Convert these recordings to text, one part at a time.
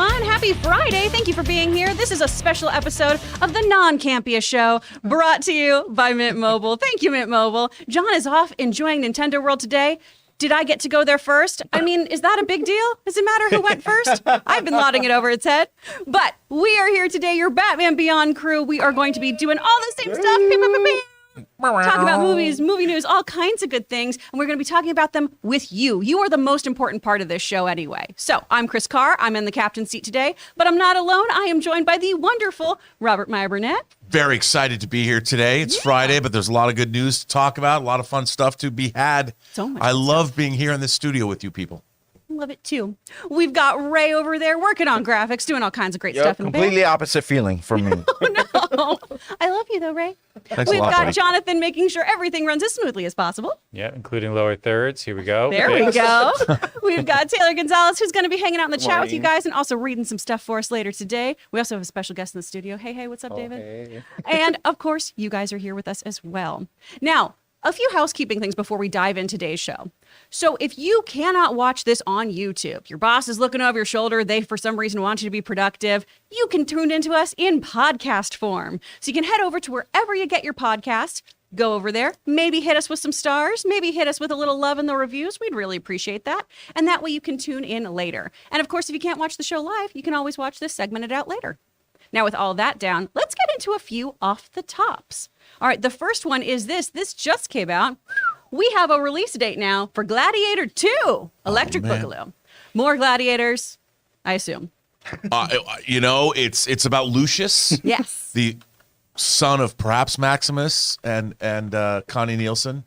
everyone. Happy Friday. Thank you for being here. This is a special episode of the non-Campea show brought to you by Mint Mobile. Thank you, Mint Mobile. John is off enjoying Nintendo World today. Did I get to go there first? I mean, is that a big deal? Does it matter who went first? I've been lauding it over its head. But we are here today, your Batman Beyond crew. We are going to be doing all the same stuff. Beep, beep, beep, beep. Talking about movies, movie news, all kinds of good things, and we're going to be talking about them with you. You are the most important part of this show anyway. So I'm Chris Carr. I'm in the captain's seat today, but I'm not alone. I am joined by the wonderful Robert Meyer Burnett. Very excited to be here today. It's Friday, but there's a lot of good news to talk about, a lot of fun stuff to be had. So much I love being here in the studio with you people. Love it too. We've got Ray over there working on graphics, doing all kinds of great stuff in the band. Completely opposite feeling from me. Oh, no. I love you though, Ray. Thanks We've a lot, got buddy. Jonathan making sure everything runs as smoothly as possible. Yeah, including lower thirds. Here we go. There we go. We've got Taylor Gonzalez, who's going to be hanging out in the chat with you guys and also reading some stuff for us later today. We also have a special guest in the studio. Hey, what's up, David? Hey. And of course, you guys are here with us as well. Now, a few housekeeping things before we dive in today's show. So if you cannot watch this on YouTube, your boss is looking over your shoulder, they for some reason want you to be productive, you can tune into us in podcast form. So you can head over to wherever you get your podcasts, go over there, maybe hit us with some stars, maybe hit us with a little love in the reviews. We'd really appreciate that. And that way you can tune in later. And of course, if you can't watch the show live, you can always watch this segmented out later. Now, with all that down, let's get into a few off the tops. All right, the first one is this. This just came out. We have a release date now for Gladiator 2, Electric Boogaloo. More gladiators, I assume. It's about Lucius, Yes. the son of perhaps Maximus and Connie Nielsen.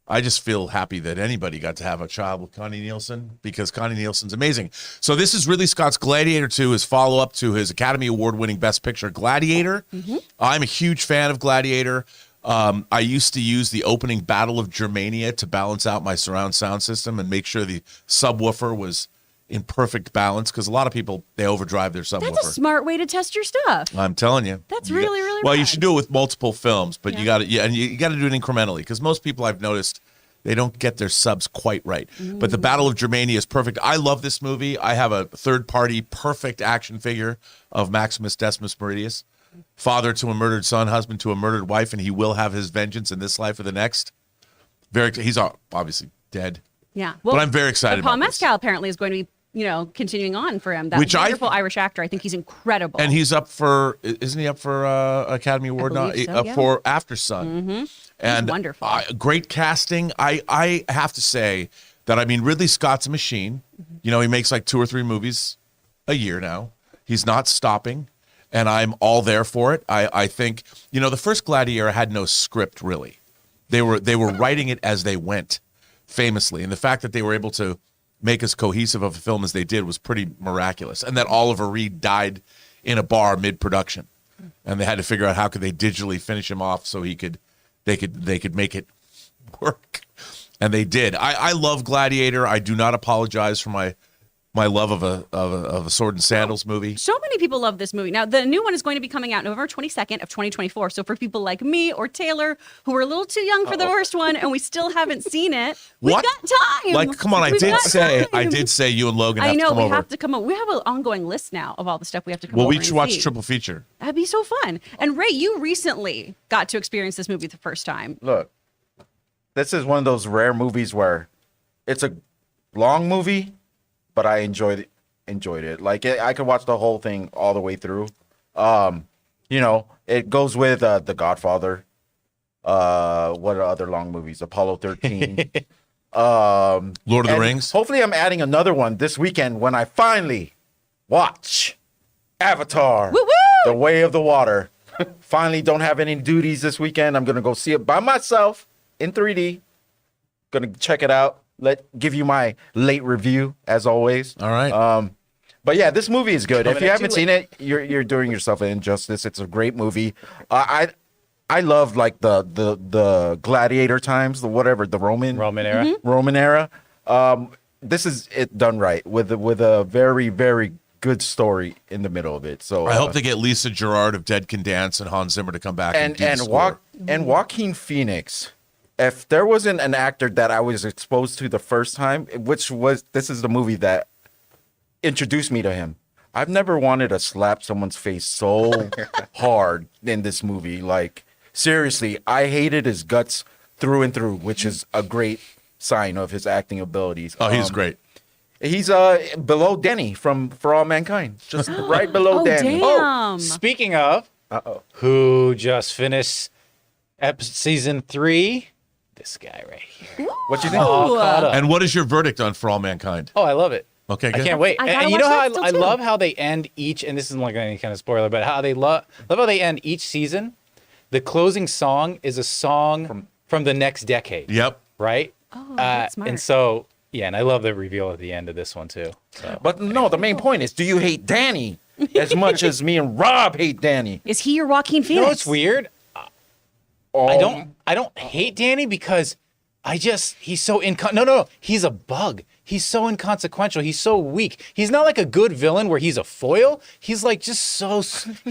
I just feel happy that anybody got to have a child with Connie Nielsen because Connie Nielsen's amazing. So this is Ridley Scott's Gladiator 2, his follow-up to his Academy Award-winning Best Picture, Gladiator. Mm-hmm. I'm a huge fan of Gladiator. I used to use the opening Battle of Germania to balance out my surround sound system and make sure the subwoofer was in perfect balance because a lot of people, they overdrive their subwoofer. That's a smart way to test your stuff. I'm telling you. That's really, really well, rad. you should do it with multiple films, but you got to you got to do it incrementally because most people I've noticed they don't get their subs quite right. But the Battle of Germania is perfect. I love this movie. I have a third-party perfect action figure of Maximus Decimus Meridius, father to a murdered son, husband to a murdered wife, and he will have his vengeance in this life or the next. He's obviously dead. Yeah. But I'm very excited Paul about this. Mescal apparently is going to be, continuing on for him. That Which wonderful Irish actor. I think he's incredible. And he's up for, isn't he up for Academy Award now? believe so, yeah. For After Sun. Mm-hmm. And wonderful. Great casting. I have to say that, Ridley Scott's a machine. Mm-hmm. He makes like 2 or 3 movies a year now. He's not stopping, and I'm all there for it. I think, the first Gladiator had no script, really. They were writing it as they went, famously. And the fact that they were able to make as cohesive of a film as they did was pretty miraculous. And that Oliver Reed died in a bar mid-production. And they had to figure out how could they digitally finish him off so they could make it work. And they did. I love Gladiator. I do not apologize for my love of a sword and sandals movie. So many people love this movie. Now, the new one is going to be coming out November 22nd of 2024. So for people like me or Taylor, who are a little too young for the first one and we still haven't seen it, we've got time. Like, come on, I did say you and Logan have to come over. I know, we have to come over. We have an ongoing list now of all the stuff we have to come over we and should watch see. triple feature. That'd be so fun. And Ray, you recently got to experience this movie the first time. Look, this is one of those rare movies where it's a long movie, but I enjoyed it. Like I could watch the whole thing all the way through. It goes with The Godfather. What are other long movies? Apollo 13. Lord of the Rings. Hopefully, I'm adding another one this weekend when I finally watch Avatar: Woo-woo! The Way of the Water. Finally, don't have any duties this weekend. I'm gonna go see it by myself in 3D. Gonna check it out. Give you my late review as always. All right. But yeah, this movie is good. If you haven't too seen it, you're doing yourself an injustice. It's a great movie. I love like the Gladiator times, the Roman era. Mm-hmm. Roman era. This is it done right with a very, very good story in the middle of it. So I hope they get Lisa Gerrard of Dead Can Dance and Hans Zimmer to come back and do the score. And Joaquin Phoenix. If there wasn't an actor that I was exposed to the first time, this is the movie that introduced me to him. I've never wanted to slap someone's face so hard in this movie. Like, seriously, I hated his guts through and through, which is a great sign of his acting abilities. Oh, he's great. He's below Danny from For All Mankind, just right below Danny. Damn. Speaking of, who just finished season 3? This guy right here. What you think? All caught up. And what is your verdict on For All Mankind? Oh, I love it. Okay, I good. can't wait. I gotta And you watch know how that still, I too. love how they end each, and this isn't like any kind of spoiler, but how they love how they end each season. The closing song is a song from the next decade. Yep. Right? Oh, that's smart. And so, yeah, and I love the reveal at the end of this one too. So. But no, the main point is, do you hate Danny as much as me and Rob hate Danny? Is he your Joaquin Phoenix? You know what's weird? I don't hate Danny because he's so no, he's a bug. He's so inconsequential. He's so weak. He's not like a good villain where he's a foil. He's like he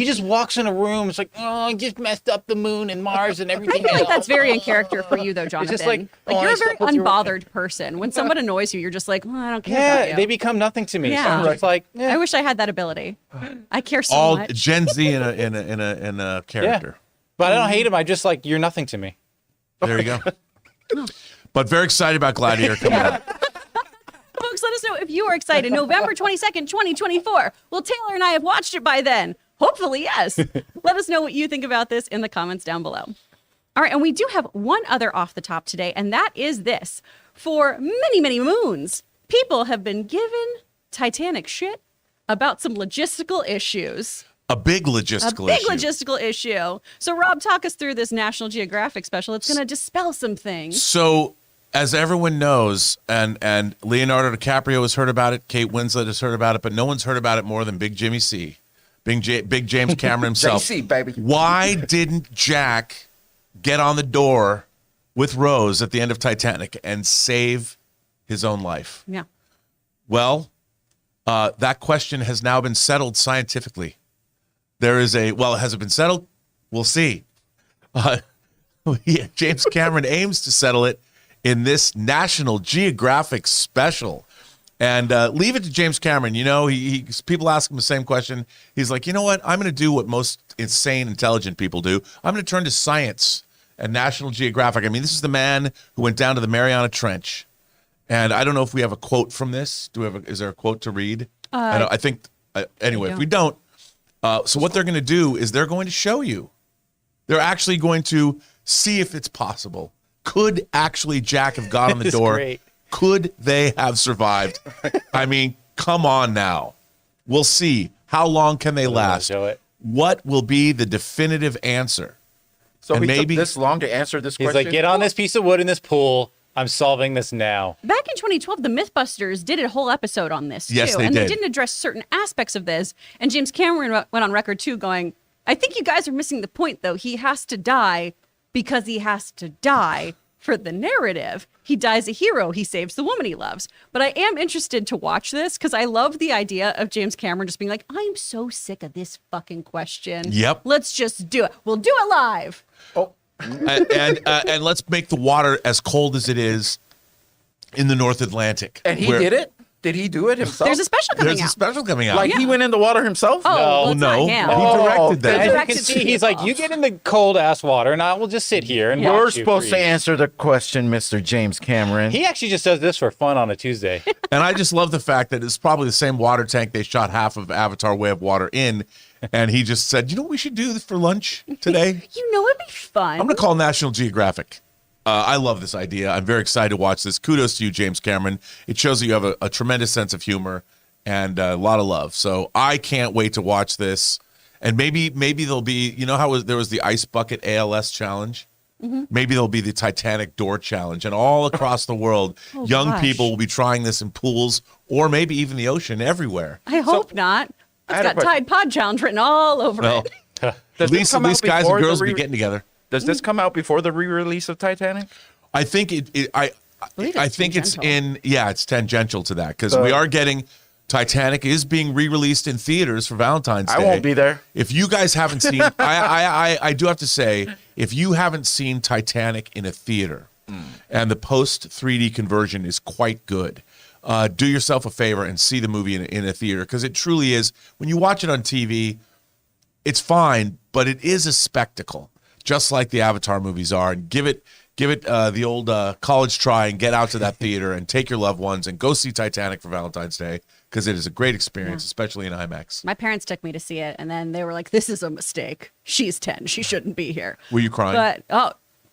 just walks in a room. It's like, oh, I just messed up the moon and Mars and I everything feel like else. that's very in character for you, though, Jonathan. just like, oh, you're I a very slept with your- unbothered person. When someone annoys you, you're just like, I don't care about Yeah, you. they become nothing to me. Yeah. So I'm just like, I wish I had that ability. I care so All much. Gen Z in a character. but I don't hate him. I just like, you're nothing to me. There you go. But very excited about Gladiator coming up. Folks, let us know if you are excited. November 22nd, 2024. Well, Taylor and I have watched it by then. Hopefully, yes. Let us know what you think about this in the comments down below. All right, and we do have one other off the top today, and that is this. For many, many moons, people have been given Titanic shit about some logistical issues. A big logistical issue. Logistical issue. So, Rob, talk us through this National Geographic special. It's going to dispel some things. So, as everyone knows, and Leonardo DiCaprio has heard about it, Kate Winslet has heard about it, but no one's heard about it more than Big Jimmy C, Big James Cameron himself. JC, baby. Why didn't Jack get on the door with Rose at the end of Titanic and save his own life? Yeah. Well, that question has now been settled scientifically. There is has it been settled? We'll see. James Cameron aims to settle it in this National Geographic special. And leave it to James Cameron. You know, people ask him the same question. He's like, you know what? I'm going to do what most insane, intelligent people do. I'm going to turn to science and National Geographic. I mean, this is the man who went down to the Mariana Trench. And I don't know if we have a quote from this. Is there a quote to read? I think, anyway, if we don't, so what they're going to do is they're going to show you. They're actually going to see if it's possible. Could actually Jack have got on the door? Great. Could they have survived? I mean, come on now. We'll see. How long can they last? Show it. What will be the definitive answer? So And he maybe- took this long to answer this He's question? like, get on this piece of wood in this pool. I'm solving this now. Back in 2012, the Mythbusters did a whole episode on this, Yes, too. they and did. they didn't address certain aspects of this. And James Cameron went on record, too, going, I think you guys are missing the point, though. He has to die because he has to die for the narrative. He dies a hero. He saves the woman he loves. But I am interested to watch this because I love the idea of James Cameron just being like, I'm so sick of this fucking question. Yep. Let's just do it. We'll do it live. And let's make the water as cold as it is in the North Atlantic. And he did it? Did he do it himself? There's a special coming There's a out. special coming out. Like he went in the water himself? Oh, well, it's no. not him. He directed okay. that. As you directed can see, to he's like, you get in the cold ass water, and I will just sit here and Yeah. You're watch you supposed to freeze. answer the question, Mr. James Cameron. He actually just does this for fun on a Tuesday. And I just love the fact that it's probably the same water tank they shot half of Avatar Way of Water in. And he just said, you know what we should do for lunch today? You know, it'd be fun. I'm going to call National Geographic. I love this idea. I'm very excited to watch this. Kudos to you, James Cameron. It shows that you have a tremendous sense of humor and a lot of love. So I can't wait to watch this. And maybe there'll be, you know how there was the Ice Bucket ALS challenge? Mm-hmm. Maybe there'll be the Titanic door challenge. And all across the world, young gosh. people will be trying this in pools or maybe even the ocean everywhere. I hope not. I It's had a got question. Tide Pod Challenge written all over Well, it. Does at this least come out guys and before the girls will be re- getting together. Does this come out before the re-release of Titanic? I think I believe it's think it's tangential. it's tangential to that because we are getting Titanic is being re-released in theaters for Valentine's Day. I won't be there. If you guys haven't seen, I do have to say, if you haven't seen Titanic in a theater, and the post 3D conversion is quite good. do yourself a favor and see the movie in a theater, because it truly is. When you watch it on TV, it's fine, but it is a spectacle, just like the Avatar movies are. And give it the old college try and get out to that theater and take your loved ones and go see Titanic for Valentine's Day, because it is a great experience, especially in IMAX. My parents took me to see it, and then they were like, "This is a mistake. She's 10. She shouldn't be here." Were you crying? But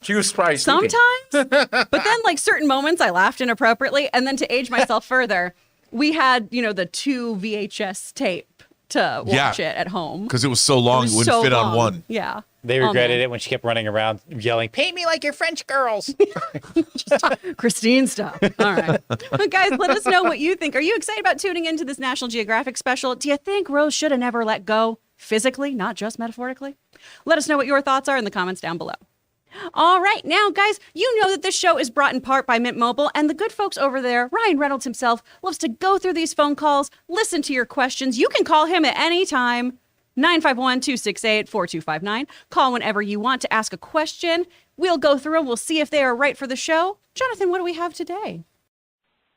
She was probably sleeping. sometimes. But then, like, certain moments, I laughed inappropriately. And then to age myself further, we had, the 2 VHS tape to watch it at home. Because it was so long, it wouldn't so fit on long. one. Yeah. They regretted it when she kept running around yelling, "Paint me like your French girls." Christine stuff. All right. But guys, let us know what you think. Are you excited about tuning into this National Geographic special? Do you think Rose should have never let go physically, not just metaphorically? Let us know what your thoughts are in the comments down below. All right. Now, guys, you know that this show is brought in part by Mint Mobile, and the good folks over there, Ryan Reynolds himself, loves to go through these phone calls, listen to your questions. You can call him at any time. 951-268-4259. Call whenever you want to ask a question. We'll go through them. We'll see if they are right for the show. Jonathan, what do we have today?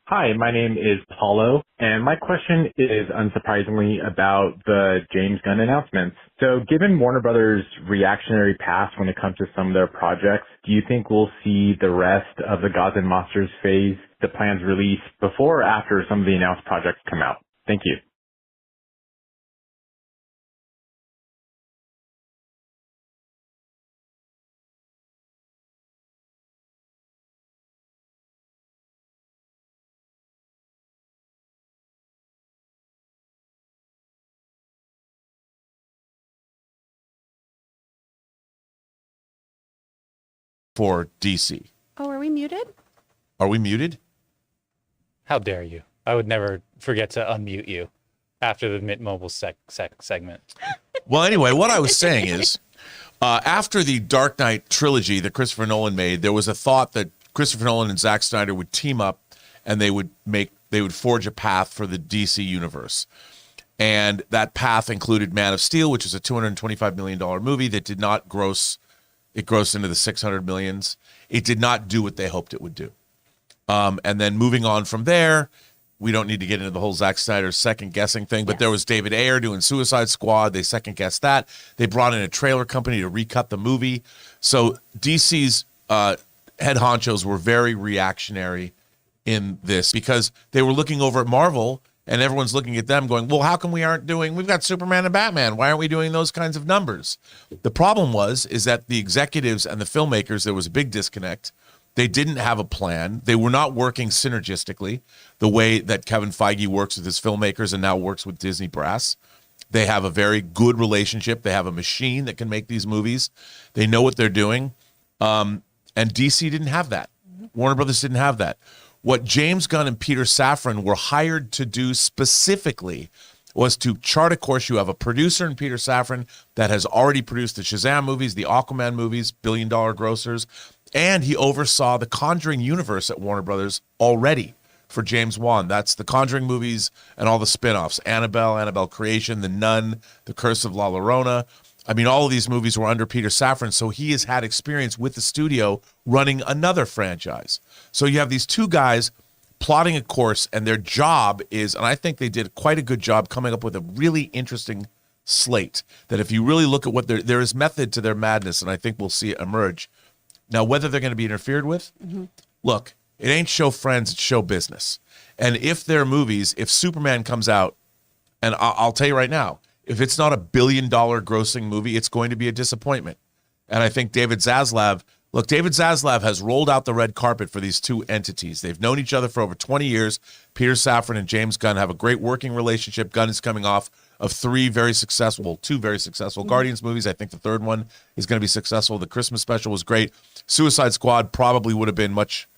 Hi, my name is Paulo, and my question is unsurprisingly about the James Gunn announcements. So given Warner Brothers' reactionary past when it comes to some of their projects, do you think we'll see the rest of the Gods and Monsters phase, the plans released before or after some of the announced projects come out? Thank you. For DC. Oh, are we muted? Are we muted? How dare you? I would never forget to unmute you after the Mint Mobile segment. Well, anyway, what I was saying is, after the Dark Knight trilogy that Christopher Nolan made, there was a thought that Christopher Nolan and Zack Snyder would team up and they would forge a path for the DC universe. And that path included Man of Steel, which is a $225 million movie that did not gross. It grossed into the 600 millions. It did not do what they hoped it would do. And then moving on from there, we don't need to get into the whole Zack Snyder second guessing thing, but there was David Ayer doing Suicide Squad. They second guessed that. They brought in a trailer company to recut the movie. So DC's head honchos were very reactionary in this because they were looking over at Marvel and everyone's looking at them going, well, how come we've got Superman and Batman. Why aren't we doing those kinds of numbers? The problem is that the executives and the filmmakers, there was a big disconnect. They didn't have a plan. They were not working synergistically the way that Kevin Feige works with his filmmakers and now works with Disney brass. They have a very good relationship. They have a machine that can make these movies. They know what they're doing. And DC didn't have that. Warner Brothers didn't have that. What James Gunn and Peter Safran were hired to do specifically was to chart a course. You have a producer in Peter Safran that has already produced the Shazam movies, the Aquaman movies, billion-dollar grossers, and he oversaw the Conjuring universe at Warner Brothers already for James Wan. That's the Conjuring movies and all the spin-offs, Annabelle Creation, The Nun, The Curse of La Llorona. I mean, all of these movies were under Peter Safran, so he has had experience with the studio running another franchise. So you have these two guys plotting a course, and their job is, and I think they did quite a good job coming up with a really interesting slate, that if you really look at what there is method to their madness, and I think we'll see it emerge. Now, whether they're going to be interfered with, look, it ain't show friends, it's show business. And if their movies, if Superman comes out, and I'll tell you right now, if it's not a $1 billion grossing movie, it's going to be a disappointment. And I think David Zaslav has rolled out the red carpet for these two entities. They've known each other for over 20 years. Peter Safran and James Gunn have a great working relationship. Gunn is coming off of two very successful Guardians movies. I think the third one is going to be successful. The Christmas special was great. Suicide Squad probably would have been much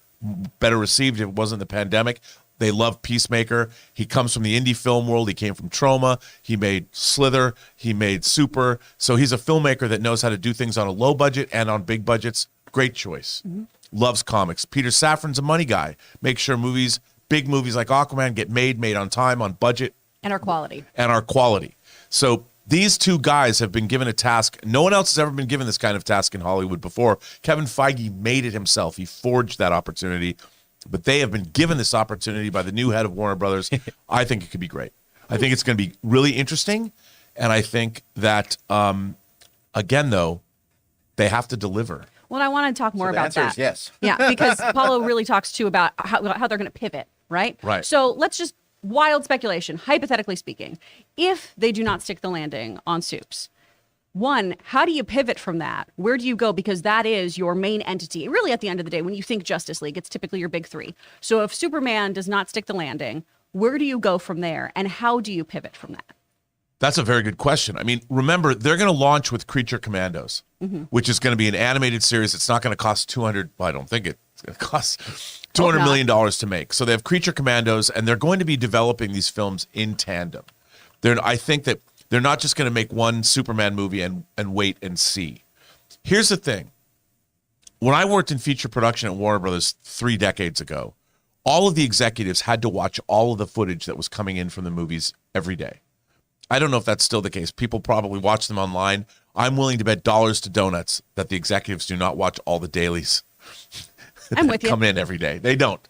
better received if it wasn't the pandemic. They love Peacemaker. He comes from the indie film world. He came from Troma. He made Slither. He made Super. So he's a filmmaker that knows how to do things on a low budget and on big budgets. Great choice. Loves comics. Peter Safran's a money guy. Makes sure big movies like Aquaman get made on time, on budget. And our quality. So these two guys have been given a task. No one else has ever been given this kind of task in Hollywood before. Kevin Feige made it himself. He forged that opportunity. but they have been given this opportunity by the new head of Warner Brothers. I think it could be great. I think it's going to be really interesting. And I think that, again, though, they have to deliver. Well, I want to talk more the about answer that. is yes. Yeah, because Paulo really talks too about how they're going to pivot, right? Right. So let's just wild speculation, hypothetically speaking, if they do not stick the landing on Supes. One, how do you pivot from that? Where do you go? Because that is your main entity. Really, at the end of the day, when you think Justice League, it's typically your big three. So if Superman does not stick the landing, where do you go from there? And how do you pivot from that? That's a very good question. I mean, remember, they're going to launch with Creature Commandos, which is going to be an animated series. It's not going to cost I don't think it's going to cost $200 million to make. So they have Creature Commandos, and they're going to be developing these films in tandem. I think that they're not just going to make one Superman movie and wait and see. Here's the thing. When I worked in feature production at Warner Brothers 3 decades ago, all of the executives had to watch all of the footage that was coming in from the movies every day. I don't know if that's still the case. People probably watch them online. I'm willing to bet dollars to donuts that the executives do not watch all the dailies I'm with you. come in every day. They don't.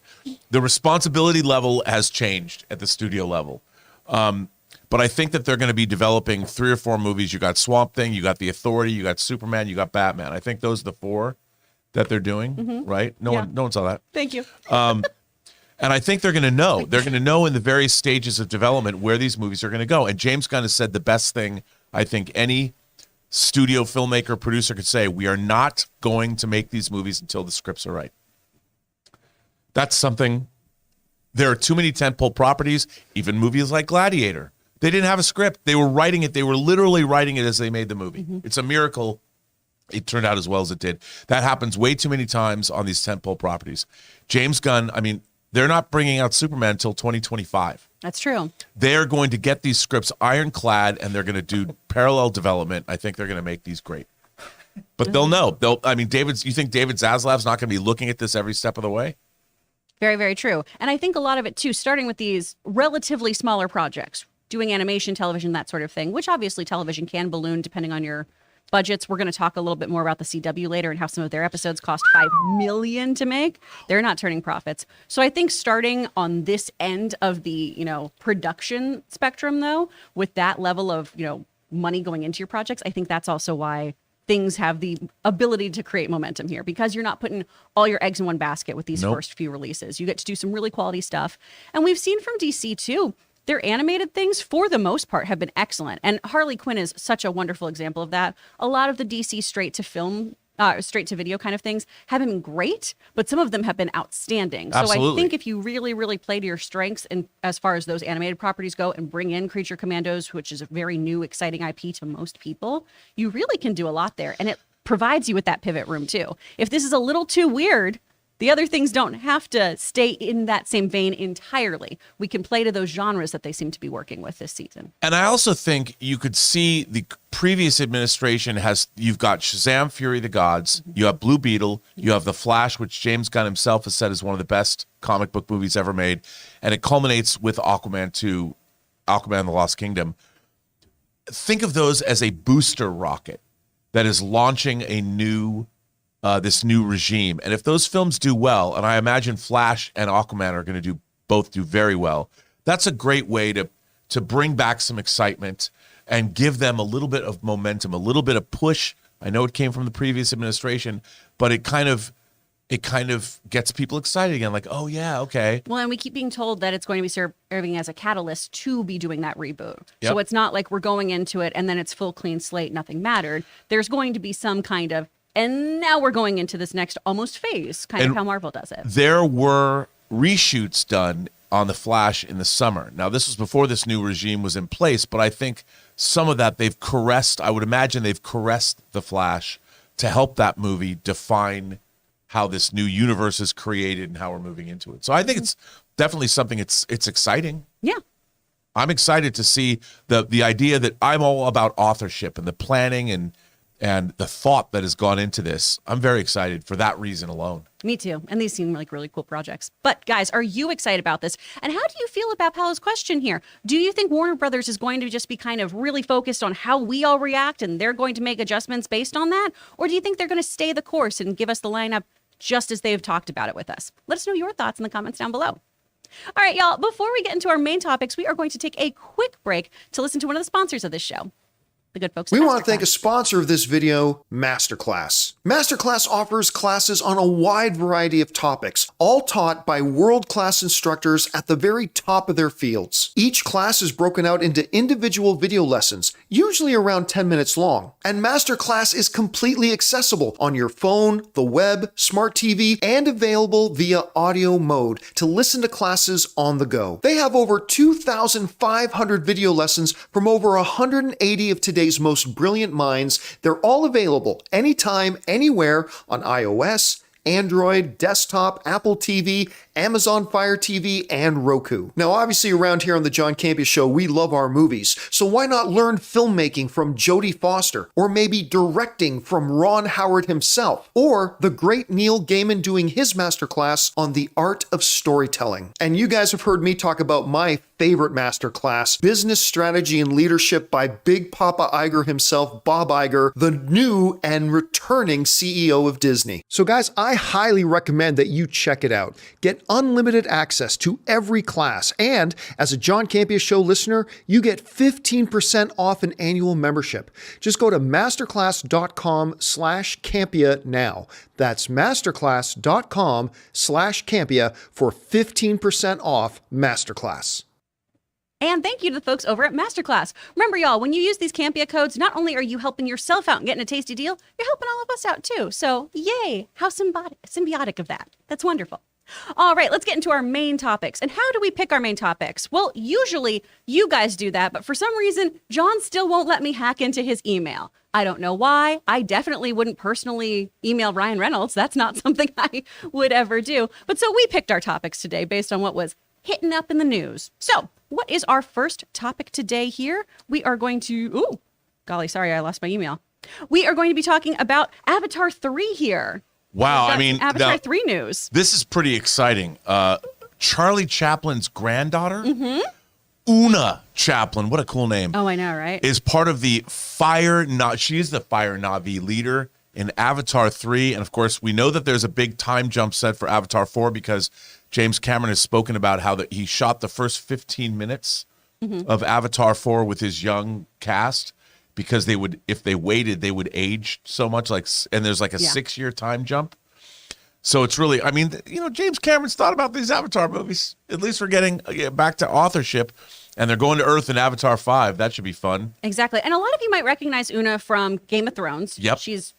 The responsibility level has changed at the studio level. But I think that they're going to be developing 3 or 4 movies. You got Swamp Thing, you got The Authority, you got Superman, you got Batman. I think those are the 4 that they're doing, right? No one saw that. Thank you. And I think they're going to know. They're going to know in the various stages of development where these movies are going to go. And James Gunn has said the best thing I think any studio filmmaker, producer could say: we are not going to make these movies until the scripts are right. That's something. There are too many tentpole properties, even movies like Gladiator. They didn't have a script. They were writing it. They were literally writing it as they made the movie. It's a miracle it turned out as well as it did. That happens way too many times on these tentpole properties. James Gunn, I mean, they're not bringing out Superman until 2025. That's true. They're going to get these scripts ironclad, and they're going to do parallel development. I think they're going to make these great. But they'll know. You think David Zaslav's not going to be looking at this every step of the way? Very, very true. And I think a lot of it, too, starting with these relatively smaller projects, doing animation, television, that sort of thing, which obviously television can balloon depending on your budgets. We're going to talk a little bit more about the CW later and how some of their episodes cost $5 million to make. They're not turning profits. So I think starting on this end of the, production spectrum, though, with that level of, money going into your projects, I think that's also why things have the ability to create momentum here, because you're not putting all your eggs in one basket with these first few releases. You get to do some really quality stuff. And we've seen from DC, too, their animated things, for the most part, have been excellent. And Harley Quinn is such a wonderful example of that. A lot of the DC straight to video kind of things haven't been great, but some of them have been outstanding. Absolutely. So I think if you really, really play to your strengths, and as far as those animated properties go, and bring in Creature Commandos, which is a very new, exciting IP to most people, you really can do a lot there. And it provides you with that pivot room, too. If this is a little too weird, the other things don't have to stay in that same vein entirely. We can play to those genres that they seem to be working with this season. And I also think you could see the previous administration you've got Shazam! Fury of the Gods, you have Blue Beetle, you have The Flash, which James Gunn himself has said is one of the best comic book movies ever made, and it culminates with Aquaman 2, Aquaman and the Lost Kingdom. Think of those as a booster rocket that is launching this new regime. And if those films do well, and I imagine Flash and Aquaman are going to both do very well, that's a great way to bring back some excitement and give them a little bit of momentum, a little bit of push. I know it came from the previous administration, but it kind of gets people excited again, like, oh yeah, okay. Well, and we keep being told that it's going to be serving as a catalyst to be doing that reboot. Yep. So it's not like we're going into it and then it's full clean slate, nothing mattered. There's going to be some kind of, and now we're going into this next almost phase, kind of how Marvel does it. There were reshoots done on The Flash in the summer. Now, this was before this new regime was in place, but I think some of that they've caressed. I would imagine they've caressed The Flash to help that movie define how this new universe is created and how we're moving into it. So I think it's definitely something it's exciting. Yeah. I'm excited to see the idea that I'm all about authorship and the planning and the thought that has gone into this. I'm very excited for that reason alone. Me too. And these seem like really cool projects. But guys, are you excited about this? And how do you feel about Paolo's question here? Do you think Warner Brothers is going to just be kind of really focused on how we all react and they're going to make adjustments based on that? Or do you think they're going to stay the course and give us the lineup just as they've talked about it with us. Let us know your thoughts in the comments down below. All right, y'all, before we get into our main topics, we are going to take a quick break to listen to one of the sponsors of this show. The good folks. We want to thank a sponsor of this video, MasterClass. MasterClass offers classes on a wide variety of topics, all taught by world-class instructors at the very top of their fields. Each class is broken out into individual video lessons, usually around 10 minutes long. And MasterClass is completely accessible on your phone, the web, smart TV, and available via audio mode to listen to classes on the go. They have over 2,500 video lessons from over 180 of today's most brilliant minds. They're all available anytime, anywhere on iOS, Android, desktop, Apple TV, Amazon Fire TV, and Roku. Now, obviously, around here on the John Campea Show, we love our movies, so why not learn filmmaking from Jodie Foster, or maybe directing from Ron Howard himself, or the great Neil Gaiman doing his masterclass on the art of storytelling. And you guys have heard me talk about my favorite masterclass, Business Strategy and Leadership by Big Papa Iger himself, Bob Iger, the new and returning CEO of Disney. So guys, I highly recommend that you check it out. Get unlimited access to every class, and as a John Campea Show listener, you get 15% off an annual membership. Just go to masterclass.com/Campea now. That's masterclass.com/Campea for 15% off Masterclass. And thank you to the folks over at MasterClass. Remember, y'all, when you use these Campea codes, not only are you helping yourself out and getting a tasty deal, you're helping all of us out too. So yay, how symbiotic of that. That's wonderful. All right, let's get into our main topics. And how do we pick our main topics? Well, usually you guys do that, but for some reason, John still won't let me hack into his email. I don't know why. I definitely wouldn't personally email Ryan Reynolds. That's not something I would ever do. But so we picked our topics today based on what was hitting up in the news. So what is our first topic today here? We are going to, golly, sorry, I lost my email. We are going to be talking about Avatar 3 here. Wow, I mean, Avatar 3 news. This is pretty exciting. Charlie Chaplin's granddaughter, Oona Chaplin, what a cool name. Oh, I know, right? Is part of the she is the Fire Na'vi leader in Avatar 3. And of course, we know that there's a big time jump set for Avatar 4 because James Cameron has spoken about how he shot the first 15 minutes of Avatar 4 with his young cast because if they waited, they would age so much, and there's like a 6-year time jump. So it's really, I mean, James Cameron's thought about these Avatar movies. At least we're getting back to authorship, and they're going to Earth in Avatar 5. That should be fun. Exactly. And a lot of you might recognize Oona from Game of Thrones. Yep. She's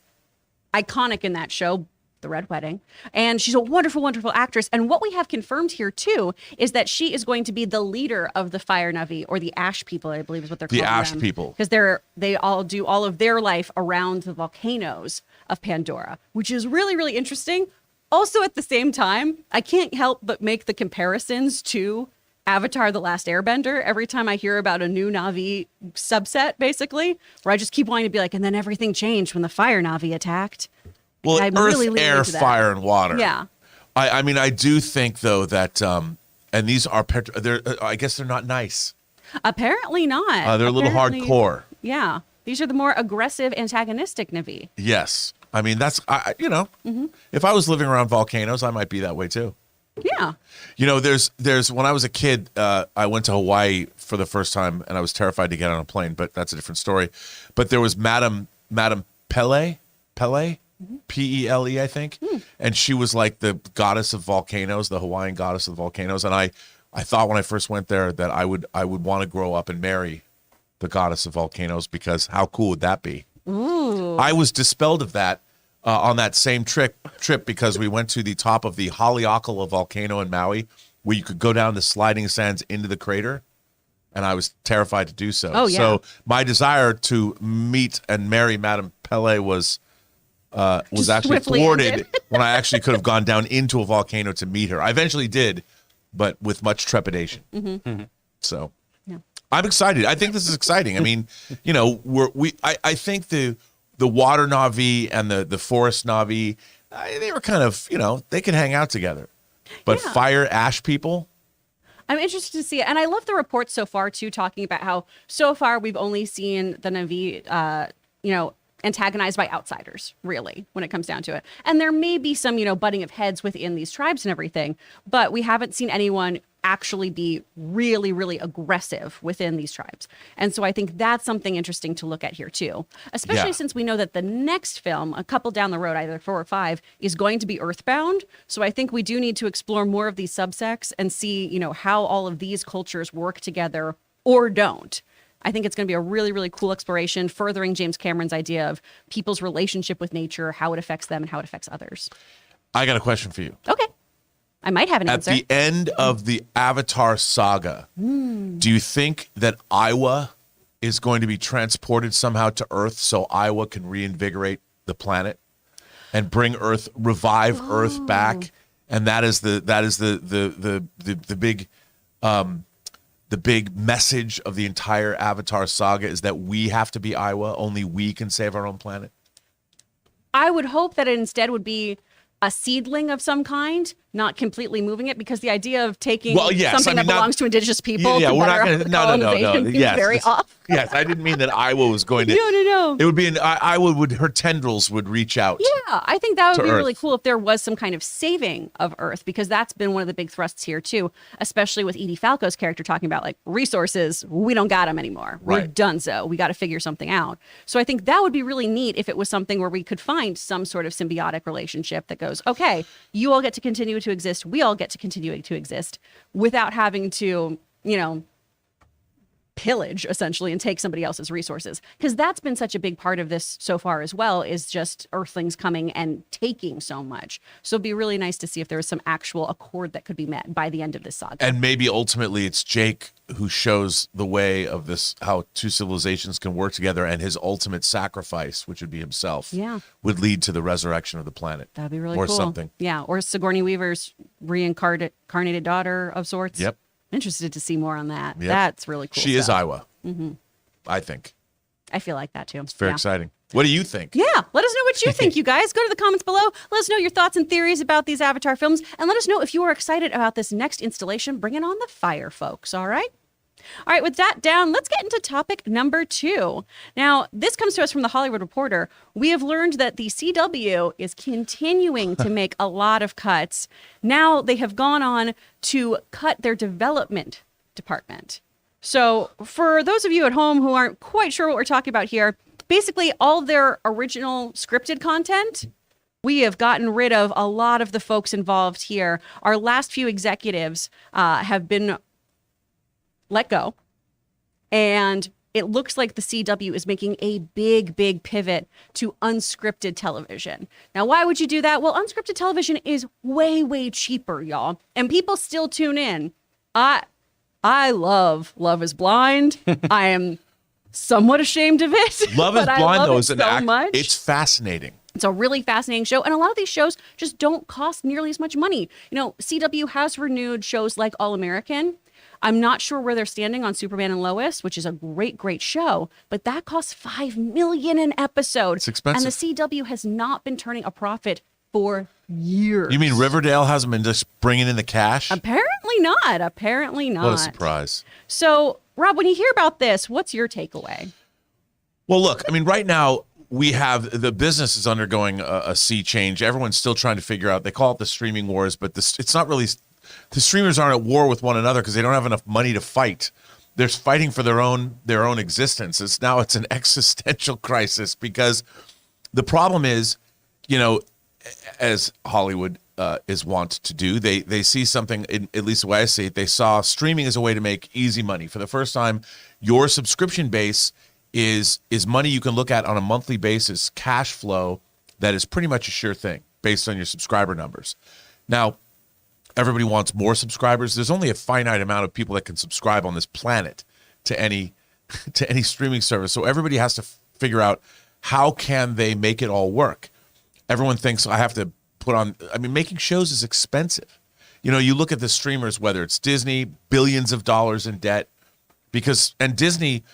iconic in that show, The Red Wedding. And she's a wonderful, wonderful actress. And what we have confirmed here, too, is that she is going to be the leader of the Fire Na'vi, or the Ash people, I believe is what they're calling them. The Ash people. Because they all do all of their life around the volcanoes of Pandora, which is really, really interesting. Also, at the same time, I can't help but make the comparisons to Avatar: The Last Airbender every time I hear about a new Na'vi subset, basically, where I just keep wanting to be like, and then everything changed when the Fire Na'vi attacked. Well, I'm Earth, really air, fire, and water. Yeah. I mean, I do think, though, that, and these are, I guess they're not nice. Apparently not. They're a little hardcore. Yeah. These are the more aggressive, antagonistic Na'vi. Yes. I mean, that's, if I was living around volcanoes, I might be that way, too. Yeah. There's when I was a kid, I went to Hawaii for the first time, and I was terrified to get on a plane, but that's a different story. But there was Madame Pele, Pele, I think. And she was like the goddess of volcanoes, the Hawaiian goddess of volcanoes. And I thought when I first went there that I would want to grow up and marry the goddess of volcanoes, because how cool would that be? Ooh. I was dispelled of that on that same trip because we went to the top of the Haleakala volcano in Maui, where you could go down the sliding sands into the crater, and I was terrified to do so. Oh, yeah. So my desire to meet and marry Madame Pele was actually thwarted when I actually could have gone down into a volcano to meet her. I eventually did, but with much trepidation. So I'm excited. I think this is exciting. I mean, I think the water Na'vi and the forest Na'vi, they were kind of, they can hang out together. But fire ash people, I'm interested to see it. And I love the reports so far, too, talking about how so far we've only seen the Na'vi, antagonized by outsiders, really, when it comes down to it. And there may be some, butting of heads within these tribes and everything, but we haven't seen anyone actually be really, really aggressive within these tribes. And so I think that's something interesting to look at here too, especially since we know that the next film, a couple down the road, either 4 or 5, is going to be Earthbound. So I think we do need to explore more of these subsects and see, how all of these cultures work together or don't. I think it's going to be a really, really cool exploration, furthering James Cameron's idea of people's relationship with nature, how it affects them and how it affects others. I got a question for you. Okay. I might have an answer. At the end of the Avatar saga, do you think that Iowa is going to be transported somehow to Earth so Iowa can reinvigorate the and bring revive Earth back? And that is the big message of the entire Avatar saga, is that we have to be Iowa. Only we can save our own planet. I would hope that it instead would be a seedling of some kind, not completely moving it, because the idea of taking something that belongs to indigenous people. Yeah, we're not going to. No. Yes, very off. Yes, I didn't mean that Iowa was going to. No. It would be Iowa would, her tendrils would reach out. Yeah, I think that would be Earth. really cool if there was some kind of saving of Earth, because that's been one of the big thrusts here too, especially with Edie Falco's character talking about like resources. We don't got them anymore. We're Right. done. So we got to figure something out. So I think that would be really neat if it was something where we could find some sort of symbiotic relationship that goes, okay, you all get to continue to exist. We all get to continue to exist without having to, pillage essentially and take somebody else's resources, because that's been such a big part of this so far as well, is just Earthlings coming and taking so much. So it'd be really nice to see if there was some actual accord that could be met by the end of this saga. And maybe ultimately it's Jake who shows the way of this, how two civilizations can work together, and his ultimate sacrifice, which would be himself, would lead to the resurrection of the planet. That'd be really or cool. something. Yeah, or Sigourney Weaver's reincarnated daughter of sorts. Yep. Interested to see more on that. Yep. That's really cool. She is stuff. Iowa. I think. I feel like that too. It's very exciting. What do you think? Yeah, let us know what you think, you guys. Go to the comments below. Let us know your thoughts and theories about these Avatar films, and let us know if you are excited about this next installation. Bring it on the fire, folks. All right? All right, with that down, let's get into topic number 2. Now, this comes to us from the Hollywood Reporter. We have learned that the CW is continuing to make a lot of cuts. Now they have gone on to cut their development department. So for those of you at home who aren't quite sure what we're talking about here, basically all their original scripted content, we have gotten rid of a lot of the folks involved here. Our last few executives have been let go. And it looks like the CW is making a big, big pivot to unscripted television. Now, why would you do that? Well, unscripted television is way, way cheaper, y'all. And people still tune in. I love Love is Blind. I am somewhat ashamed of it. Love is Blind, though, is an act. Much. It's fascinating. It's a really fascinating show. And a lot of these shows just don't cost nearly as much money. CW has renewed shows like All American. I'm not sure where they're standing on Superman and Lois, which is a great, great show, but that costs $5 million an episode. It's expensive. And the CW has not been turning a profit for years. You mean Riverdale hasn't been just bringing in the cash? Apparently not. Apparently not. What a surprise. So, Rob, when you hear about this, what's your takeaway? Well, look, I mean, right now we have the business is undergoing a sea change. Everyone's still trying to figure out. They call it the streaming wars, but it's not really. The streamers aren't at war with one another because they don't have enough money to fight. They're fighting for their own existence. It's an existential crisis, because the problem is, as Hollywood is wont to do, they see something, at least the way I see it, they saw streaming as a way to make easy money. For the first time, your subscription base is money you can look at on a monthly basis, cash flow that is pretty much a sure thing based on your subscriber numbers. Now, everybody wants more subscribers. There's only a finite amount of people that can subscribe on this planet to any streaming service. So everybody has to figure out, how can they make it all work? Everyone thinks I have to put on, making shows is expensive. You look at the streamers, whether it's Disney, billions of dollars in debt, and Disney,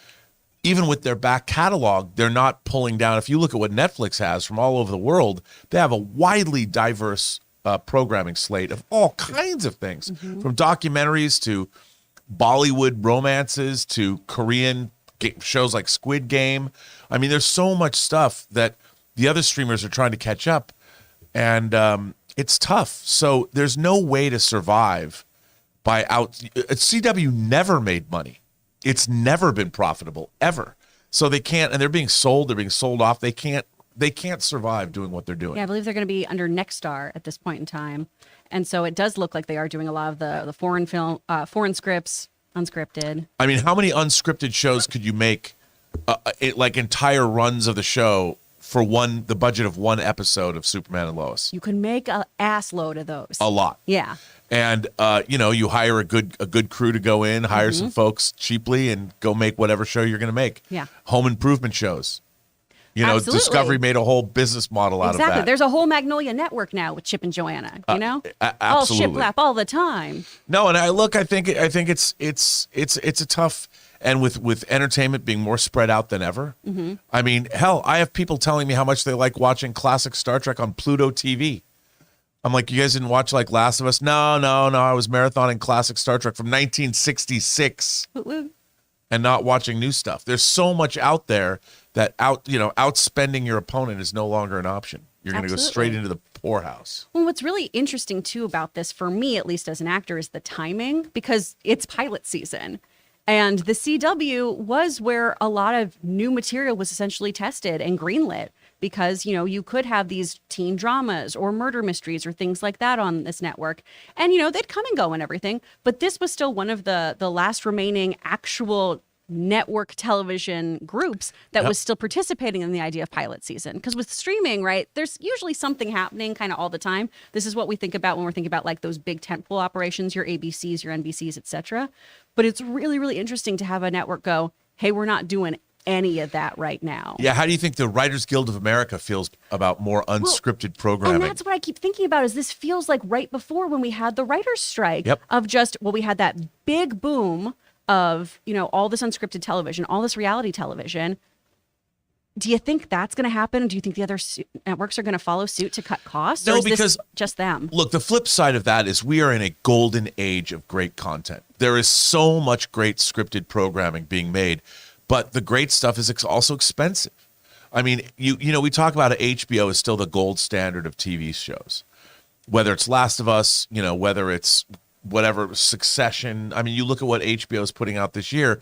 even with their back catalog, they're not pulling down. If you look at what Netflix has from all over the world, they have a widely diverse programming slate of all kinds of things, from documentaries to Bollywood romances to Korean shows like Squid Game. I mean, there's so much stuff that the other streamers are trying to catch up, and it's tough. So there's no way to survive by CW never made money. It's never been profitable ever. So they can't, and they're being sold off. They can't survive doing what they're doing. Yeah, I believe they're going to be under Nexstar at this point in time. And so it does look like they are doing a lot of the foreign scripts, unscripted. I mean, how many unscripted shows could you make, like entire runs of the show for the budget of one episode of Superman and Lois? You can make an ass load of those. A lot. Yeah. And you hire a good crew to go in, hire some folks cheaply, and go make whatever show you're going to make. Yeah. Home improvement shows. Absolutely. Discovery made a whole business model out of that. Exactly. There's a whole Magnolia Network now with Chip and Joanna. Absolutely. All shiplap all the time. No, and I think it's a tough, and with entertainment being more spread out than ever. Mm-hmm. I mean, hell, I have people telling me how much they like watching classic Star Trek on Pluto TV. I'm like, you guys didn't watch like Last of Us? No. I was marathoning classic Star Trek from 1966 and not watching new stuff. There's so much out there that outspending your opponent is no longer an option. You're going to go straight into the poorhouse. Well, what's really interesting too about this, for me at least as an actor, is the timing, because it's pilot season. And the CW was where a lot of new material was essentially tested and greenlit, because, you could have these teen dramas or murder mysteries or things like that on this network. And, they'd come and go and everything. But this was still one of the last remaining actual network television groups that was still participating in the idea of pilot season. Because with streaming, right, there's usually something happening kind of all the time. This is what we think about when we're thinking about like those big tentpole operations, your ABCs, your NBCs, etc. But it's really, really interesting to have a network go, hey, we're not doing any of that right now. Yeah, how do you think the Writers Guild of America feels about more unscripted programming? And that's what I keep thinking about, is this feels like right before when we had the writer's strike of just, we had that big boom of, all this unscripted television, all this reality television. Do you think that's going to happen? Do you think the other networks are going to follow suit to cut costs? No, or is because this just them? Look, the flip side of that is we are in a golden age of great content. There is so much great scripted programming being made, but the great stuff is also expensive. I mean, we talk about it, HBO is still the gold standard of TV shows, whether it's Last of Us, whether it's whatever, Succession. I mean, you look at what HBO is putting out this year,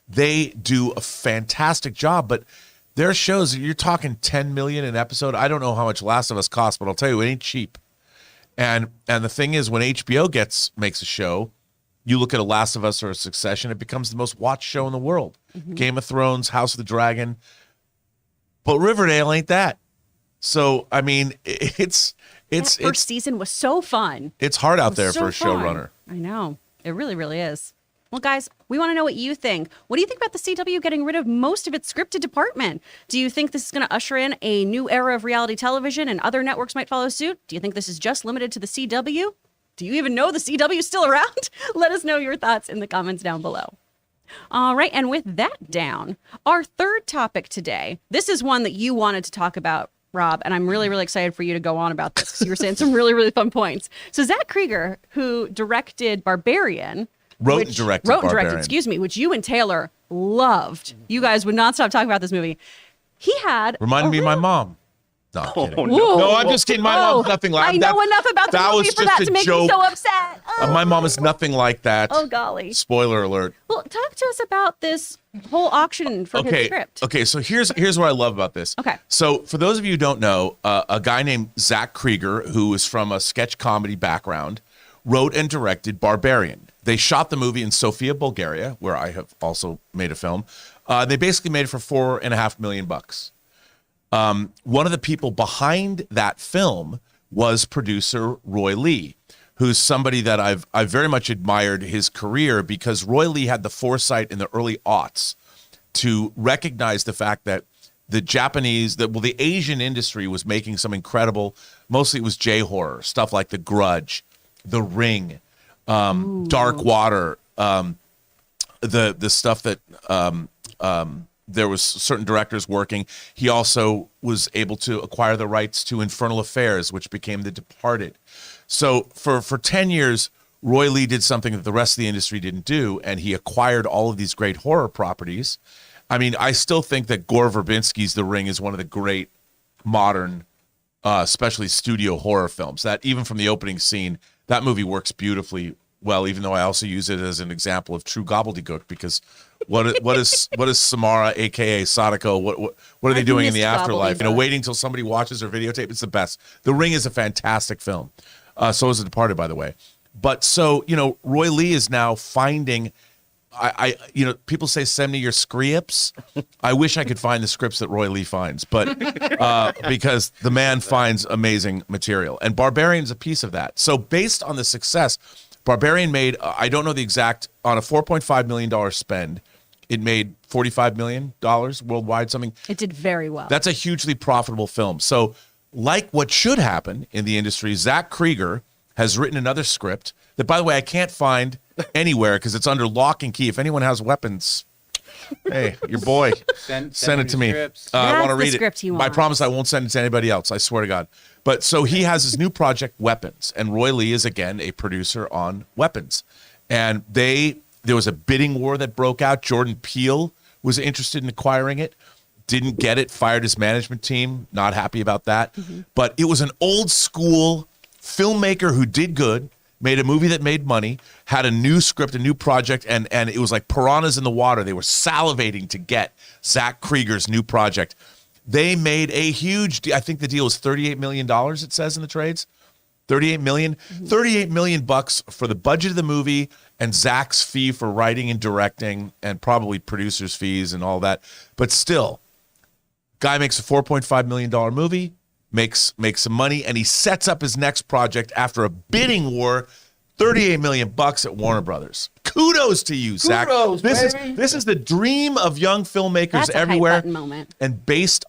they do a fantastic job, but there are shows, you're talking 10 million an episode. I don't know how much Last of Us costs, but I'll tell you, it ain't cheap. And the thing is, when HBO makes a show, you look at a Last of Us or a Succession, it becomes the most watched show in the world. Mm-hmm. Game of Thrones, House of the Dragon. But Riverdale ain't that. So, I mean, it's first season was so fun. It's hard out there for a showrunner. I know. It really, really is. Well, guys, we want to know what you think. What do you think about the CW getting rid of most of its scripted department? Do you think this is going to usher in a new era of reality television and other networks might follow suit? Do you think this is just limited to the CW? Do you even know the CW is still around? Let us know your thoughts in the comments down below. All right, and with that down, our third topic today, this is one that you wanted to talk about, Rob, and I'm really, really excited for you to go on about this, because you were saying some really, really fun points. So Zach Cregger, who directed Barbarian, wrote and directed, which you and Taylor loved. You guys would not stop talking about this movie. He had reminded me of my mom. No, I'm kidding. No, I'm just kidding. My mom's nothing like that. I know enough about the movie for that to make me so upset. My mom is nothing like that. Oh, golly. Spoiler alert. Well, talk to us about this whole auction for his script. Okay, so here's what I love about this. Okay. So for those of you who don't know, a guy named Zach Cregger, who is from a sketch comedy background, wrote and directed Barbarian. They shot the movie in Sofia, Bulgaria, where I have also made a film. They basically made it for $4.5 million. One of the people behind that film was producer Roy Lee, who's somebody that I've very much admired his career, because Roy Lee had the foresight in the early aughts to recognize the fact that the Asian industry was making some incredible, mostly it was J-horror, stuff like The Grudge, The Ring, Dark Water, the stuff that there was certain directors working. He also was able to acquire the rights to Infernal Affairs, which became The Departed. So for 10 years, Roy Lee did something that the rest of the industry didn't do, and he acquired all of these great horror properties I mean, I still think that Gore Verbinski's The Ring is one of the great modern, especially studio horror films. That even from the opening scene, that movie works beautifully well. Even though I also use it as an example of true gobbledygook, because what is Samara, aka Sadako? What are they doing in the afterlife? Waiting till somebody watches her videotape. It's the best. The Ring is a fantastic film. So is The Departed, by the way. But so Roy Lee is now finding. People say send me your scripts. I wish I could find the scripts that Roy Lee finds, but because the man finds amazing material, and Barbarian's a piece of that. So based on the success, Barbarian made, I don't know the exact, on a $4.5 million spend, it made $45 million worldwide, something. It did very well. That's a hugely profitable film. So like what should happen in the industry, Zach Cregger has written another script that, by the way, I can't find anywhere because it's under lock and key. If anyone has weapons, hey, your boy, send it to me. I want to read it. I promise I won't send it to anybody else. I swear to God. But so he has his new project, Weapons, and Roy Lee is again a producer on Weapons. And there was a bidding war that broke out. Jordan Peele was interested in acquiring it, didn't get it, fired his management team, not happy about that. Mm-hmm. But it was an old school filmmaker who did good, made a movie that made money, had a new script, a new project, and it was like piranhas in the water. They were salivating to get Zach Cregger's new project. They made a huge I think the deal was $38 million, it says in the trades. $38 million. Mm-hmm. $38 million bucks for the budget of the movie and Zach's fee for writing and directing and probably producer's fees and all that. But still, guy makes a $4.5 million movie, makes some money, and he sets up his next project after a bidding war, $38 million bucks at Warner Brothers. Kudos to you, Zach. This is the dream of young filmmakers That's everywhere. A hype button moment. And based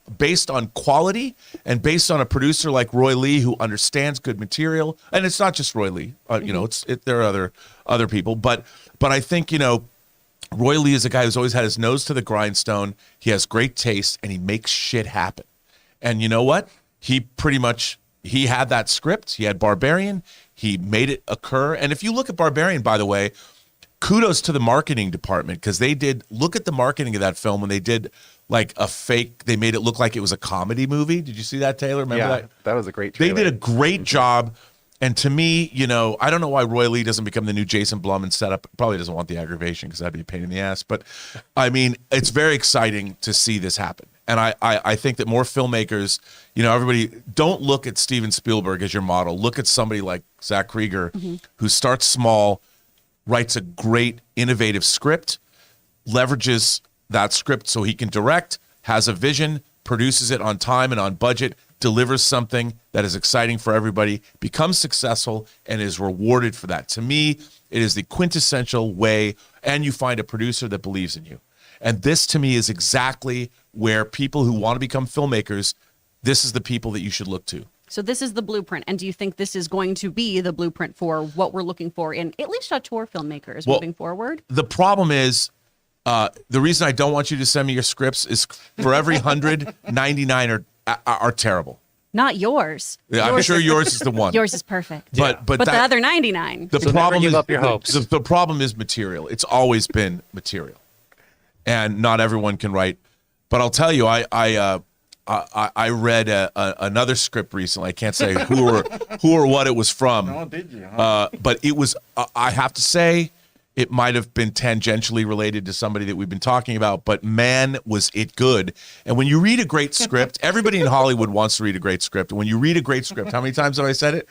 on quality and based on a producer like Roy Lee who understands good material, and it's not just Roy Lee. There are other people, but I think Roy Lee is a guy who's always had his nose to the grindstone. He has great taste and he makes shit happen. And you know what? He had that script. He had Barbarian. He made it occur. And if you look at Barbarian, by the way, kudos to the marketing department, because look at the marketing of that film when they did like they made it look like it was a comedy movie. Did you see that, Taylor? Remember that? That was a great trailer. They did a great job. And to me, I don't know why Roy Lee doesn't become the new Jason Blum and set up. Probably doesn't want the aggravation because that'd be a pain in the ass. But I mean, it's very exciting to see this happen. And I think that more filmmakers, everybody, don't look at Steven Spielberg as your model. Look at somebody like Zach Cregger, mm-hmm. who starts small, writes a great, innovative script, leverages that script so he can direct, has a vision, produces it on time and on budget, delivers something that is exciting for everybody, becomes successful, and is rewarded for that. To me, it is the quintessential way, and you find a producer that believes in you. And this, to me, is exactly where people who want to become filmmakers, this is the people that you should look to. So this is the blueprint. And do you think this is going to be the blueprint for what we're looking for in at least auteur filmmakers moving forward? The problem is, the reason I don't want you to send me your scripts is for every 100, 99 are terrible. Not yours. Yeah, I'm sure yours is the one. Yours is perfect. But the other 99. The problem never give is up your hopes. The problem is material. It's always been material, and not everyone can write. But I'll tell you, I read another script recently. I can't say who or what it was from. Oh, did you? Huh? But it was. I have to say, it might have been tangentially related to somebody that we've been talking about. But man, was it good! And when you read a great script, everybody in Hollywood wants to read a great script. And when you read a great script, how many times have I said it?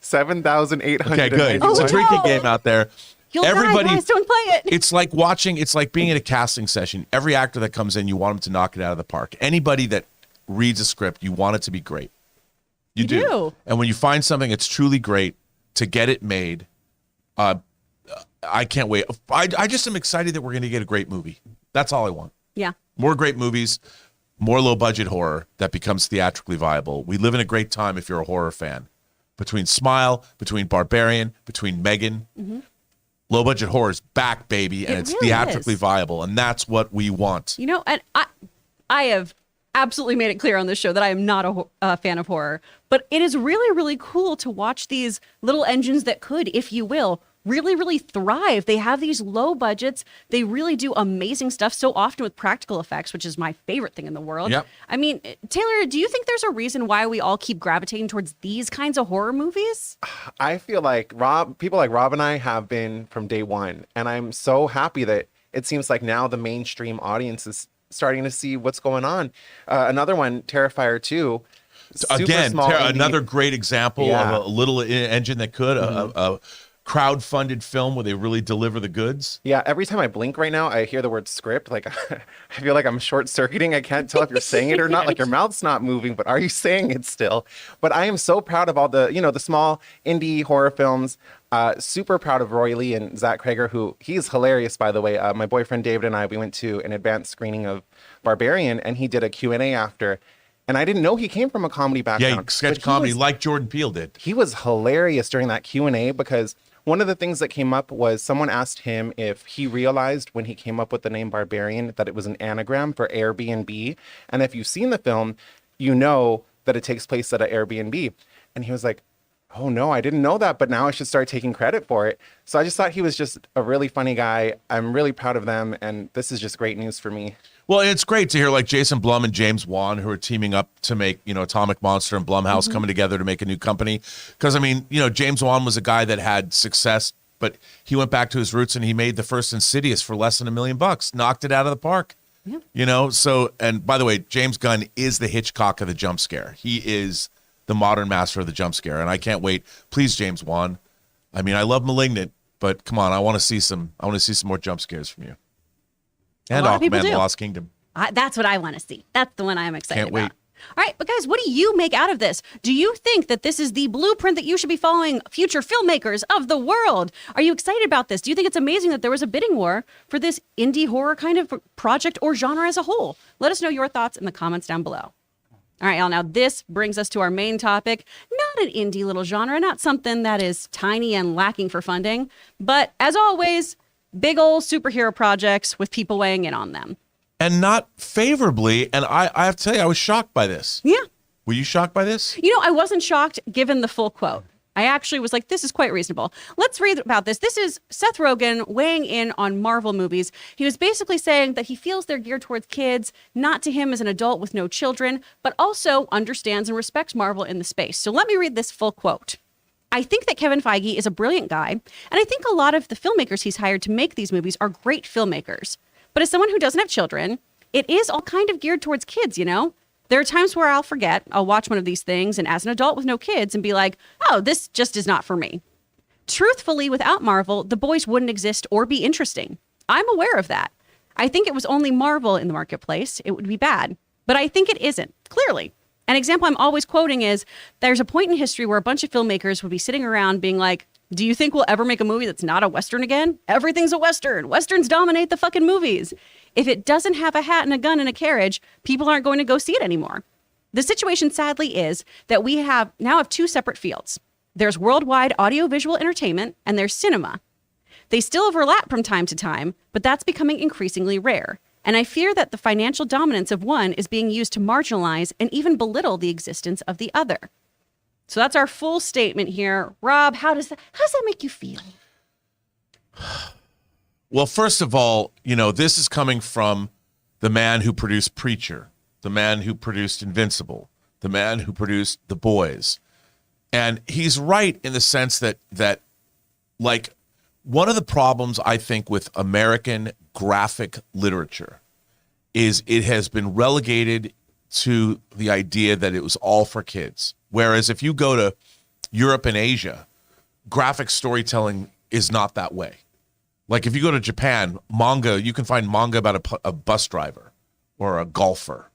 7,800. Okay, good. It's a drinking game out there. Everybody, guys, don't play it. It's like being at a casting session. Every actor that comes in, you want them to knock it out of the park. Anybody that reads a script, you want it to be great. You do. And when you find something that's truly great, to get it made, I can't wait. I just am excited that we're going to get a great movie. That's all I want. Yeah. More great movies, more low-budget horror that becomes theatrically viable. We live in a great time if you're a horror fan. Between Smile, between Barbarian, between Megan. Mm-hmm. Low-budget horror is back, baby, and it's really theatrically viable, and that's what we want. And I have absolutely made it clear on this show that I am not a fan of horror, but it is really, really cool to watch these little engines that could, if you will, really, really thrive. They have these low budgets. They really do amazing stuff so often with practical effects, which is my favorite thing in the world. Yep. I mean, Taylor, do you think there's a reason why we all keep gravitating towards these kinds of horror movies? I feel like people like Rob and I have been from day one. And I'm so happy that it seems like now the mainstream audience is starting to see what's going on. Another one, Terrifier 2. Again, small indie. another great example of a little engine that could, a crowd-funded film where they really deliver the goods. Yeah, every time I blink right now, I hear the word script. Like, I feel like I'm short-circuiting. I can't tell if you're saying it or not. Like, your mouth's not moving, but are you saying it still? But I am so proud of all the, the small indie horror films. Super proud of Roy Lee and Zach Cregger, who he's hilarious, by the way. My boyfriend David and I, we went to an advanced screening of Barbarian, and he did a Q&A after. And I didn't know he came from a comedy background. Yeah, sketch comedy like Jordan Peele did. He was hilarious during that Q&A because one of the things that came up was someone asked him if he realized when he came up with the name Barbarian that it was an anagram for Airbnb. And if you've seen the film, you know that it takes place at an Airbnb. And he was like, oh no, I didn't know that, but now I should start taking credit for it. So I just thought he was just a really funny guy. I'm really proud of them. And this is just great news for me. Well, it's great to hear like Jason Blum and James Wan, who are teaming up to make, Atomic Monster and Blumhouse coming together to make a new company. Because, I mean, James Wan was a guy that had success, but he went back to his roots and he made the first Insidious for less than $1 million, knocked it out of the park. Yeah. So, and by the way, James Gunn is the Hitchcock of the jump scare. He is the modern master of the jump scare. And I can't wait. Please, James Wan. I mean, I love Malignant, but come on, I want to see some more jump scares from you. And Aquaman, The Lost Kingdom. That's what I want to see. That's the one I'm excited Can't wait. about. All right, but guys, what do you make out of this? Do you think that this is the blueprint that you should be following future filmmakers of the world? Are you excited about this? Do you think it's amazing that there was a bidding war for this indie horror kind of project or genre as a whole? Let us know your thoughts in the comments down below. All right, Al, now this brings us to our main topic. Not an indie little genre, not something that is tiny and lacking for funding, but as always, big old superhero projects with people weighing in on them. And not favorably. And I have to tell you, I was shocked by this. Yeah. Were you shocked by this? I wasn't shocked given the full quote. I actually was like, this is quite reasonable. Let's read about this. This is Seth Rogen weighing in on Marvel movies. He was basically saying that he feels they're geared towards kids, not to him as an adult with no children, but also understands and respects Marvel in the space. So let me read this full quote. I think that Kevin Feige is a brilliant guy, and I think a lot of the filmmakers he's hired to make these movies are great filmmakers. But as someone who doesn't have children, it is all kind of geared towards kids, There are times where I'll watch one of these things, and as an adult with no kids, and be like, oh, this just is not for me. Truthfully, without Marvel, the boys wouldn't exist or be interesting. I'm aware of that. I think it was only Marvel in the marketplace, it would be bad. But I think it isn't, clearly. An example I'm always quoting is, there's a point in history where a bunch of filmmakers would be sitting around being like, do you think we'll ever make a movie that's not a Western again? Everything's a Western. Westerns dominate the fucking movies. If it doesn't have a hat and a gun and a carriage, people aren't going to go see it anymore. The situation, sadly, is that we now have two separate fields. There's worldwide audiovisual entertainment and there's cinema. They still overlap from time to time, but that's becoming increasingly rare. And I fear that the financial dominance of one is being used to marginalize and even belittle the existence of the other. So that's our full statement here. Rob, how does that make you feel? Well, first of all, this is coming from the man who produced Preacher, the man who produced Invincible, the man who produced The Boys. And he's right in the sense that like one of the problems I think with American graphic literature is it has been relegated to the idea that it was all for kids. Whereas if you go to Europe and Asia, graphic storytelling is not that way. Like if you go to Japan, manga, you can find manga about a bus driver or a golfer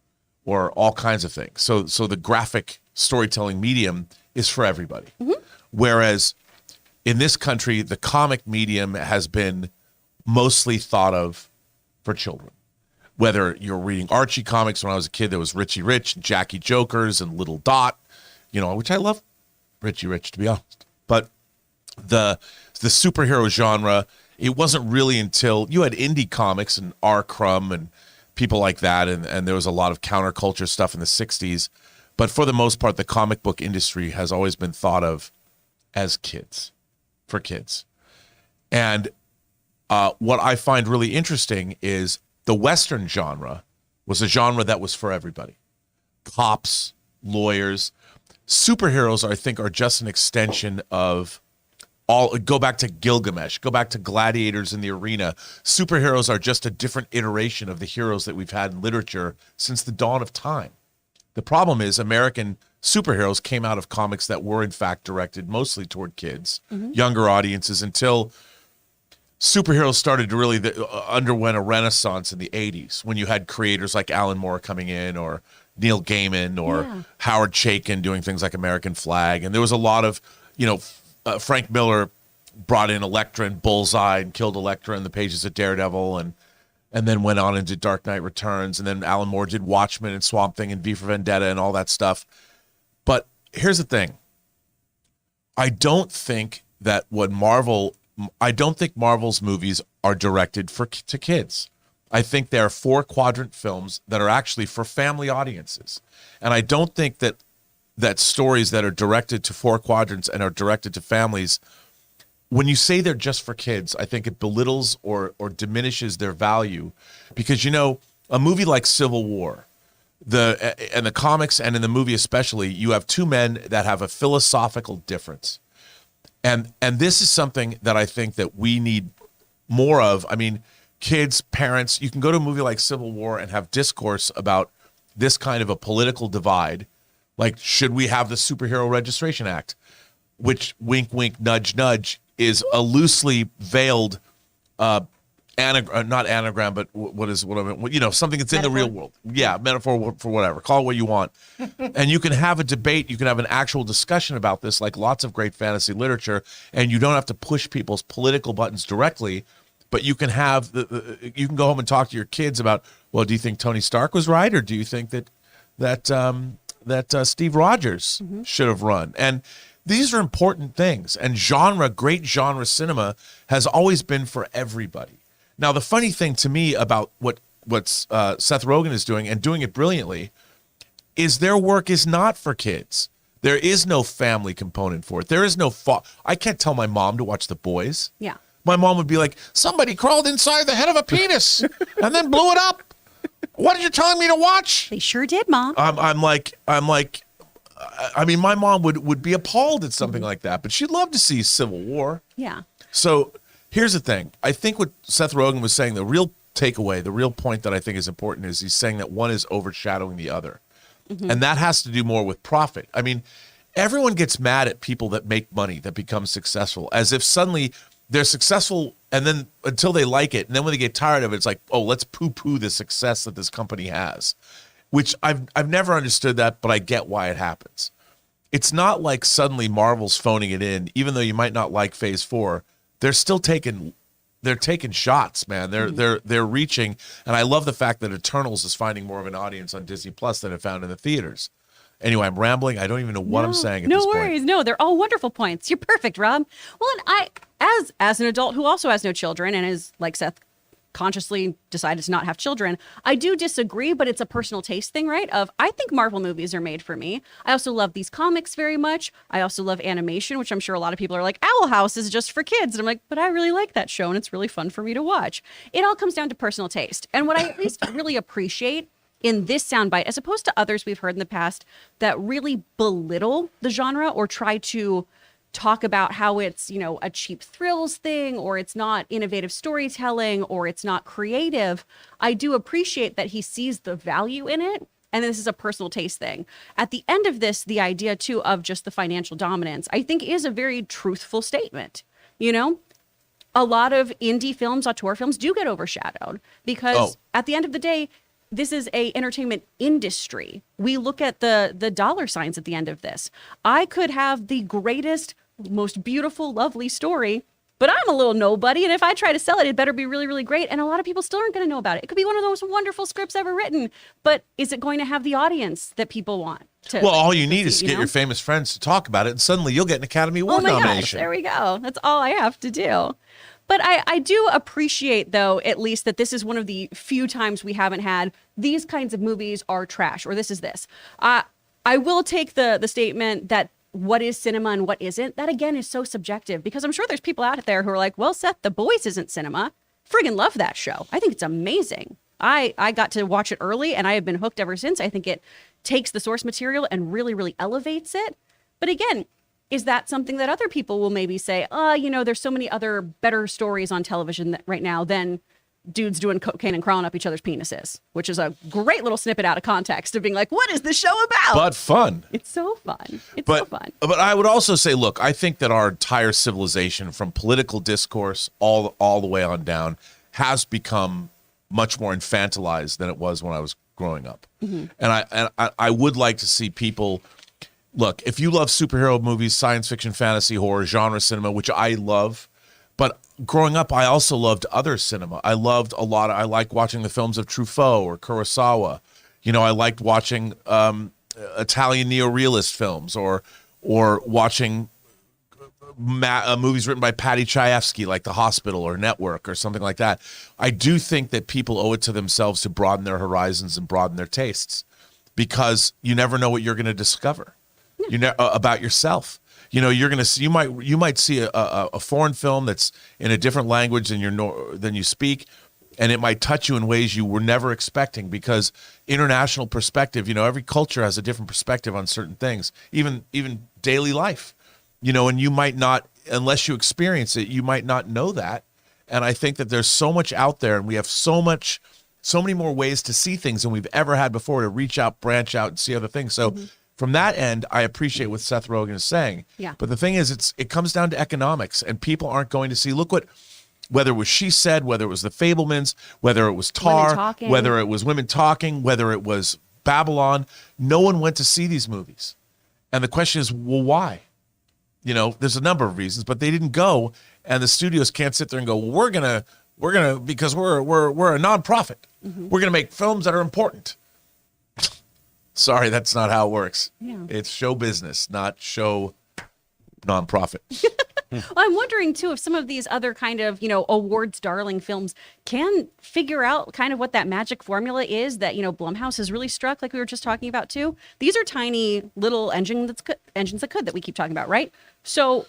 or all kinds of things. So the graphic storytelling medium is for everybody. Mm-hmm. Whereas in this country, the comic medium has been mostly thought of for children. Whether you're reading Archie comics when I was a kid, there was Richie Rich, Jackie Jokers, and Little Dot, which I love Richie Rich, to be honest. But the superhero genre, it wasn't really until you had indie comics and R. Crumb and people like that, and there was a lot of counterculture stuff in the 60s. But for the most part, the comic book industry has always been thought of as kids, for kids. And what I find really interesting is the Western genre was a genre that was for everybody. Cops, lawyers, superheroes, I think, are just an extension of all. Go back to Gilgamesh, go back to gladiators in the arena. Superheroes are just a different iteration of the heroes that we've had in literature since the dawn of time. The problem is American superheroes came out of comics that were in fact directed mostly toward kids, younger audiences, until superheroes started to really underwent a renaissance in the 80s when you had creators like Alan Moore coming in, or Neil Gaiman, or Howard Chaykin doing things like American Flag. And there was a lot of, Frank Miller brought in Elektra and Bullseye and killed Elektra in the pages of Daredevil, and then went on and did Dark Knight Returns. And then Alan Moore did Watchmen and Swamp Thing and V for Vendetta and all that stuff. But here's the thing. I don't think Marvel's movies are directed to kids. I think they're 4-quadrant films that are actually for family audiences. And I don't think that stories that are directed to 4 quadrants and are directed to families, when you say they're just for kids, I think it belittles or diminishes their value. Because, a movie like Civil War, and the comics and in the movie especially, you have 2 men that have a philosophical difference. And this is something that I think that we need more of. I mean, kids, parents, you can go to a movie like Civil War and have discourse about this kind of a political divide. Like, should we have the Superhero Registration Act? Which, wink, wink, nudge, nudge, is a loosely veiled, not anagram, but something that's in the real world. Yeah, metaphor for whatever. Call it what you want. And you can have a debate. You can have an actual discussion about this, like lots of great fantasy literature, and you don't have to push people's political buttons directly, but you can have you can go home and talk to your kids about, well, do you think Tony Stark was right, or do you think that Steve Rogers should have run? And these are important things. And great genre cinema has always been for everybody. Now, the funny thing to me about what Seth Rogen is doing, and doing it brilliantly, is their work is not for kids. There is no family component for it. There is no I can't tell my mom to watch The Boys. Yeah. My mom would be like, somebody crawled inside the head of a penis and then blew it up. What are you telling me to watch? They sure did, Mom. I'm like, I mean, my mom would be appalled at something like that, but she'd love to see Civil War. Yeah. So here's the thing. I think what Seth Rogen was saying, the real takeaway, the real point that I think is important, is he's saying that one is overshadowing the other. And that has to do more with profit. I mean, everyone gets mad at people that make money, that become successful, as if suddenly they're successful and then until they like it. And then when they get tired of it, it's like, oh, let's poo-poo the success that this company has, which I've never understood that, but I get why it happens. It's not like suddenly Marvel's phoning it in, even though you might not like Phase 4. They're still taking shots, man. They're reaching, and I love the fact that Eternals is finding more of an audience on Disney Plus than it found in the theaters. Anyway, I'm rambling. I don't even know what I'm saying at this point. No worries. No, they're all wonderful points. You're perfect, Rob. Well, and as an adult who also has no children and is, like Seth, consciously decided to not have children, I do disagree, but it's a personal taste thing, right? I think Marvel movies are made for me. I also love these comics very much. I also love animation, which I'm sure a lot of people are like, Owl House is just for kids. And I'm like, but I really like that show and it's really fun for me to watch. It all comes down to personal taste. And what I at least really appreciate in this soundbite, as opposed to others we've heard in the past that really belittle the genre or try to talk about how it's, a cheap thrills thing, or it's not innovative storytelling, or it's not creative, I do appreciate that he sees the value in it. And this is a personal taste thing. At the end of this, the idea too of just the financial dominance, I think is a very truthful statement. A lot of indie films, auteur films do get overshadowed because at the end of the day, this is a entertainment industry. We look at the dollar signs at the end of this. I could have the greatest, most beautiful, lovely story, but I'm a little nobody. And if I try to sell it, it better be really, really great. And a lot of people still aren't going to know about it. It could be one of the most wonderful scripts ever written, but is it going to have the audience that people want? All you need is to get your famous friends to talk about it, and suddenly you'll get an Academy Award nomination. Gosh, there we go. That's all I have to do. But I do appreciate, though, at least that this is one of the few times we haven't had these kinds of movies are trash, or this is this. I will take the statement that what is cinema and what isn't, that again is so subjective, because I'm sure there's people out there who are like, well, Seth, The Boys isn't cinema. Friggin' love that show. I think it's amazing. I got to watch it early and I have been hooked ever since. I think it takes the source material and really, really elevates it. But again, is that something that other people will maybe say, there's so many other better stories on television right now than dudes doing cocaine and crawling up each other's penises, which is a great little snippet out of context of being like, what is the show about? But fun. It's so fun. But I would also say, look, I think that our entire civilization, from political discourse all the way on down, has become much more infantilized than it was when I was growing up. And I would like to see people, look, if you love superhero movies, science fiction, fantasy, horror, genre cinema, which I love, but growing up, I also loved other cinema. I like watching the films of Truffaut or Kurosawa. I liked watching Italian neorealist films or watching movies written by Paddy Chayefsky, like The Hospital or Network or something like that. I do think that people owe it to themselves to broaden their horizons and broaden their tastes, because you never know what you're going to discover about yourself. You're gonna see, you might see a foreign film that's in a different language than you speak, and it might touch you in ways you were never expecting, because international perspective. Every culture has a different perspective on certain things, even daily life. And you might not, unless you experience it, you might not know that. And I think that there's so much out there, and we have so many more ways to see things than we've ever had before, to reach out, branch out, and see other things. So. From that end, I appreciate what Seth Rogen is saying. Yeah. But the thing is, it comes down to economics, and people aren't going to see. Look whether it was She Said, whether it was The Fabelmans, whether it was Tar, whether it was Women Talking, whether it was Babylon, no one went to see these movies. And the question is, well, why? There's a number of reasons, but they didn't go, and the studios can't sit there and go, well, we're gonna because we're a nonprofit. We're gonna make films that are important. Sorry, that's not how it works. Yeah. It's show business, not show nonprofit. Well, I'm wondering too if some of these other kind of, awards darling films can figure out kind of what that magic formula is that, Blumhouse has really struck, like we were just talking about too. These are tiny little engines that we keep talking about, right? So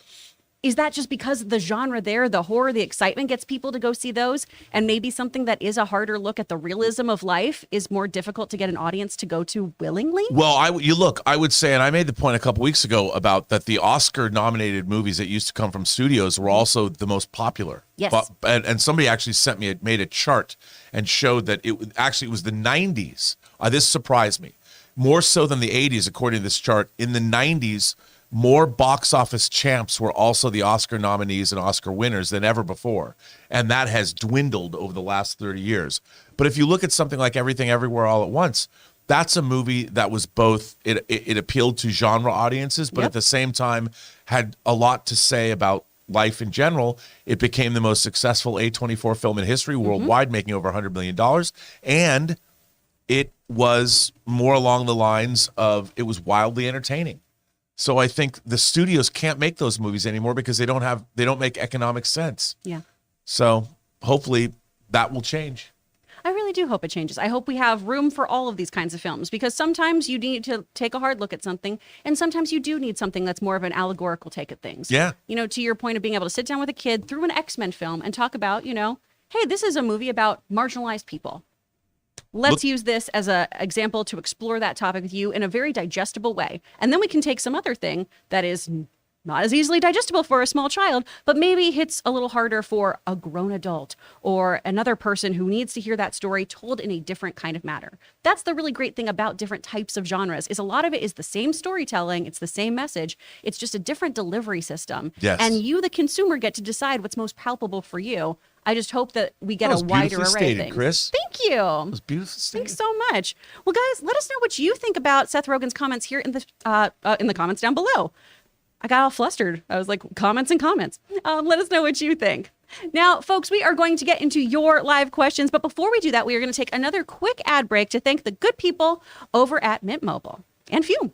is that just because the genre there, the horror, the excitement gets people to go see those, and maybe something that is a harder look at the realism of life is more difficult to get an audience to go to willingly? Well, I would say, and I made the point a couple weeks ago about that the Oscar-nominated movies that used to come from studios were also the most popular. Yes. And somebody actually made a chart and showed that it was the 90s. This surprised me. More so than the 80s, according to this chart. In the 90s, more box office champs were also the Oscar nominees and Oscar winners than ever before. And that has dwindled over the last 30 years. But if you look at something like Everything Everywhere All at Once, that's a movie that was both, it appealed to genre audiences, but at the same time had a lot to say about life in general. It became the most successful A24 film in history worldwide, making over $100 million. And it was more along the lines of, it was wildly entertaining. So I think the studios can't make those movies anymore because they don't make economic sense. Yeah. So hopefully that will change. I really do hope it changes. I hope we have room for all of these kinds of films, because sometimes you need to take a hard look at something, and sometimes you do need something that's more of an allegorical take at things. Yeah. To your point of being able to sit down with a kid through an X-Men film and talk about, hey, this is a movie about marginalized people. Let's use this as an example to explore that topic with you in a very digestible way. And then we can take some other thing that is not as easily digestible for a small child, but maybe hits a little harder for a grown adult or another person who needs to hear that story told in a different kind of manner. That's the really great thing about different types of genres, is a lot of it is the same storytelling, it's the same message, it's just a different delivery system. Yes. And you, the consumer, get to decide what's most palpable for you. I just hope that we get a wider array stated, of things. Chris. Thank you. It was beautifully stated. Thanks so much. Well, guys, let us know what you think about Seth Rogen's comments here in the comments down below. I got all flustered. I was like, comments and comments. Let us know what you think. Now, folks, we are going to get into your live questions. But before we do that, we are going to take another quick ad break to thank the good people over at Mint Mobile and Fume.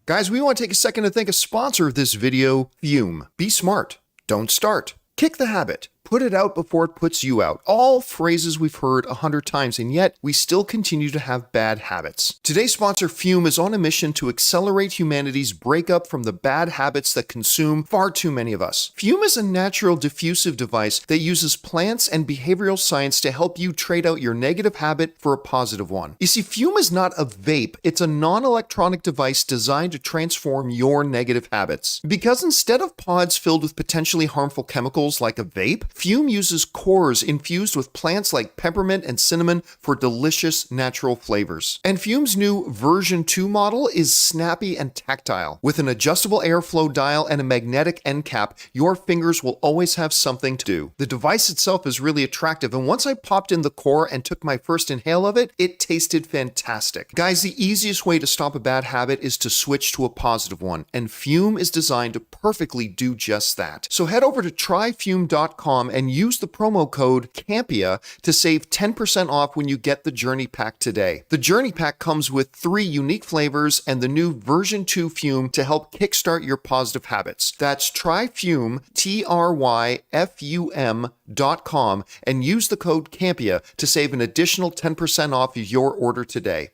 Guys, we want to take a second to thank a sponsor of this video, Fume. Be smart. Don't start. Kick the habit. Put it out before it puts you out. All phrases we've heard 100 times, and yet we still continue to have bad habits. Today's sponsor, Fume, is on a mission to accelerate humanity's breakup from the bad habits that consume far too many of us. Fume is a natural diffusive device that uses plants and behavioral science to help you trade out your negative habit for a positive one. You see, Fume is not a vape. It's a non-electronic device designed to transform your negative habits. Because instead of pods filled with potentially harmful chemicals like a vape, Fume uses cores infused with plants like peppermint and cinnamon for delicious natural flavors. And Fume's new version 2 model is snappy and tactile. With an adjustable airflow dial and a magnetic end cap, your fingers will always have something to do. The device itself is really attractive, and once I popped in the core and took my first inhale of it, it tasted fantastic. Guys, the easiest way to stop a bad habit is to switch to a positive one, and Fume is designed to perfectly do just that. So head over to tryfume.com and use the promo code Campea to save 10% off when you get the Journey Pack today. The Journey Pack comes with 3 unique flavors and the new version 2 Fume to help kickstart your positive habits. That's tryfume, tryfum.com, and use the code Campea to save an additional 10% off your order today.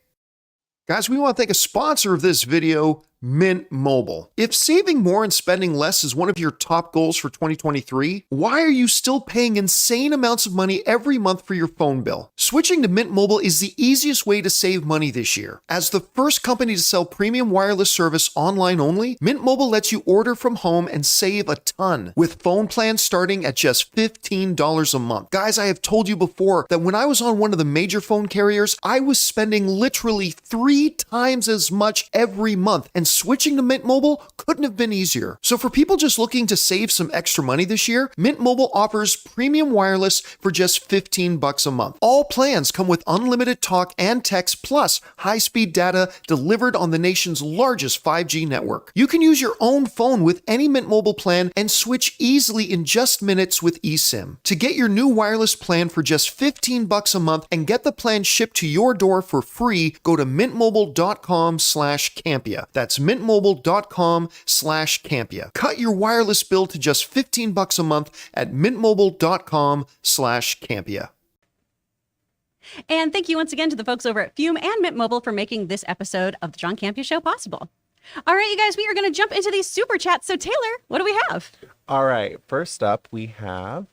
Guys, we want to thank a sponsor of this video, Mint Mobile. If saving more and spending less is one of your top goals for 2023, why are you still paying insane amounts of money every month for your phone bill? Switching to Mint Mobile is the easiest way to save money this year. As the first company to sell premium wireless service online only, Mint Mobile lets you order from home and save a ton, with phone plans starting at just $15 a month. Guys, I have told you before that when I was on one of the major phone carriers, I was spending literally 3 times as much every month, and switching to Mint Mobile couldn't have been easier. So for people just looking to save some extra money this year, Mint Mobile offers premium wireless for just $15 a month. All plans come with unlimited talk and text plus high-speed data delivered on the nation's largest 5G network. You can use your own phone with any Mint Mobile plan and switch easily in just minutes with eSIM. To get your new wireless plan for just $15 a month and get the plan shipped to your door for free, go to mintmobile.com/Campea. That's mintmobile.com/Campea. Cut your wireless bill to just $15 a month at mintmobile.com/Campea. And thank you once again to the folks over at Fume and Mint Mobile for making this episode of the John Campea Show possible. All right, you guys, we are going to jump into these super chats. So Taylor, what do we have? All right. First up, we have,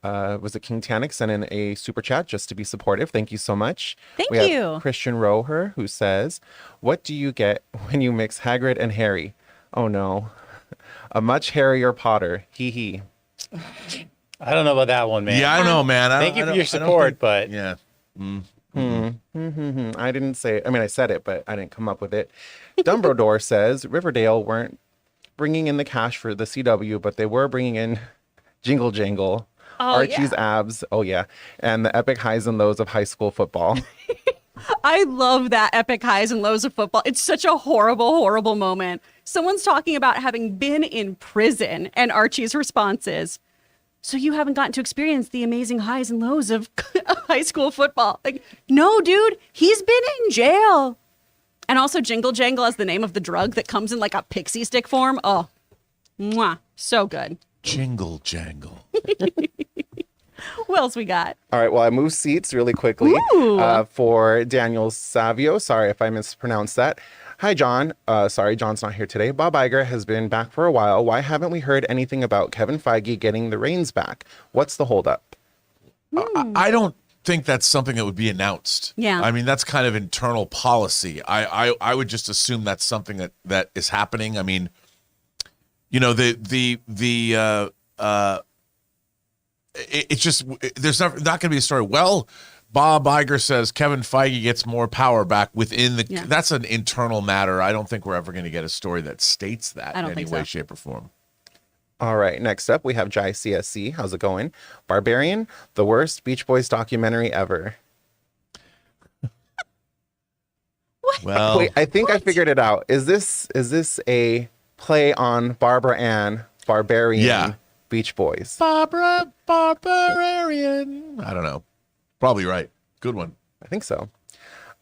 was it King Titanic sent in a super chat just to be supportive. Thank you so much. Thank we you. have Christian Roher, who says, what do you get when you mix Hagrid and Harry? Oh, no. A much hairier Potter. Hee hee. I don't know about that one, man. Yeah, I know, man. Thank you for your support, but yeah. I didn't say it. I mean, I said it, but I didn't come up with it. Dumbledore says Riverdale weren't bringing in the cash for the CW, but they were bringing in Jingle Jangle, Archie's abs, and the epic highs and lows of high school football. I love that epic highs and lows of football. It's such a horrible, horrible moment. Someone's talking about having been in prison, and Archie's response is, so you haven't gotten to experience the amazing highs and lows of high school football. Like, no, dude, he's been in jail. And also Jingle Jangle as the name of the drug that comes in like a pixie stick form. Oh, mwah, so good. Jingle jangle. What else we got? All right, well, I moved seats really quickly for Daniel Savio. Sorry if I mispronounced that. Hi, John. Sorry, John's not here today. Bob Iger has been back for a while. Why haven't we heard anything about Kevin Feige getting the reins back? What's the holdup? I don't think that's something that would be announced. Yeah. I mean, that's kind of internal policy. I would just assume that's something that is happening. I mean, you know, it's just, there's not going to be a story. Well, Bob Iger says Kevin Feige gets more power back within the. Yeah. That's an internal matter. I don't think we're ever going to get a story that states that in any way, shape, or form. All right. Next up, we have Jai CSC. How's it going? Barbarian, the worst Beach Boys documentary ever. What? Well, wait, I think I figured it out. Is this a play on Barbara Ann, Barbarian? Yeah. Beach Boys. Barbarian. I don't know. Probably right. Good one. I think so.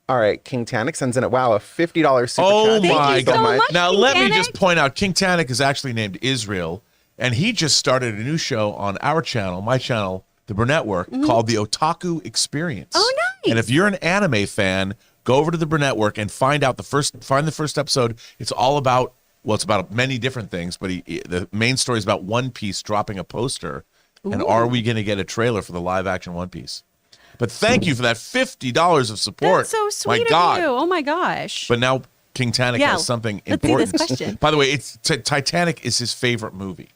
All right. King Titanic sends in a $50 super chat. Oh my God. God. So much, Now King let Titanic. me just point out, King Titanic is actually named Israel, And he just started a new show on our channel, my channel, the Burnett Work, called the Otaku Experience. Oh, nice. And if you're an anime fan, go over to the Burnett Work and find the first episode. It's all about, well, it's about many different things, but the main story is about One Piece dropping a poster. And are we going to get a trailer for the live action One Piece? But thank you for that $50 of support. That's so sweet my God. of you. Oh my gosh. But now King Titanic Yeah, has something let's see this important. question. By the way, Titanic is his favorite movie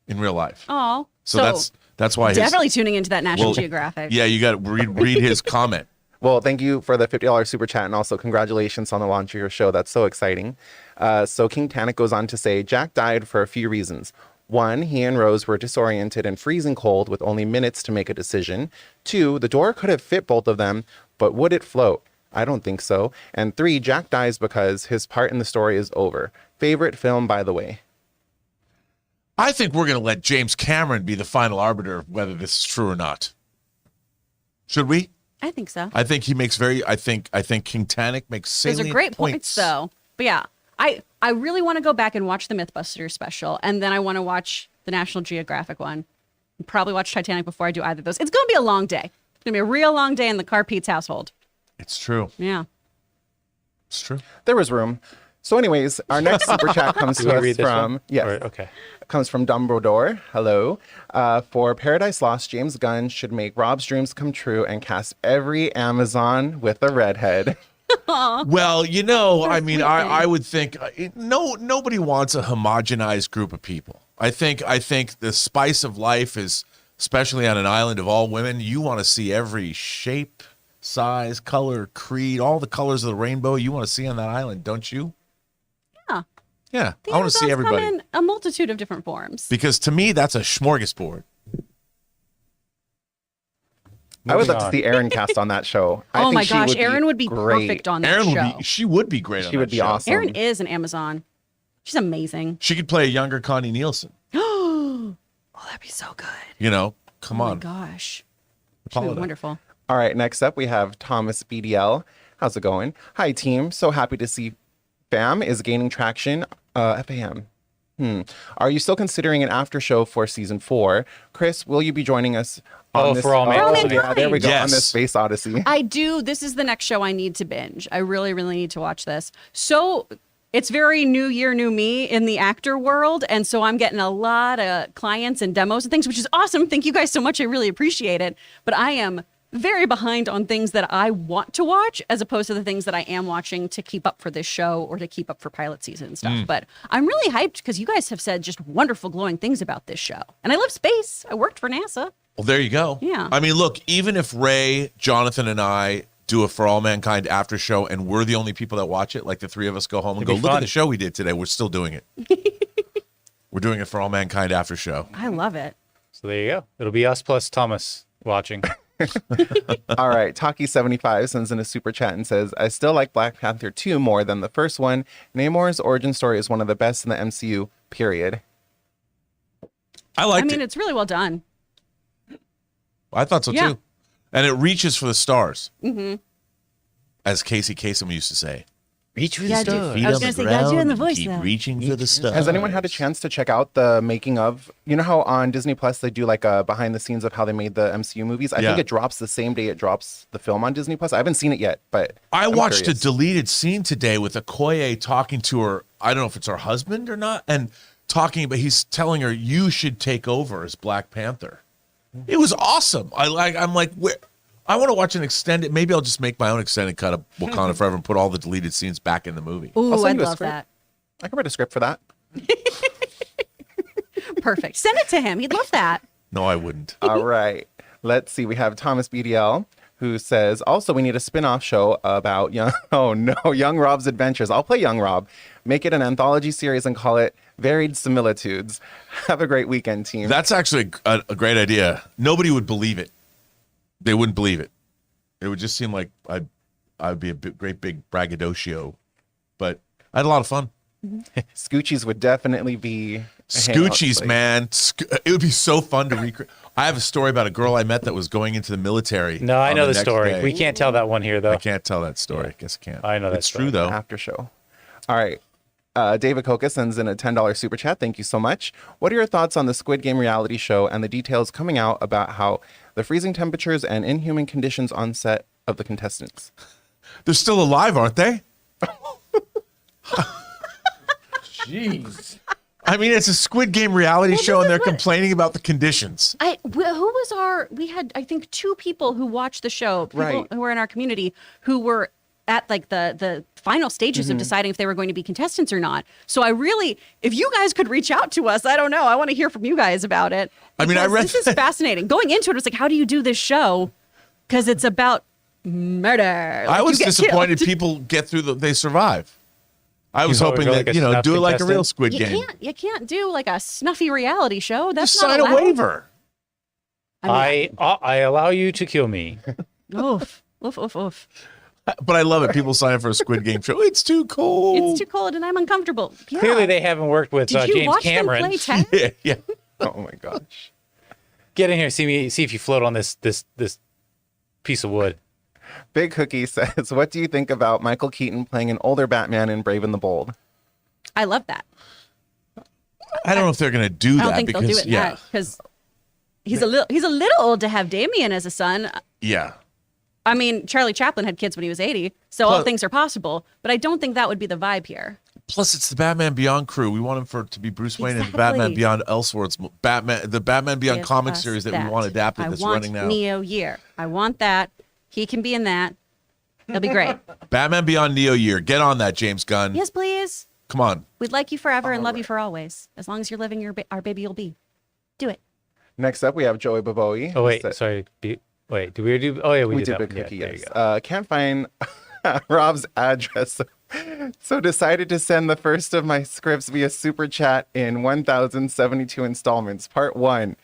in real life. Oh, So that's why definitely tuning into that National Well, Geographic. Yeah, you got to read his comment. Well, thank you for the $50 super chat, and also congratulations on the launch of your show. That's so exciting. So King Titanic goes on to say, Jack died for a few reasons. 1, he and Rose were disoriented and freezing cold with only minutes to make a decision. 2, the door could have fit both of them, but would it float? I don't think so. And 3, Jack dies because his part in the story is over. Favorite film, by the way. I think we're going to let James Cameron be the final arbiter of whether this is true or not. Should we? I think so. I think he makes I think King Titanic makes salient Those are great points, though. But yeah, I really want to go back and watch the Mythbusters special, and then I want to watch the National Geographic one. And probably watch Titanic before I do either of those. It's going to be a long day. It's going to be a real long day in the Car Pete's household. It's true. Yeah. It's true. There was room. So anyways, our next super chat comes You to wanna us read this from, one? yes, Or- okay. comes from Dumbledore. Hello. For Paradise Lost, James Gunn should make Rob's dreams come true and cast every Amazon with a redhead. Well, you know, I mean, sweet I would think nobody wants a homogenized group of people. I think the spice of life is, especially on an island of all women, you want to see every shape, size, color, creed, all the colors of the rainbow you want to see on that island, don't you? Yeah. Yeah, The I want to see Amazons everybody. come in a multitude of different forms. Because to me, that's a smorgasbord. I would Moving love to on. see Erin cast on that show. I Oh think my she gosh, would Erin would be great. perfect on that Erin show. would be great on She that would be show. awesome. Erin is an Amazon. She's amazing. She could play a younger Connie Nielsen. Oh, that'd be so good. You know, come Oh on. my gosh. Apollo. She'd be wonderful. All right, next up we have Thomas BDL. How's it going? Hi, team. So happy to see FAM is gaining traction. FAM. Are you still considering an after show for season 4? Chris, will you be joining us on Oh, this? For All Mankind. Yeah, there we go. On Yes. this Space Odyssey. I do. This is the next show I need to binge. I really, really need to watch this. So it's very new year, new me in the actor world. And so I'm getting a lot of clients and demos and things, which is awesome. Thank you guys so much. I really appreciate it. But I am very behind on things that I want to watch as opposed to the things that I am watching to keep up for this show or to keep up for pilot season and stuff. But I'm really hyped because you guys have said just wonderful, glowing things about this show. And I love space. I worked for NASA. Well, there you go. Yeah. I mean, look, even if Ray, Jonathan, and I do a For All Mankind after show and we're the only people that watch it, like the three of us go home and It'd go, be look at fun. the show we did today. We're still doing it. We're doing it For All Mankind after show. I love it. So there you go. It'll be us plus Thomas watching. All right, Taki75 sends in a super chat and says, I still like Black Panther 2 more than the first one. Namor's origin story is one of the best in the MCU, period. I I liked mean, it. it's really well done. I thought so Yeah. too. And it reaches for the stars. Mm-hmm. As Casey Kasem used to say. Reach for the Yeah, stars. I was going to say, gotta do it in the voice, keep though. reaching for the stars. Has anyone had a chance to check out the making of, you know how on Disney Plus they do like a behind the scenes of how they made the MCU movies? I Yeah. think it drops the same day it drops the film on Disney Plus. I haven't seen it yet, but I I'm watched curious. a deleted scene today with Okoye talking to her. I don't know if it's her husband or not, and talking, but he's telling her you should take over as Black Panther. It was awesome. I'm like, where? I want to watch an extended. Maybe I'll just make my own extended cut of Wakanda Forever and put all the deleted scenes back in the movie. Ooh, I'll send I'd you a love script. that. I can write a script for that. Perfect. Send it to him. He'd love that. No, I wouldn't. All right. Let's see. We have Thomas BDL who says, also, we need a spin-off show about Young Rob's adventures. I'll play Young Rob. Make it an anthology series and call it Varied Similitudes. Have a great weekend, team. That's actually a great idea. Nobody would believe it. They wouldn't believe it. It would just seem like I'd be a great big braggadocio. But I had a lot of fun. Scoochies would definitely be a hangout Scoochies, place. man. It would be so fun to recreate. I have a story about a girl I met that was going into the military. No, I on know the next story. day. We can't tell that one here, though. I can't tell that story. I guess I can't. I know that It's story. true, though. After show. All right. David Coca sends in a $10 super chat. Thank you so much. What are your thoughts on the Squid Game reality show and the details coming out about how the freezing temperatures and inhuman conditions on set of the contestants? They're still alive, aren't they? Jeez. I mean, it's a Squid Game reality show, and they're complaining about the conditions. We had, I think, 2 people who watched the show, people who were in our community, who were at like the final stages of deciding if they were going to be contestants or not. So if you guys could reach out to us, I don't know. I want to hear from you guys about it. I mean, I read this is fascinating. Going into it, it was like, how do you do this show? Because it's about murder. I Like, was you get disappointed killed. people get through they survive. I was You hoping vote for, that, like, a snuff do it like a real contestant? Squid Game. You can't do like a snuffy reality show. That's Just not sign a allowed. waiver. I allow you to kill me. Oof, oof, oof, oof. But I love it. People sign up for a Squid Game show. It's too cold. It's too cold and I'm uncomfortable. Yeah. Clearly, they haven't worked with Did you James watch Cameron. them play tag? Yeah, yeah. Oh my gosh. Get in here, see if you float on this piece of wood. Big Cookie says, what do you think about Michael Keaton playing an older Batman in Brave and the Bold? I love that. I don't know if they're going to do I that don't think because they'll do it because he's a little old to have Damien as a son. yeah. I mean, Charlie Chaplin had kids when he was 80, so all things are possible. But I don't think that would be the vibe here. Plus, it's the Batman Beyond crew. We want him to be Bruce Wayne and the Exactly. Batman Beyond Elseworlds, the Batman Beyond Give comic us series that we that. want adapted that's running now. I want Neo Year. I want that. He can be in that. It'll be great. Batman Beyond Neo Year. Get on that, James Gunn. Yes, please. Come on. We'd like you forever and love you for always. As long as you're living our baby, you'll be. Do it. Next up, we have Joey Baboy. Oh wait, sorry. Wait, did we do? Oh yeah, we We did did that Big one. Cookie, Yeah, there yes. you go. Can't find Rob's address. So decided to send the first of my scripts via super chat in 1,072 installments. Part 1.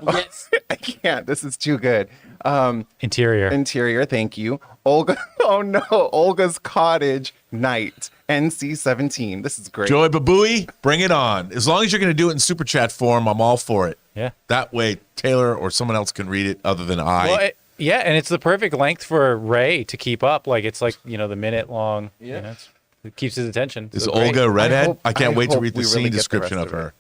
Yes. I can't. This is too good. Interior. Thank you. Olga. Oh no. Olga's Cottage Night. NC-17. This is great. Joey Babooey, bring it on. As long as you're going to do it in super chat form, I'm all for it. Yeah. That way, Taylor or someone else can read it other than I. Well, yeah, and it's the perfect length for Ray to keep up. Like it's like the minute long. Yeah. It keeps his attention. Is So great. Olga a redhead? hope- I can't I wait to hope read the we really scene get the description rest of of it. her.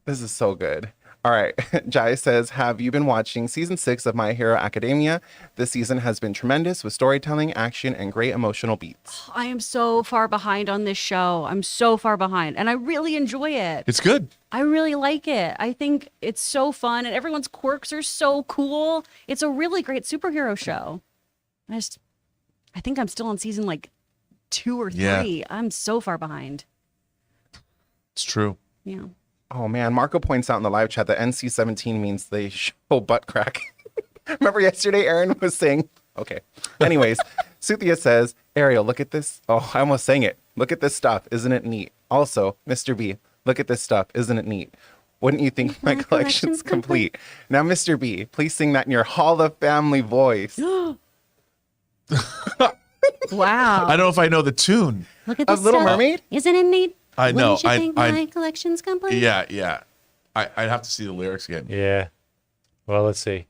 This is so good. All right. Jai says, have you been watching season 6 of My Hero Academia? This season has been tremendous with storytelling, action, and great emotional beats. I am so far behind on this show. I'm so far behind, and I really enjoy it. It's good. I really like it. I think it's so fun, and everyone's quirks are so cool. It's a really great superhero show. I think I'm still on season like 2 or 3. Yeah. I'm so far behind. It's true. Yeah. Oh man, Marco points out in the live chat that NC-17 means they show butt crack. Remember yesterday Aaron was saying, okay. Anyways, Suthia says, Ariel, look at this. Oh, I almost sang it. Look at this stuff. Isn't it neat? Also, Mr. B, look at this stuff. Isn't it neat? Wouldn't you think my collection's complete? Now, Mr. B, please sing that in your Hall of Family voice. Wow. I don't know if I know the tune. Look at Of this Little stuff. Mermaid? Isn't it neat? I know. Wouldn't you think my collection's complete? Yeah. I'd have to see the lyrics again. Yeah. Well, let's see.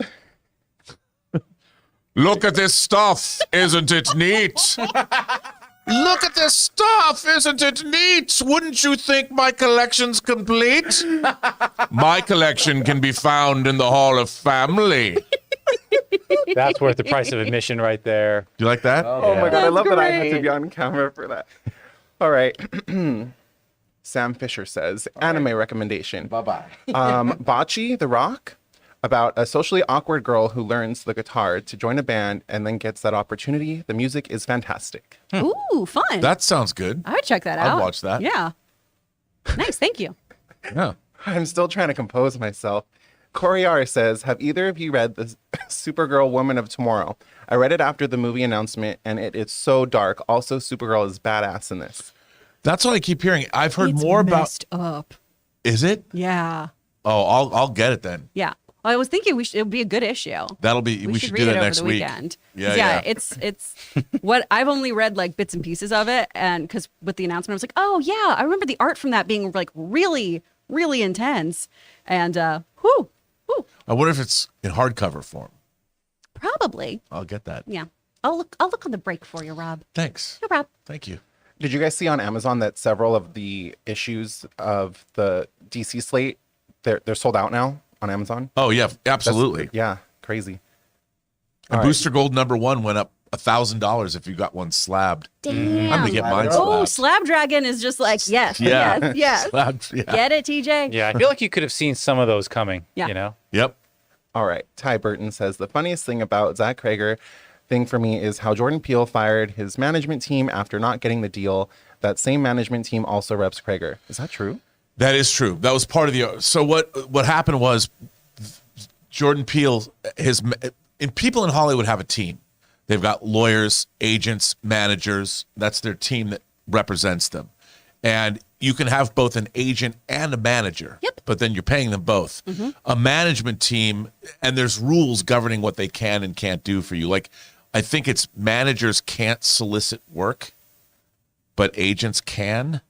Look at this stuff. Isn't it neat? Look at this stuff. Isn't it neat? Wouldn't you think my collection's complete? My collection can be found in the Hall of Family. That's worth the price of admission right there. Do you like that? Oh my God, I That's love that I had to great. be on camera for that. All right. Sam Fisher says, anime recommendation. Bye-bye. Bocce, The Rock, about a socially awkward girl who learns the guitar to join a band and then gets that opportunity. The music is fantastic. Ooh, fun. That sounds good. I would check that I'd out. watch that. Yeah. Nice. Thank you. Yeah. I'm still trying to compose myself. Corey R says, have either of you read the Supergirl Woman of Tomorrow? I read it after the movie announcement, and it is so dark. Also, Supergirl is badass in this. That's what I keep hearing. I've heard It's more about. messed up. Is it? Yeah. Oh, I'll get it then. Yeah. I was thinking it would be a good issue. That'll be. We should read do that it over next the week. weekend. Yeah. It's what I've only read like bits and pieces of it, and because with the announcement, I was like, oh yeah, I remember the art from that being like really, really intense, and whoo, I wonder if it's in hardcover form. probably, I'll get that. yeah. I'll look on the break for you, Rob. Thanks. No, Rob. Thank you. Did you guys see on Amazon that several of the issues of the DC slate, they're sold out now on Amazon? Oh yeah, absolutely. Yeah, crazy. And Booster Gold #1 went up $1,000 if you got one slabbed. Damn. I'm gonna get mine Oh, slabbed. Slab Dragon is just like, yes, Yeah. yes, yes. Slabbed, yeah. Get it, TJ? Yeah, I feel like you could have seen some of those coming. Yeah. You know. Yep. All right. Ty Burton says the funniest thing about Zach Cregger thing for me is how Jordan Peele fired his management team after not getting the deal. That same management team also reps Cregger. Is that true? That is true. That was part of the. So what happened was Jordan Peele, and people in Hollywood have a team. They've got lawyers, agents, managers. That's their team that represents them. And you can have both an agent and a manager. Yep. But then you're paying them both. A management team, and there's rules governing what they can and can't do for you. Like, I think it's managers can't solicit work, but agents can,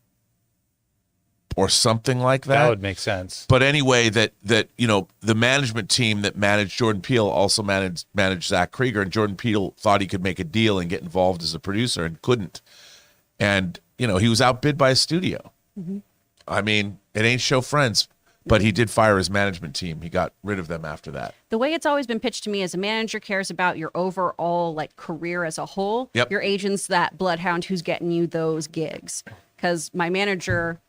or something like that. That would make sense. But anyway, that the management team that managed Jordan Peele also managed Zach Cregger, and Jordan Peele thought he could make a deal and get involved as a producer and couldn't. And he was outbid by a studio. I mean, it ain't show friends, but he did fire his management team. He got rid of them after that. The way it's always been pitched to me is a manager cares about your overall like career as a whole. Yep. Your agent's that bloodhound who's getting you those gigs. Because my manager,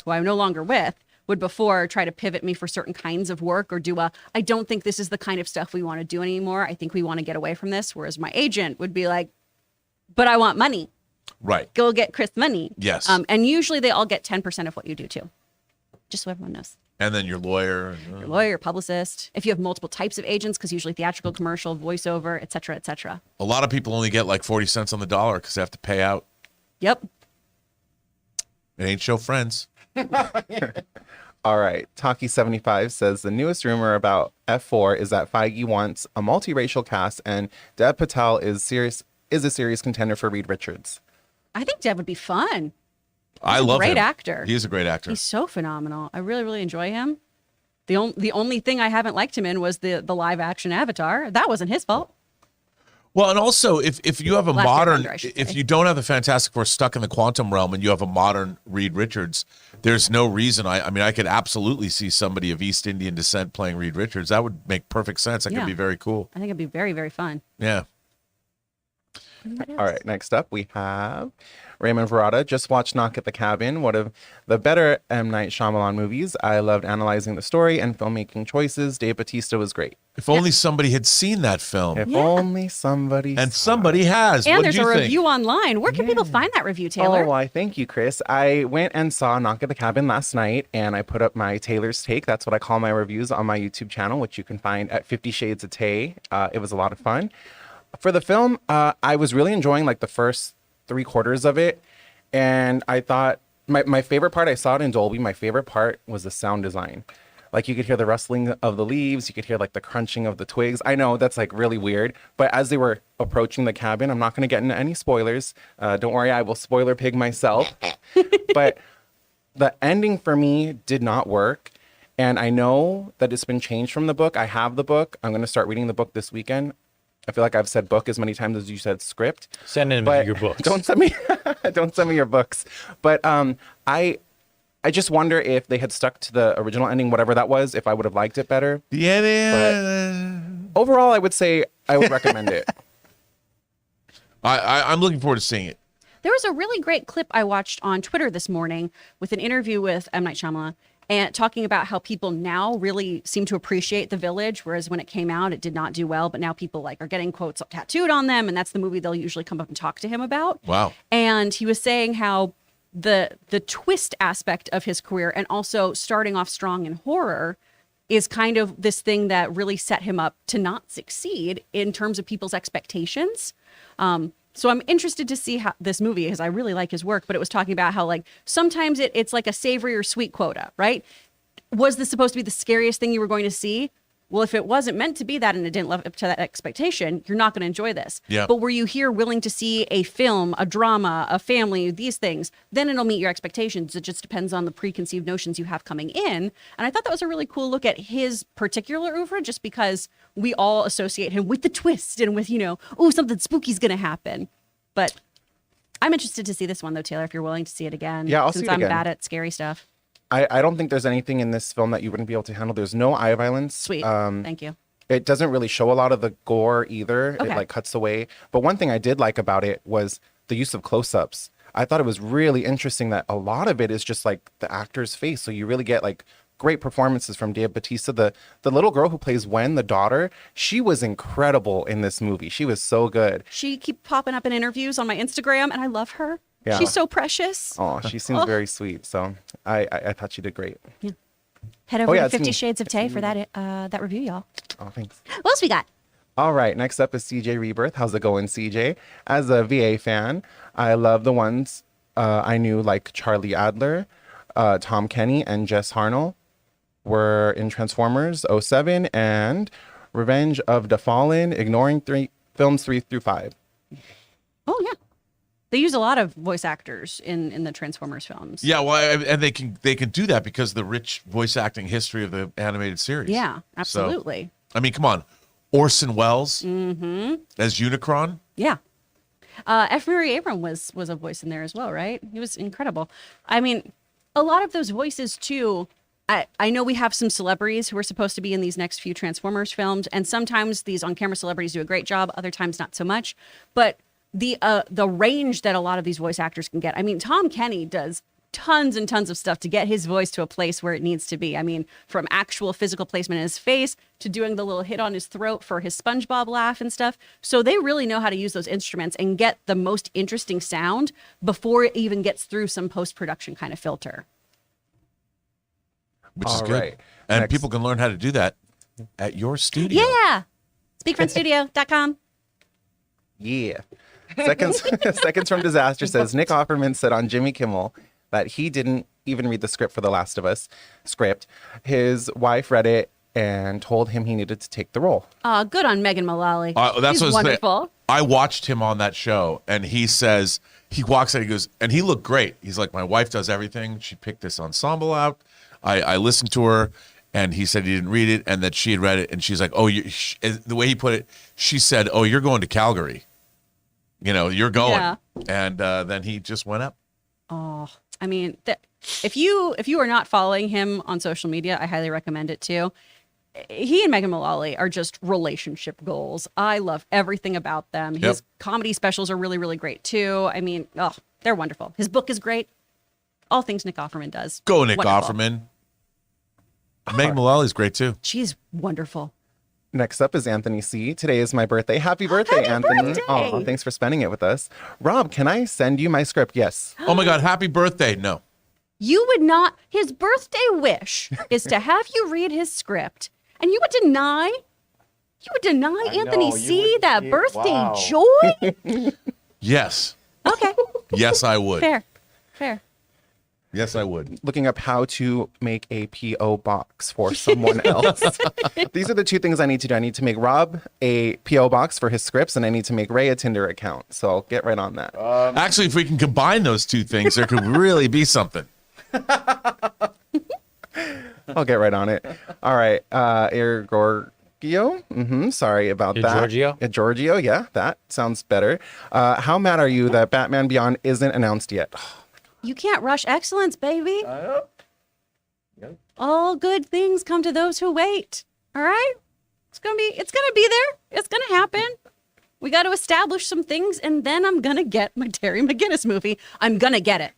who I'm no longer with, would before try to pivot me for certain kinds of work or do I don't think this is the kind of stuff we want to do anymore. I think we want to get away from this. Whereas my agent would be like, but I want money. Right. Go get Chris money. Yes. And usually they all get 10% of what you do too. Just so everyone knows. And then your lawyer. Your lawyer, publicist. If you have multiple types of agents, because usually theatrical, commercial, voiceover, et cetera, et cetera. A lot of people only get like 40 cents on the dollar because they have to pay out. Yep. It ain't show friends. All right. Taki75 says the newest rumor about F4 is that Feige wants a multiracial cast and Dev Patel is a serious contender for Reed Richards. I think Dev would be fun. I love him. Great actor. He is a great actor. He's so phenomenal. I really, really enjoy him. The only thing I haven't liked him in was the live action Avatar. That wasn't his fault. Well, and also if you have a Last modern, Airbender, I should if say. you don't have the Fantastic Four stuck in the quantum realm and you have a modern Reed Richards, there's no reason. I mean, I could absolutely see somebody of East Indian descent playing Reed Richards. That would make perfect sense. That Yeah. could be very cool. I think it'd be very, very fun. Yeah. All right, next up we have Raymond Verrata. Just watched Knock at the Cabin, one of the better M. Night Shyamalan movies. I loved analyzing the story and filmmaking choices. Dave Bautista was great. If only somebody had seen that film. If Yeah. only somebody And saw somebody has. And What there's did a you think? review online. Where can people find that review, Taylor? Oh, why, thank you, Chris. I went and saw Knock at the Cabin last night, and I put up my Taylor's Take. That's what I call my reviews on my YouTube channel, which you can find at 50 Shades of Tay. It was a lot of fun. For the film, I was really enjoying like the first 3/4 of it, and I thought my favorite part, I saw it in Dolby. My favorite part was the sound design. Like you could hear the rustling of the leaves, you could hear like the crunching of the twigs. I know that's like really weird, but as they were approaching the cabin, I'm not going to get into any spoilers. Don't worry, I will spoiler pig myself. But the ending for me did not work. And I know that it's been changed from the book. I have the book. I'm going to start reading the book this weekend. I feel like I've said book as many times as you said script. Send in But your books. Don't send me your books. But I just wonder if they had stuck to the original ending, whatever that was, if I would have liked it better. Yeah. Overall, I would say I would recommend it. I'm looking forward to seeing it. There was a really great clip I watched on Twitter this morning with an interview with M. Night Shyamalan and talking about how people now really seem to appreciate The Village, whereas when it came out, it did not do well. But now people like are getting quotes tattooed on them, and that's the movie they'll usually come up and talk to him about. Wow. And he was saying how the twist aspect of his career and also starting off strong in horror is kind of this thing that really set him up to not succeed in terms of people's expectations. So I'm interested to see how this movie, because I really like his work, but it was talking about how like sometimes it's like a savory or sweet quota, right? Was this supposed to be the scariest thing you were going to see? Well, if it wasn't meant to be that and it didn't live up to that expectation, you're not going to enjoy this. Yeah. But were you here willing to see a film, a drama, a family, these things, then it'll meet your expectations. It just depends on the preconceived notions you have coming in. And I thought that was a really cool look at his particular oeuvre, just because we all associate him with the twist and with, ooh, something spooky's going to happen. But I'm interested to see this one though, Taylor, if you're willing to see it again. Yeah, I'll since see it I'm again. bad at scary stuff. I don't think there's anything in this film that you wouldn't be able to handle. There's no eye violence. Sweet. Thank you. It doesn't really show a lot of the gore either. Okay. It like cuts away. But one thing I did like about it was the use of close-ups. I thought it was really interesting that a lot of it is just like the actor's face. So you really get like great performances from Dave Bautista. The little girl who plays Wen, the daughter, she was incredible in this movie. She was so good. She keep popping up in interviews on my Instagram, and I love her. Yeah. She's so precious. Oh, she seems very sweet. So I thought she did great. Head over yeah, to it's 50 me. Shades of Tay for that review, y'all. Oh, thanks. What else we got? All right, next up is CJ Rebirth. How's it going, CJ? As a VA fan, I love the ones I knew, like Charlie Adler, Tom Kenny, and Jess Harnell were in Transformers 07 and Revenge of the Fallen, ignoring films 3 through 5. Oh yeah, they use a lot of voice actors in the Transformers films. Yeah, well, and they can do that because of the rich voice acting history of the animated series. Yeah, absolutely. So, I mean, come on, Orson Welles Mm-hmm. as Unicron. Yeah. F. Murray Abraham was a voice in there as well, right? He was incredible. I mean, a lot of those voices too. I know we have some celebrities who are supposed to be in these next few Transformers films, and sometimes these on-camera celebrities do a great job, other times not so much. But the range that a lot of these voice actors can get. I mean, Tom Kenny does tons and tons of stuff to get his voice to a place where it needs to be. I mean, from actual physical placement in his face to doing the little hit on his throat for his SpongeBob laugh and stuff. So they really know how to use those instruments and get the most interesting sound before it even gets through some post-production kind of filter. Which is All good. right. And Next. people can learn how to do that at your studio. Yeah. Speakfriendstudio.com. Yeah. Seconds from Disaster says Nick Offerman said on Jimmy Kimmel that he didn't even read the script for The Last of Us script. His wife read it and told him he needed to take the role. Good on Megan Mullally. That's He's what I was saying. wonderful. I watched him on that show, and he says, he walks out, he goes, and he looked great. He's like, my wife does everything. She picked this ensemble out. I listened to her, and he said he didn't read it, and that she had read it, and she's like, oh, the way he put it, she said, oh, you're going to Calgary. You know, you're going. Yeah. And then he just went up. Oh, I mean, if you are not following him on social media, I highly recommend it too. He and Megan Mullally are just relationship goals. I love everything about them. Yep. His comedy specials are really, really great too. I mean, they're wonderful. His book is great. All things Nick Offerman does. Go, Nick Wonderful. Offerman. Megan Mullally's great, too. She's wonderful. Next up is Anthony C. Today is my birthday. Happy birthday, Happy Anthony. birthday! Oh, thanks for spending it with us. Rob, can I send you my script? Yes. Oh, my God. Happy birthday. No. You would not. His birthday wish is to have you read his script, and you would deny. You would deny Anthony C. that birthday joy. Yes. Okay, Yes, I would. fair. Yes, I would. Looking up how to make a P.O. box for someone else. These are the two things I need to do. I need to make Rob a P.O. box for his scripts, and I need to make Ray a Tinder account. So I'll get right on that. Actually, if we can combine those two things, there could really be something. I'll get right on it. All right. Giorgio. Sorry about that. Giorgio? Giorgio. Yeah, that sounds better. How mad are you that Batman Beyond isn't announced yet? You can't rush excellence, baby. All good things come to those who wait. All right? It's gonna be there. It's gonna happen. We got to establish some things, and then I'm gonna get my Terry McGinnis movie. I'm gonna get it.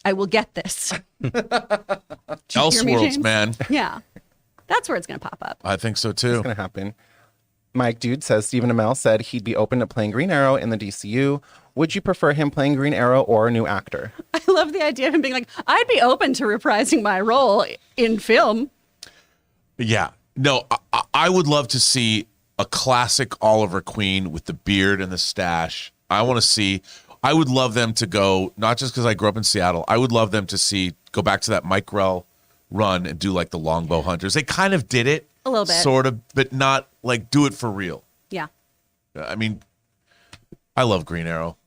I will get this. Did you hear me, Elseworlds, James? man. Yeah. That's where it's gonna pop up. I think so, It's too. going to happen. Mike Dude says Stephen Amell said he'd be open to playing Green Arrow in the DCU. Would you prefer him playing Green Arrow or a new actor? I love the idea of him being like, I'd be open to reprising my role in film. Yeah. No, I would love to see a classic Oliver Queen with the beard and the stash. I would love them to go, not just because I grew up in Seattle, I would love them to go back to that Mike Grell run and do like the Longbow Hunters. They kind of did it. A little bit. Sort of, but not like do it for real. Yeah. I mean, I love Green Arrow.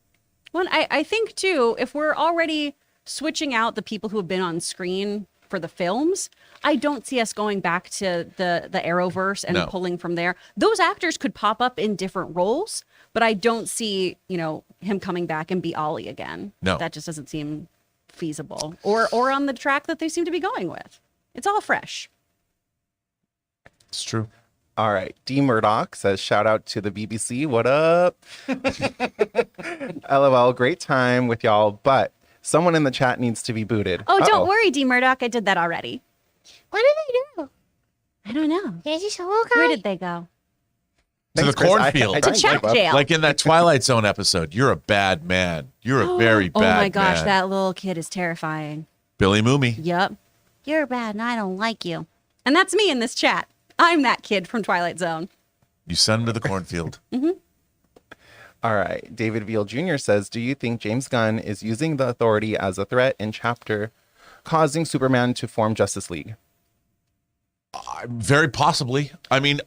Well, I think too, if we're already switching out the people who have been on screen for the films. I don't see us going back to the Arrowverse and No. pulling from there. Those actors could pop up in different roles, but I don't see, him coming back and be Ollie again. No. That just doesn't seem feasible or on the track that they seem to be going with. It's all fresh. It's true. All right. D. Murdoch says, shout out to the BBC. What up? LOL. Great time with y'all, but someone in the chat needs to be booted. Oh, Uh-oh. don't worry, D. Murdoch. I did that already. What did they do? I don't know. Is this okay? Where did they go? To the Chris. cornfield. I To don't Chap give up. Jail. Like in that Twilight Zone episode, you're a bad man. You're a very bad man. Oh my gosh, that little kid is terrifying. Billy Mooney. Yep. You're bad and I don't like you. And that's me in this chat. I'm that kid from Twilight Zone. You send him to the cornfield. All right. David Veal Jr. says, do you think James Gunn is using the authority as a threat in chapter, causing Superman to form Justice League? Very possibly. I mean,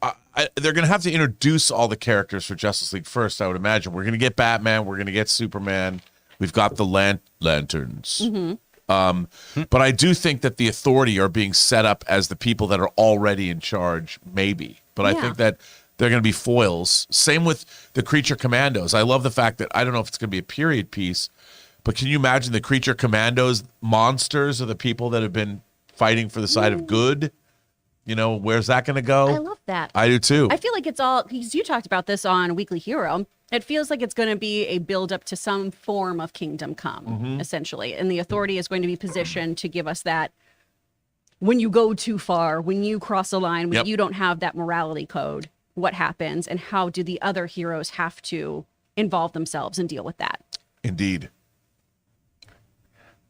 they're going to have to introduce all the characters for Justice League first, I would imagine. We're going to get Batman. We're going to get Superman. We've got the lanterns. But I do think that the authority are being set up as the people that are already in charge, maybe. But I Yeah. think that they're going to be foils. Same with the Creature Commandos. I love the fact that I don't know if it's going to be a period piece, but can you imagine the Creature Commandos monsters are the people that have been fighting for the side of good? Where's that going to go? I love that. I do too. I feel like it's all, because you talked about this on Weekly Hero. It feels like it's going to be a build up to some form of Kingdom Come, essentially. And the authority is going to be positioned to give us that when you go too far, when you cross a line, when Yep. you don't have that morality code, what happens and how do the other heroes have to involve themselves and deal with that? Indeed.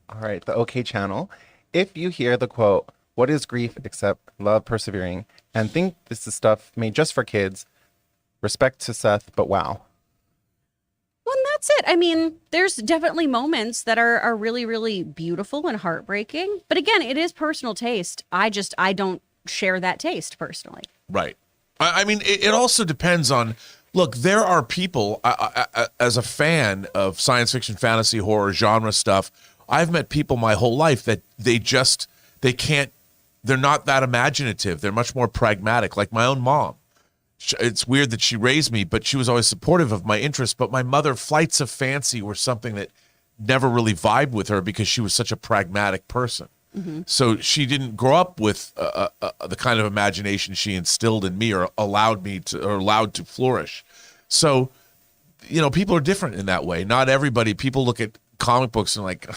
All right. The OK channel. If you hear the quote, what is grief except love persevering, and think this is stuff made just for kids, respect to Seth, but wow. Well, and that's it. I mean, there's definitely moments that are really, really beautiful and heartbreaking. But again, it is personal taste. I don't share that taste personally. Right. I mean, it also depends on. Look, there are people. As a fan of science fiction, fantasy, horror, genre stuff, I've met people my whole life that they can't. They're not that imaginative. They're much more pragmatic. Like my own mom. It's weird that she raised me, but she was always supportive of my interests. But my mother, flights of fancy were something that never really vibed with her because she was such a pragmatic person. So she didn't grow up with the kind of imagination she instilled in me or allowed to flourish. So, people are different in that way. Not everybody. People look at comic books and like,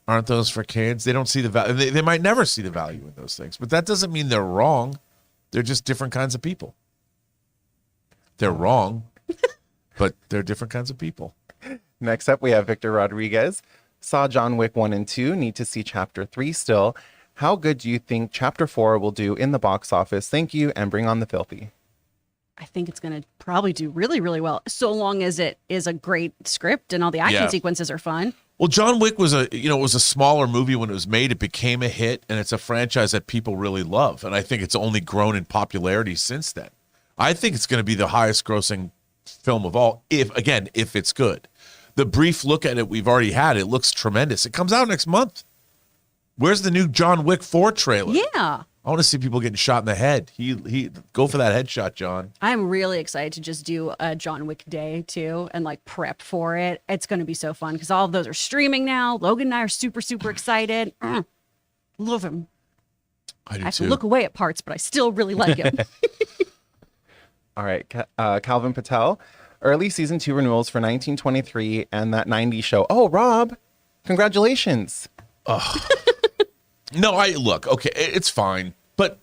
aren't those for kids? They don't see the value. They might never see the value in those things, but that doesn't mean they're wrong. They're just different kinds of people. They're wrong, but they're different kinds of people. Next up, we have Victor Rodriguez. Saw John Wick 1 and 2. Need to see Chapter 3 still. How good do you think Chapter 4 will do in the box office? Thank you, and bring on the filthy. I think it's going to probably do really, really well, so long as it is a great script and all the action Yeah. sequences are fun. Well, John Wick was it was a smaller movie when it was made. It became a hit, and it's a franchise that people really love. And I think it's only grown in popularity since then. I think it's going to be the highest grossing film of all, if it's good. The brief look at it we've already had, it looks tremendous. It comes out next month. Where's the new John Wick 4 trailer? Yeah. I want to see people getting shot in the head. He go for that headshot, John. I'm really excited to just do a John Wick day too and like prep for it. It's going to be so fun because all of those are streaming now. Logan and I are super, super excited. Love him. I do I have too. to look away at parts, but I still really like him. All right, Calvin Patel. Early season 2 renewals for 1923 and that 90s show. Oh, Rob, congratulations. No, okay, it's fine. But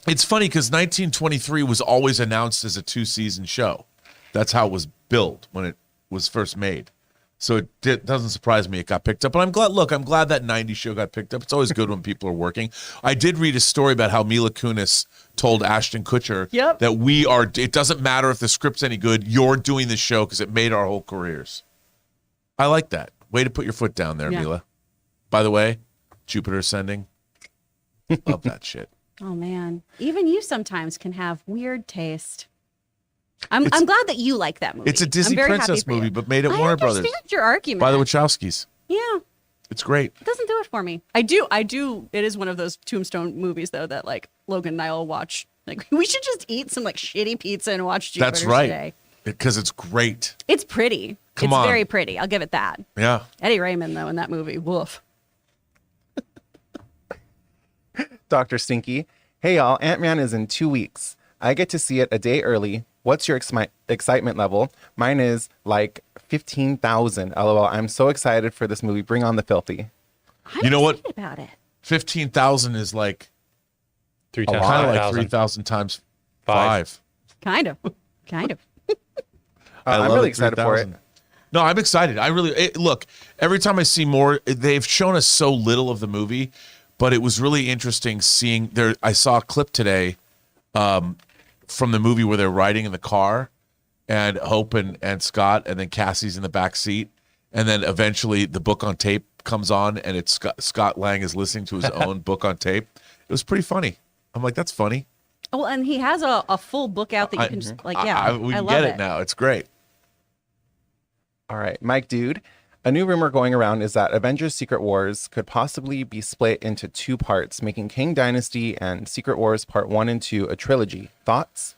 it's funny because 1923 was always announced as a 2-season show. That's how it was billed when it was first made. So it doesn't surprise me it got picked up. But I'm glad that 90s show got picked up. It's always good when people are working. I did read a story about how Mila Kunis told Ashton Kutcher Yep. that it doesn't matter if the script's any good, you're doing the show because it made our whole careers. I like that. Way to put your foot down there, Yeah. Mila. By the way, Jupiter Ascending. Love that shit. Oh man, even you sometimes can have weird taste. I'm glad that you like that movie. It's a Disney I'm very princess happy for you. movie, but made at I Warner understand Brothers your argument. by the Wachowskis. Yeah. It's great. It doesn't do it for me. I do. It is one of those Tombstone movies though that like Logan and I will watch. Like we should just eat some like shitty pizza and watch Jupiter's That's right. today. Because it's great. It's pretty. Come on. It's very pretty. I'll give it that. Yeah. Eddie Raymond though in that movie. Woof. Dr. Stinky. Hey y'all, Ant-Man is in 2 weeks. I get to see it a day early. What's your excitement level? Mine is like 15,000. LOL. I'm so excited for this movie. Bring on the filthy. You know what? About it. 15,000 is like 3 times kind of like 5,000. 3,000 times Five. 5. Kind of. I'm love really it, excited for it. 3,000. No, I'm excited. Look, every time I see more, they've shown us so little of the movie, but it was really interesting seeing there. I saw a clip today from the movie where they're riding in the car and Hope and Scott, and then Cassie's in the back seat. And then eventually the book on tape comes on and it's Scott Lang is listening to his own book on tape. It was pretty funny. I'm like, that's funny. Well, and he has a full book out that you can just like, yeah, we I can love get it now. It's great. All right, Mike Dude. A new rumor going around is that Avengers Secret Wars could possibly be split into 2 parts, making Kang Dynasty and Secret Wars Part 1 and 2 a trilogy. Thoughts?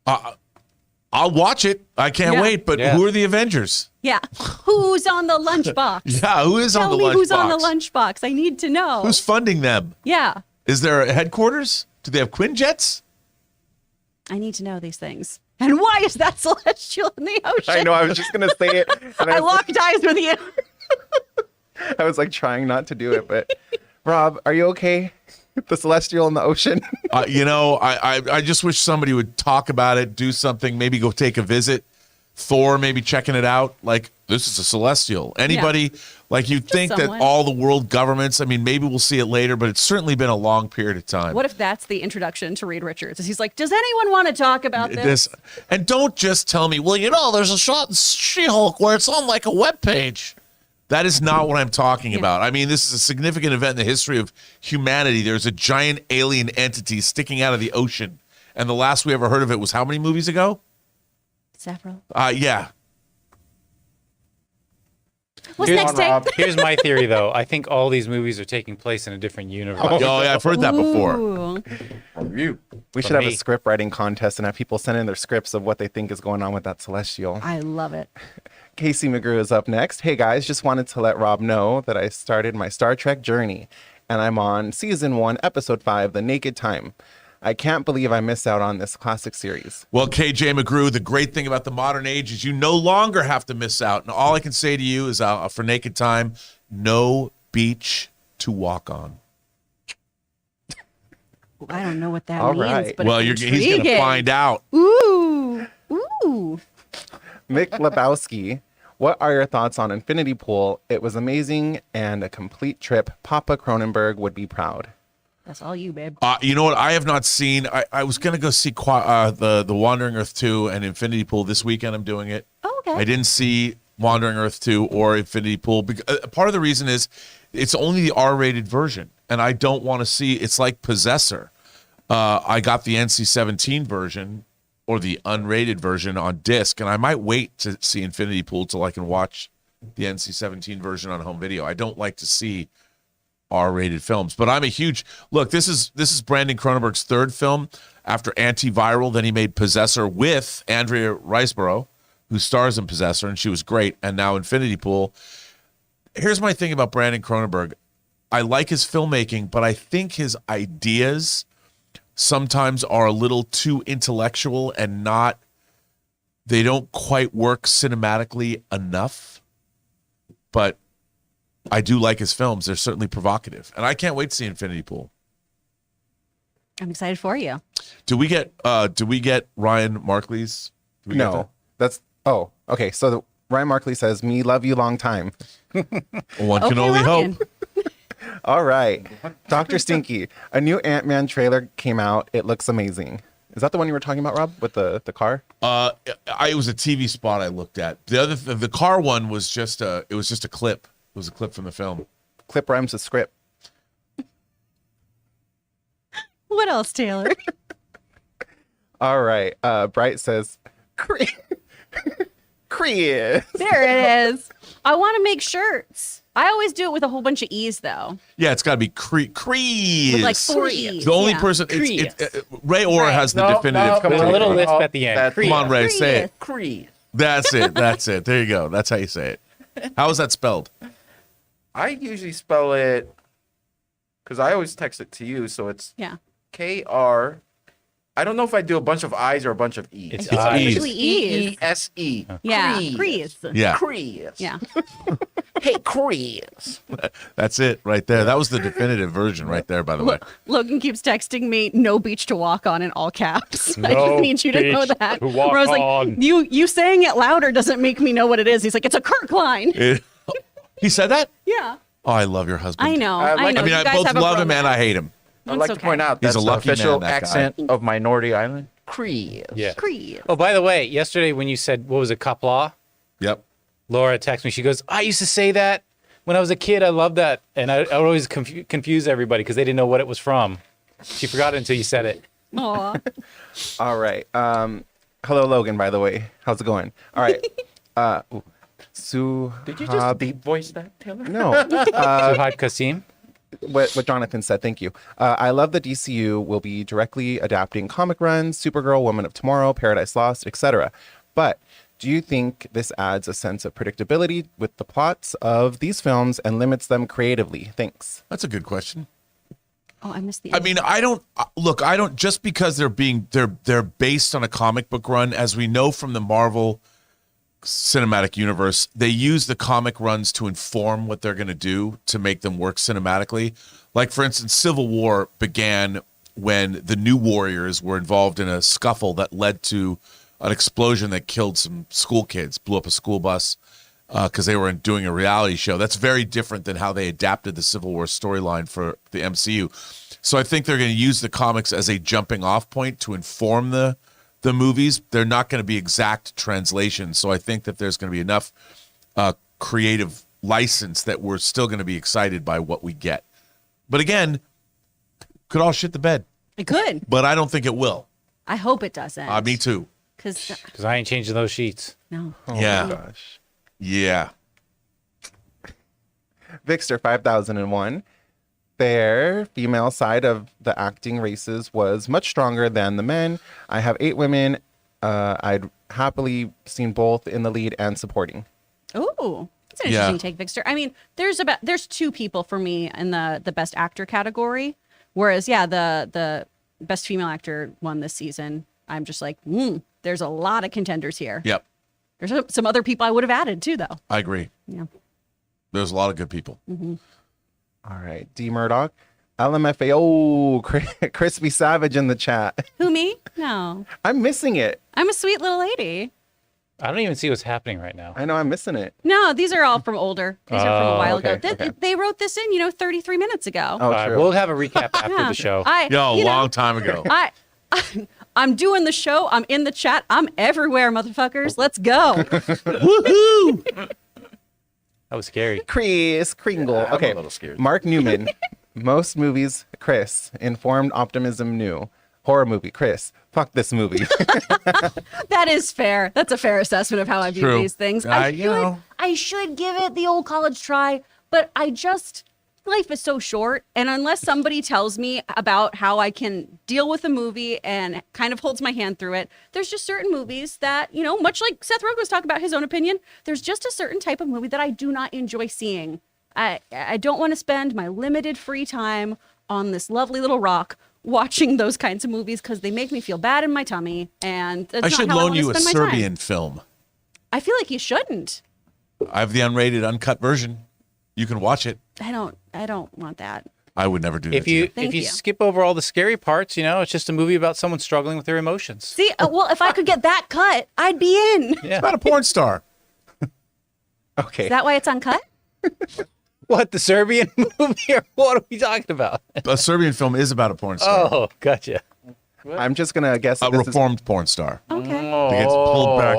I'll watch it. I can't Yeah. wait. But Yeah. who are the Avengers? Yeah. Who's on the lunchbox? Yeah, who is on Tell the me lunchbox? who's on the lunchbox. I need to know. Who's funding them? Yeah. Is there a headquarters? Do they have Quinjets? I need to know these things. And why is that celestial in the ocean? I know, I was just going to say it. And I I, was, locked eyes with you. I was like trying not to do it, but Rob, are you okay? The celestial in the ocean? I just wish somebody would talk about it, do something, maybe go take a visit. Thor, maybe checking it out. Like, this is a celestial. Anybody, like, you'd think someone. that all the world governments, I mean, maybe we'll see it later, but it's certainly been a long period of time. What if that's the introduction to Reed Richards? He's like, does anyone want to talk about this? And don't just tell me, well, there's a shot in She-Hulk where it's on like a web page. That is not what I'm talking about. I mean, this is a significant event in the history of humanity. There's a giant alien entity sticking out of the ocean. And the last we ever heard of it was how many movies ago? Several. Yeah. What's Here's- next, Dave? Here's my theory, though. I think all these movies are taking place in a different universe. Oh, yeah, I've heard that before. Ooh. We should For have a me. script writing contest and have people send in their scripts of what they think is going on with that celestial. I love it. Casey McGrew is up next. Hey guys, just wanted to let Rob know that I started my Star Trek journey and I'm on season 1, episode 5, The Naked Time. I can't believe I missed out on this classic series. Well, KJ McGrew, the great thing about the modern age is you no longer have to miss out. And all I can say to you is for Naked Time, no beach to walk on. I don't know what that All means, right. but Well, it's he's going to intriguing. find out. Ooh. Ooh. Mick Lebowski, what are your thoughts on Infinity Pool? It was amazing and a complete trip. Papa Cronenberg would be proud. That's all you, babe. You know what? I have not seen. I was going to go see the Wandering Earth 2 and Infinity Pool this weekend. I'm doing it. Oh, okay. I didn't see Wandering Earth 2 or Infinity Pool. Part of the reason is it's only the R-rated version, and I don't want to see. It's like Possessor. I got the NC-17 version or the unrated version on disc, and I might wait to see Infinity Pool till I can watch the NC-17 version on home video. I don't like to see R-rated films, but I'm a huge look. This is Brandon Cronenberg's 3rd film after Antiviral. Then he made Possessor with Andrea Riseborough, who stars in Possessor, and she was great. And now Infinity Pool. Here's my thing about Brandon Cronenberg. I like his filmmaking, but I think his ideas sometimes are a little too intellectual and they don't quite work cinematically enough. But I do like his films. They're certainly provocative. And I can't wait to see Infinity Pool. I'm excited for you. Do we get Ryan Markley's? Do we get No, that's, oh, okay. So Ryan Markley says, me love you long time. that? One can Okay, only Ryan. hope. All right. Dr. Stinky, a new Ant-Man trailer came out. It looks amazing. Is that the one you were talking about, Rob, with the car? It was a TV spot I looked at. The car one was just a clip. It was a clip from the film. Clip rhymes with script. What else, Taylor? All right. Bright says, Chris. There it is. I want to make shirts. I always do it with a whole bunch of E's, though. Yeah, it's got to be Crees. With like 4 E's. The only yeah. person, Ray Ora has the definitive. come With on. a little lisp at the end. That's- Come on, Ray, say it. Creed. That's it. That's it. There you go. That's how you say it. How is that spelled? I usually spell it because I always text it to you, so it's Yeah. KR. I don't know if I do a bunch of I's or a bunch of E's. It's I think it's E's. usually E's. E-E-S-E. Yeah. Creed. Crees. Yeah, Creed. Yeah. Hey, Creed. that's it right there. That was the definitive version right there, by the way. Logan keeps texting me, "No beach to walk on" in all caps. I No just need you to know beach that. to walk Where I was like, on. you saying it louder doesn't make me know what it is. He's like, it's a Kirk line. He said that? Yeah. Oh, I love your husband. I know. I like- know. I mean, You I guys both have a love him bromance. and I hate him. I'd like It's to point okay. out He's that's a the lucky man, official that guy. accent of Minority Island. Creed. Yeah. Crees. Oh, by the way, yesterday when you said, what was it, Kapla? Yep. Laura texted me. She goes, I used to say that when I was a kid. I loved that. And I would always confuse everybody because they didn't know what it was from. She forgot it until you said it. Aw. All right. Hello, Logan, by the way. How's it going? All right. Did you just deep voice that, Taylor? No. Suhaib Kasim. What Jonathan said. Thank you. I love that DCU will be directly adapting comic runs, Supergirl, Woman of Tomorrow, Paradise Lost, etc. But do you think this adds a sense of predictability with the plots of these films and limits them creatively? Thanks. That's a good question. Oh, I missed the. I mean, I don't look. I don't just because they're based on a comic book run, as we know from the Marvel cinematic universe, they use the comic runs to inform what they're going to do to make them work cinematically. Like, for instance, Civil War began when the New Warriors were involved in a scuffle that led to an explosion that killed some school kids, blew up a school bus because they were doing a reality show. That's very different than how they adapted the Civil War storyline for the MCU. So I think they're going to use the comics as a jumping off point to inform the movies. They're not going to be exact translations. So I think that there's going to be enough creative license that we're still going to be excited by what we get. But again, could all shit the bed. It could. But I don't think it will. I hope it doesn't. Me too. Because I ain't changing those sheets. No. Oh Yeah. my gosh. Yeah. Vixter 5001. Their female side of the acting races was much stronger than the men. I have 8 women. I'd happily seen both in the lead and supporting. Ooh, that's an Yeah. interesting take, Vixter. I mean, there's 2 people for me in the best actor category, whereas the best female actor won this season. I'm just like, there's a lot of contenders here. Yep. There's some other people I would have added too, though. I agree. Yeah. There's a lot of good people. All right. D. Murdoch. LMFAO. Crispy Savage in the chat. Who, me? No, I'm missing it. I'm a sweet little lady. I don't even see what's happening right now. I know I'm missing it. No, these are all from older. These are from a while okay, ago. okay. They wrote this in, 33 minutes ago. Oh, All right, true. we'll have a recap after Yeah. the show. Yo, long time ago. I'm doing the show. I'm in the chat. I'm everywhere, motherfuckers. Let's go. Woohoo! That was scary. Chris Kringle. I'm Okay. a little scared. Mark Newman. Most movies, Chris. Informed optimism new. Horror movie, Chris. Fuck this movie. That is fair. That's a fair assessment of how I view True. these things. I should give it the old college try, but life is so short. And unless somebody tells me about how I can deal with a movie and kind of holds my hand through it, there's just certain movies that, much like Seth Rogen was talking about his own opinion, there's just a certain type of movie that I do not enjoy seeing. I don't want to spend my limited free time on this lovely little rock watching those kinds of movies because they make me feel bad in my tummy, and that's I not should how I loan wanna you a spend my time. Serbian film. I feel like you shouldn't. I have the unrated, uncut version. You can watch it. I don't want that. I would never do that. If you Thank if you you. skip over all the scary parts, it's just a movie about someone struggling with their emotions. See, well, if I could get that cut, I'd be in. Yeah. About a porn star. Okay. Is that why it's uncut? What, the Serbian movie, or what are we talking about? A Serbian film is about a porn star. Oh, gotcha. I'm just going to guess A that this is reformed porn star. Okay. That gets pulled back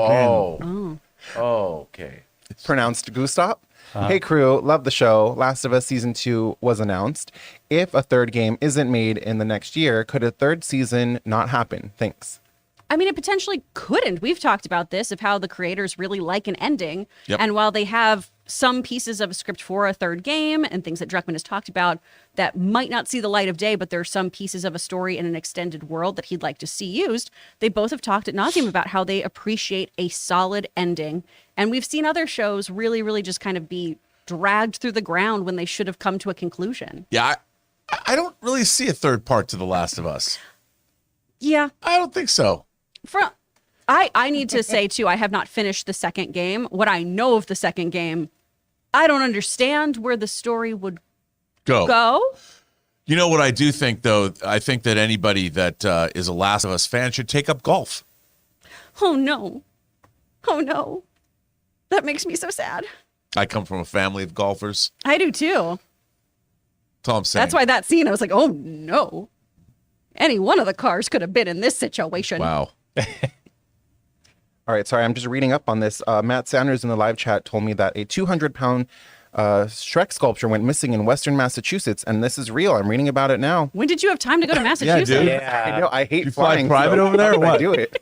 in. Okay. pronounced Gustav. Hey crew, love the show. Last of Us Season 2 was announced. If a third game isn't made in the next year, could a third season not happen? Thanks. I mean, it potentially couldn't. We've talked about this, of how the creators really like an ending. Yep. And while they have some pieces of a script for a third game and things that Druckmann has talked about that might not see the light of day, but there are some pieces of a story in an extended world that he'd like to see used, they both have talked ad nauseum about how they appreciate a solid ending. And we've seen other shows really, really just kind of be dragged through the ground when they should have come to a conclusion. Yeah, I don't really see a third part to The Last of Us. Yeah. I don't think so. I need to say, too, I have not finished the second game. What I know of the second game, I don't understand where the story would go. You know what I do think, though? I think that anybody that is a Last of Us fan should take up golf. Oh, no. Oh, no. That makes me so sad. I come from a family of golfers. I do, too. That's all I'm saying. That's why that scene, I was like, oh, no. Any one of the cars could have been in this situation. Wow. All right, sorry, I'm just reading up on this. Matt Sanders in the live chat told me that a 200-pound Shrek sculpture went missing in Western Massachusetts, and this is real. I'm reading about it now. When did you have time to go to Massachusetts? dude. I know, I hate You fly flying. private over there or how can I what? do it.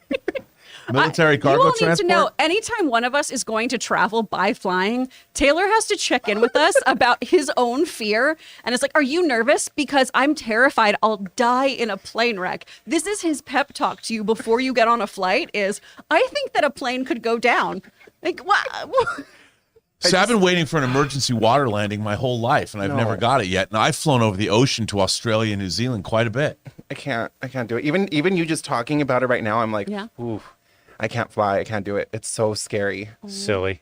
Military You cargo all need transport? to know, anytime one of us is going to travel by flying, Taylor has to check in with us about his own fear. And it's like, are you nervous? Because I'm terrified I'll die in a plane wreck. This is his pep talk to you before you get on a flight is, I think that a plane could go down. Like, what? So I've been waiting for an emergency water landing my whole life, and I've never got it yet. And I've flown over the ocean to Australia and New Zealand quite a bit. I can't do it. Even you just talking about it right now, I'm like, Yeah. ooh, I can't fly. I can't do it. It's so scary. Silly.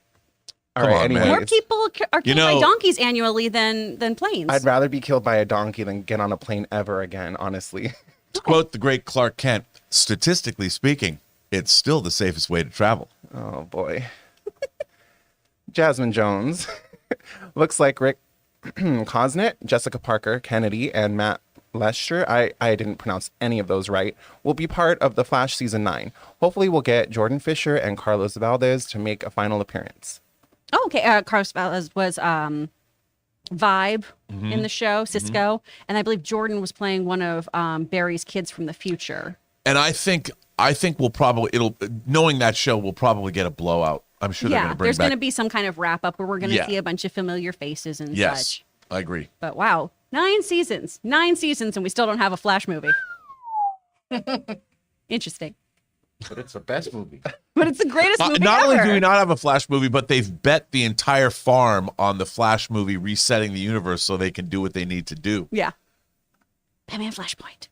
All Come right, on, man. anyways. More people are killed by know- donkeys annually than planes. I'd rather be killed by a donkey than get on a plane ever again, honestly. To quote the great Clark Kent, statistically speaking, it's still the safest way to travel. Oh boy. Jasmine Jones. Looks like Rick Cosnett, Jessica Parker, Kennedy, and Matt Lester, I didn't pronounce any of those right, will be part of The Flash Season 9. Hopefully we'll get Jordan Fisher and Carlos Valdez to make a final appearance. Oh, okay. Carlos Valdez was Vibe in the show, Cisco. And I believe Jordan was playing one of Barry's kids from the future. And I think we'll probably, knowing that show, we'll probably get a blowout. I'm sure they're going Yeah, to bring there's back. going to be some kind of wrap up where we're going to Yeah. see a bunch of familiar faces and Yes, such. I agree. But wow, 9 seasons, and we still don't have a Flash movie. Interesting. But it's the best movie. But it's the greatest movie Not ever. only do we not have a Flash movie, but they've bet the entire farm on the Flash movie resetting the universe so they can do what they need to do. Yeah. Batman Flashpoint.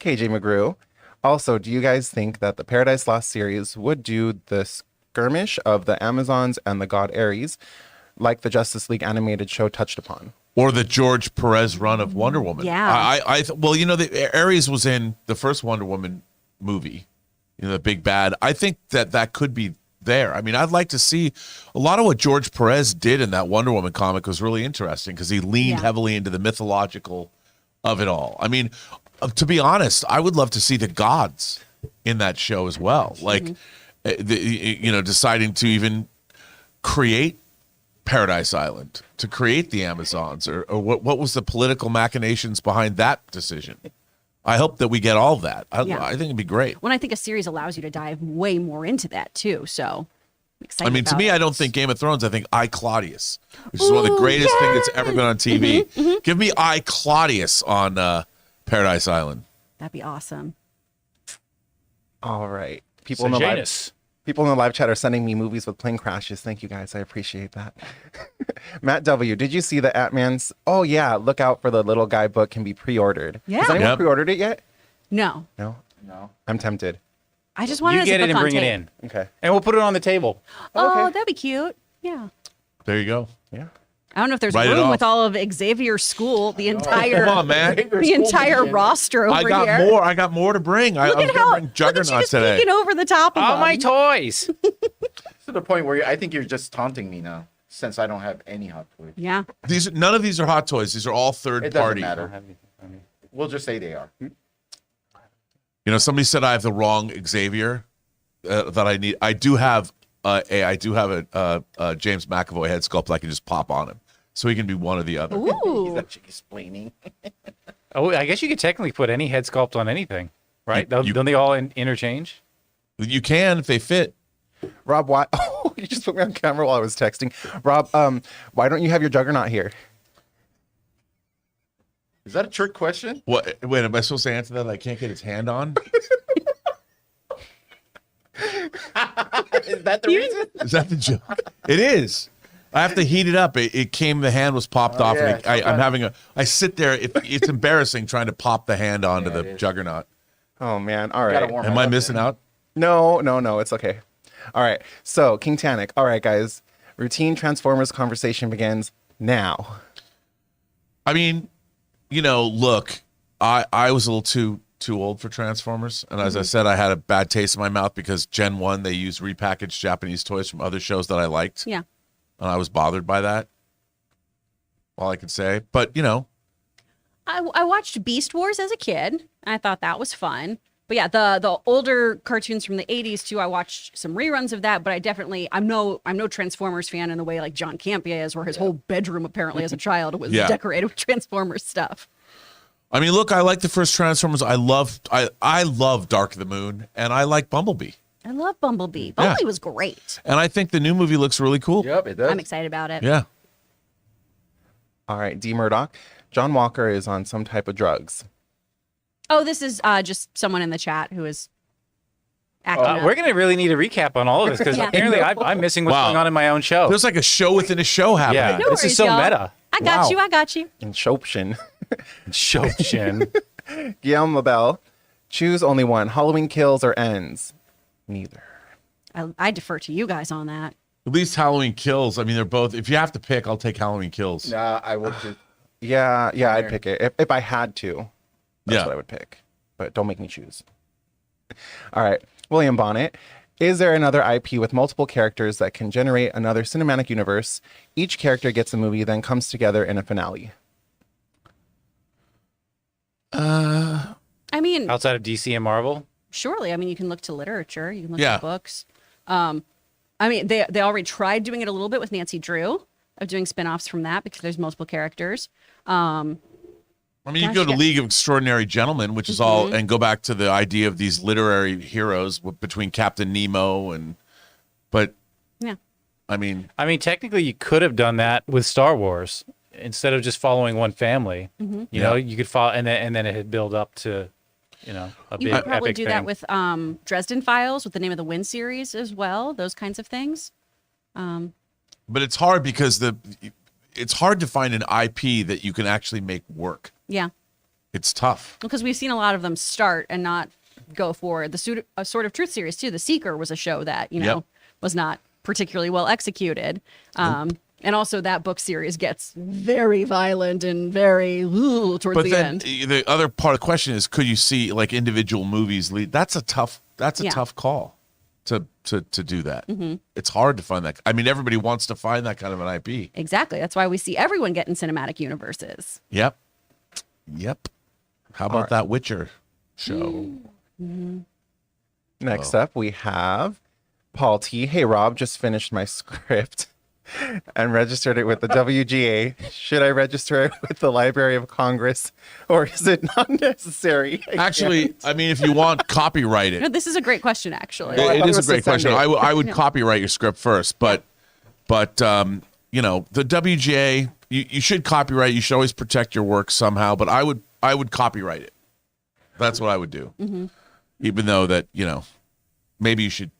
KJ McGrew. Also, do you guys think that the Paradise Lost series would do the skirmish of the Amazons and the god Ares, like the Justice League animated show touched upon? Or the George Perez run of Wonder Woman. Yeah. Well, you know, Ares was in the first Wonder Woman movie, you know, the big bad. I think that could be there. I mean, I'd like to see a lot of what George Perez did in that Wonder Woman comic was really interesting because he leaned heavily into the mythological of it all. I mean, to be honest, I would love to see the gods in that show as well. Like, deciding to even create Paradise Island, to create the Amazons, or what was the political machinations behind that decision? I hope that we get all that. I think it'd be great. When I think a series allows you to dive way more into that too. So I'm excited. I mean, to about me, it. I don't think Game of Thrones. I think I, Claudius, which is one of the greatest things that's ever been on TV. Give me I, Claudius on Paradise Island. That'd be awesome. All right. People in the live chat are sending me movies with plane crashes. Thank you guys. I appreciate that. Matt W., did you see the Ant-Man's? Oh yeah, look out for the Little Guy book can be pre-ordered. Yeah. Has anyone Yep. pre-ordered it yet? No, No. No. I'm tempted. I just wanted You as a get it book and on bring it tape. in. Okay. And we'll put it on the table. Oh, that'd be cute. Yeah. There you go. Yeah. I don't know if there's Write it room off. with all of Xavier's school, the entire Come on, man. the entire roster over I got here. more. I got more to bring. I Look was at going to how bring look at Juggernaut you just today. peeking over the top of All them. my toys. To the point where I think you're just taunting me now, since I don't have any hot toys. Yeah. None of these are hot toys. These are all third It doesn't party. matter. We'll just say they are. You know, somebody said I have the wrong Xavier that I need. I do have a James McAvoy head sculpt I can just pop on him, so he can be one or the other. He's Ooh. actually explaining. Oh, I guess you could technically put any head sculpt on anything. right? You- Don't they all interchange? You can if they fit. Rob, why? Oh, you just put me on camera while I was texting. Rob, why don't you have your Juggernaut here? Is that a trick question? What? Wait, am I supposed to answer that? I can't get his hand on. Is that the reason? Is that the joke? It is. I have to heat it up. It came. The hand was popped off. yeah. And I'm having a. I sit there. It's embarrassing trying to pop the hand onto Yeah, it the is. juggernaut. Oh man, all Gotta right. warm Am it I up, missing man. out? No, it's okay. All right, so King Titanic. All right, guys, routine Transformers conversation begins now. I mean, look, I was a little too old for Transformers, and as I said, I had a bad taste in my mouth because Gen 1 they used repackaged Japanese toys from other shows that I liked, Yeah. and I was bothered by that. All I can say, but I watched Beast Wars as a kid. I thought that was fun. But yeah, the older cartoons from the 80s too, I watched some reruns of that, but I'm no Transformers fan in the way like John Campea is, where his whole bedroom apparently as a child was Yeah. decorated with Transformers stuff. I mean, look, I like the first Transformers. I love Dark of the Moon, and I like Bumblebee, I love Bumblebee. Bumblebee was great. and I think the new movie looks really cool. Yep, it does. I'm excited about it. Yeah. All right, D Murdoch. John Walker is on some type of drugs. Oh, this is just someone in the chat who is acting up. We're going to really need a recap on all of this because Yeah. apparently I'm missing what's Wow. going on in my own show. There's like a show within a show happening. Yeah. No This is worries, so y'all. meta. I got Wow. you. I got you. In Shopshin. Shopshin. Guillaume LaBelle. Choose only one. Halloween Kills or Ends? Neither. I defer to you guys on that. At least Halloween Kills. I mean, they're both. If you have to pick, I'll take Halloween Kills. Nah, I would just. Yeah, I'd pick it. If I had to, that's Yeah. what I would pick. But don't make me choose. All right. William Bonnet. Is there another IP with multiple characters that can generate another cinematic universe? Each character gets a movie, then comes together in a finale. I mean, Outside of DC and Marvel? surely. I mean, you can look to literature. You can look Yeah. to books. I mean, they already tried doing it a little bit with Nancy Drew, of doing spin-offs from that because there's multiple characters. I mean, you Gosh, go to yeah. League of Extraordinary Gentlemen, which is all, and go back to the idea of these literary heroes between Captain Nemo but Yeah. I mean, Technically, you could have done that with Star Wars instead of just following one family. You know, you could follow, and then it had build up to, a You big could probably epic do thing. that with Dresden Files, with the Name of the Wind series as well. Those kinds of things. but it's hard because it's hard to find an IP that you can actually make work. Yeah. It's tough. Because we've seen a lot of them start and not go forward. The Sword of Truth series too. The Seeker was a show that Yep. was not particularly well executed. And also that book series gets very violent and very towards But the then end. the other part of the question is, could you see like individual movies lead? That's a tough Yeah. tough call to do that. It's hard to find that. I mean, everybody wants to find that kind of an IP. Exactly. That's why we see everyone get in cinematic universes. Yep. How about that Witcher show? Next up, we have Paul T. Hey, Rob, just finished my script and registered it with the WGA. Should I register it with the Library of Congress, or is it not necessary? Actually, I mean, if you want, copyright it. No, this is a great question, actually. I It thought is it a was great to send question. it. I would copyright your script first, but the WGA, you should copyright. You should always protect your work somehow. But I would copyright it. That's what I would do. Even though that maybe you should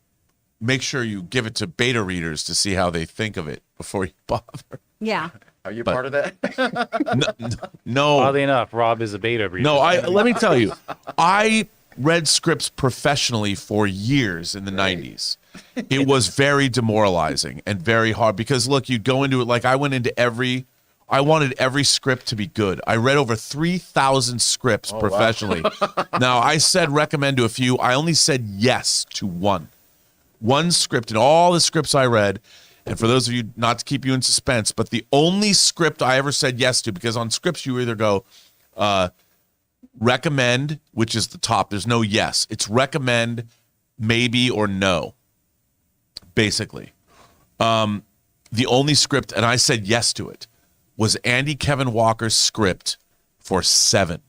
make sure you give it to beta readers to see how they think of it before you bother. Yeah. Are you part of that? No, Oddly enough, Rob is a beta reader. no. Let me tell you, I read scripts professionally for years in the 90s. It was very demoralizing and very hard because look, you'd go into it like I wanted every script to be good. I read over 3,000 scripts professionally. Now, I said recommend to a few. I only said yes to one. One script in all the scripts I read. And for those of you, not to keep you in suspense, but the only script I ever said yes to, because on scripts you either go recommend, which is the top. There's no yes. It's recommend, maybe, or no, basically. The only script, and I said yes to it, was Andy Kevin Walker's script for Seven.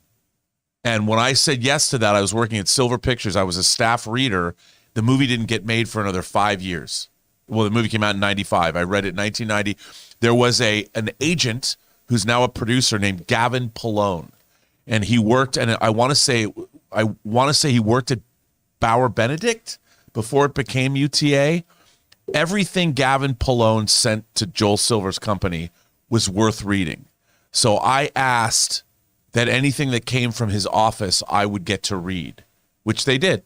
And when I said yes to that, I was working at Silver Pictures. I was a staff reader. The movie didn't get made for another 5 years. Well, the movie came out in 95. I read it in 1990. There was an agent who's now a producer named Gavin Pallone. And he worked, and I want to say he worked at Bauer Benedict before it became UTA. Everything Gavin Pallone sent to Joel Silver's company was worth reading. So I asked that anything that came from his office I would get to read, which they did.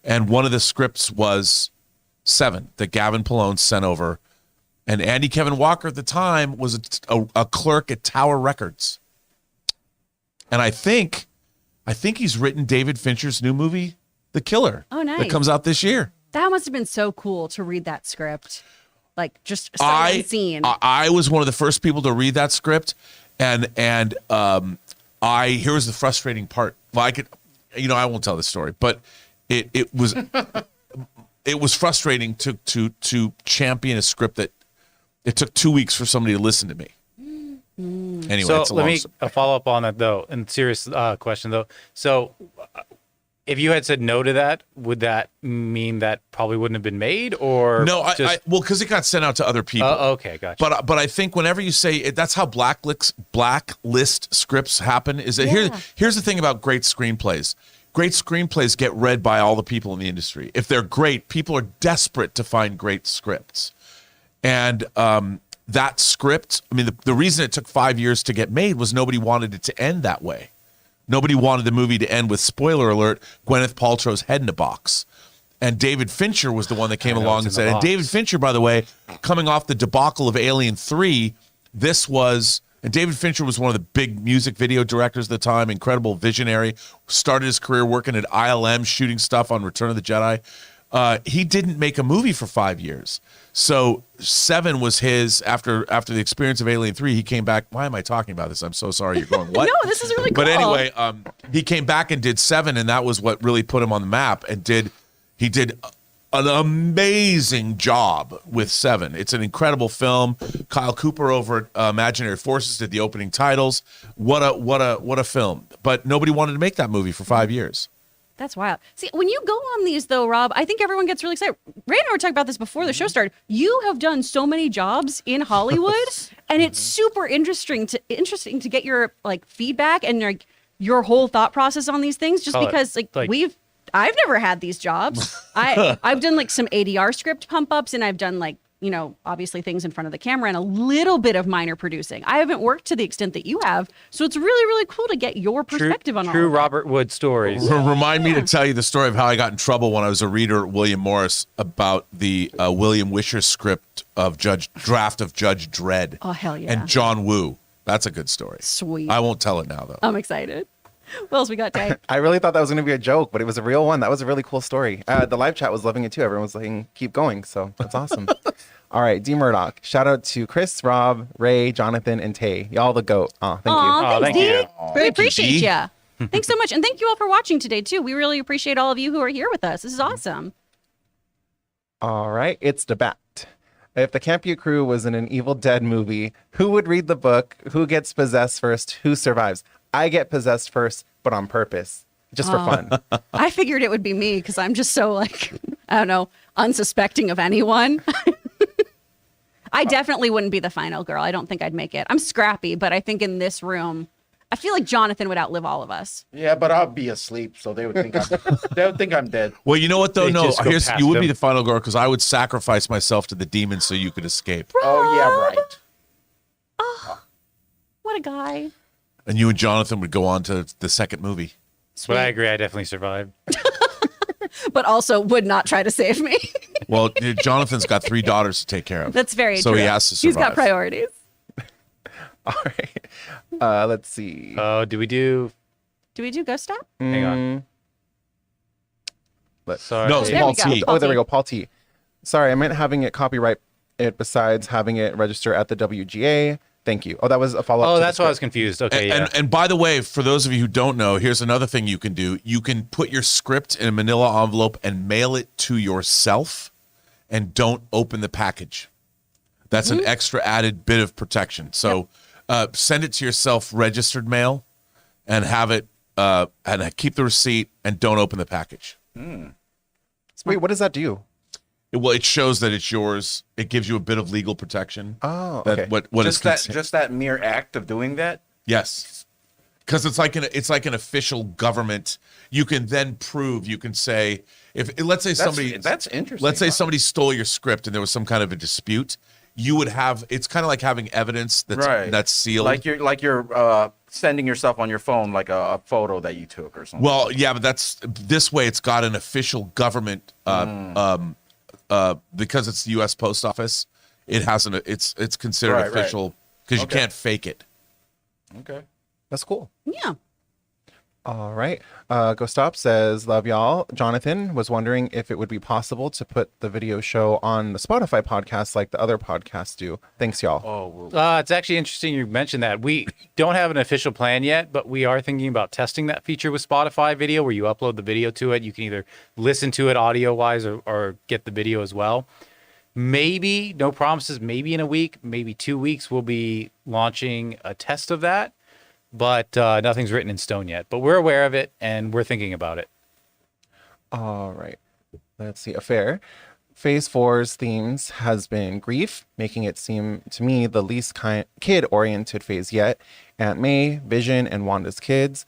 And one of the scripts was Seven that Gavin Pallone sent over. And Andy Kevin Walker at the time was a clerk at Tower Records. And I think he's written David Fincher's new movie, The Killer. Oh, nice. That comes out this year. That must have been so cool to read that script. Like just sight unseen. I was one of the first people to read that script. And here was the frustrating part. Well, I won't tell the story, but it was it was frustrating to champion a script that it took 2 weeks for somebody to listen to me. Anyway, so it's a let long me story. follow up on that though, and serious question though. So if you had said no to that, would that mean that probably wouldn't have been made, or No, well, because it got sent out to other people. Okay, gotcha. But I think whenever you say it, that's how blacklist scripts happen. Is that here's the thing about great screenplays. Great screenplays get read by all the people in the industry. If they're great, people are desperate to find great scripts. And that script, I mean, the reason it took 5 years to get made was nobody wanted it to end that way. Nobody wanted the movie to end with, spoiler alert, Gwyneth Paltrow's head in a box. And David Fincher was the one that came along and said, and David Fincher, by the way, coming off the debacle of Alien 3, and David Fincher was one of the big music video directors at the time, incredible visionary, started his career working at ILM, shooting stuff on Return of the Jedi. He didn't make a movie for 5 years. So Seven was his, after the experience of Alien 3, he came back. Why am I talking about this? I'm so sorry. You're going, what? No, this is really cool. But anyway, he came back and did Seven, and that was what really put him on the map. And he did an amazing job with Seven. It's an incredible film. Kyle Cooper over at Imaginary Forces did the opening titles. What a film. But nobody wanted to make that movie for 5 years. That's wild. See, when you go on these, though, Rob, I think everyone gets really excited. Ray and I were talking about this before the show started. You have done so many jobs in Hollywood, and it's super interesting to get your feedback and your whole thought process on these things. Just because I've never had these jobs. I've done some ADR script pump ups, and I've done obviously things in front of the camera and a little bit of minor producing. I haven't worked to the extent that you have. So it's really, really cool to get your perspective on all true of that. Robert Wood stories. Remind me to tell you the story of how I got in trouble when I was a reader at William Morris about the William Wisher script of Draft of Judge Dredd. Oh, hell yeah. And John Woo. That's a good story. Sweet. I won't tell it now, though. I'm excited. What else we got, Tay? I really thought that was going to be a joke, but it was a real one. That was a really cool story. The live chat was loving it too. Everyone was saying, keep going. So that's awesome. All right, D Murdoch. Shout out to Chris, Rob, Ray, Jonathan, and Tay. Y'all the GOAT. Thank you. Thanks, thank D. you. We appreciate D. you. Thanks so much. And thank you all for watching today, too. We really appreciate all of you who are here with us. This is awesome. All right, it's debate. If the Campea crew was in an Evil Dead movie, who would read the book? Who gets possessed first? Who survives? I get possessed first, but on purpose, just for fun. I figured it would be me because I'm just so I don't know, unsuspecting of anyone. I definitely wouldn't be the final girl. I don't think I'd make it. I'm scrappy, but I think in this room, I feel like Jonathan would outlive all of us. Yeah, but I'll be asleep, so they would think I'm dead. Well, you know what, though? They No, just go past you would be him. the final girl because I would sacrifice myself to the demons so you could escape. Oh yeah, right. What a guy. And you and Jonathan would go on to the second movie. But I agree. I definitely survived. But also would not try to save me. Well, Jonathan's got 3 daughters to take care of. That's very so true. he has to survive. He's got priorities. All right. Let's see. Oh, do we do? Do we do Ghost Stop? Hang on. Sorry. No, it's There Paul we go. T. Paul Oh, there we T. go. Paul T. Sorry, I meant having it copyright it besides having it register at the WGA. Thank you. Oh, that was a follow-up. Oh, to that's the why I was script. confused. Okay, yeah. And by the way, for those of you who don't know, here's another thing you can do. You can put your script in a manila envelope and mail it to yourself and don't open the package. That's an extra added bit of protection. So send it to yourself registered mail and have it keep the receipt and don't open the package. Wait, what does that do? Well, it shows that it's yours. It gives you a bit of legal protection. Oh, that okay. what is Just that mere act of doing that. Yes, because it's like an official government. You can then prove. You can say if let's say That's interesting. Let's say Wow. somebody stole your script and there was some kind of a dispute. You would have. It's kind of like having evidence that's sealed. Like you're sending yourself on your phone like a photo that you took or something. Well, yeah, but that's this way. It's got an official government. Because it's the U.S. Post Office, it has an. It's considered Right, official because you can't fake it. Okay. That's cool. Yeah. All right. Gostop says, love y'all. Jonathan was wondering if it would be possible to put the video show on the Spotify podcast like the other podcasts do. Thanks, y'all. Oh, It's actually interesting you mentioned that. We don't have an official plan yet, but we are thinking about testing that feature with Spotify video where you upload the video to it. You can either listen to it audio-wise or get the video as well. Maybe, no promises, maybe in a week, maybe 2 weeks, we'll be launching a test of that. But nothing's written in stone yet. But we're aware of it, and we're thinking about it. All right. Let's see. Affair. Phase 4's themes has been grief, making it seem to me the least kid-oriented phase yet. Aunt May, Vision, and Wanda's kids.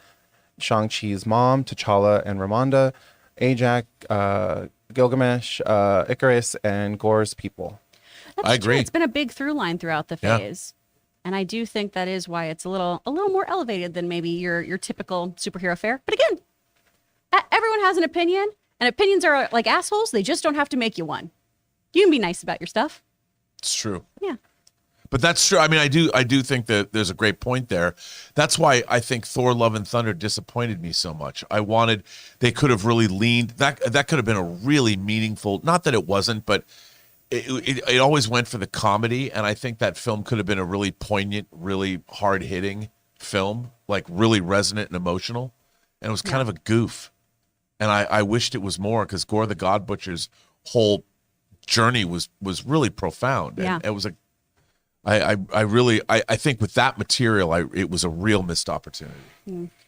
Shang-Chi's mom, T'Challa and Ramonda. Ajak, Gilgamesh, Icarus, and Gore's people. That's I true. agree. It's been a big through line throughout the Yeah. phase. And I do think that is why it's a little more elevated than maybe your typical superhero fare. But again, everyone has an opinion, and opinions are like assholes. They just don't have to make you one. You can be nice about your stuff. It's true. Yeah. But that's true. I mean, I do think that there's a great point there. That's why I think Thor: Love and Thunder disappointed me so much. They could have really leaned that could have been a really meaningful. Not that it wasn't, but it always went for the comedy, and I think that film could have been a really poignant, really hard hitting film, like really resonant and emotional. And it was kind of a goof, and I wished it was more because Gore the God Butcher's whole journey was really profound. And Yeah. it was I think with that material, it was a real missed opportunity.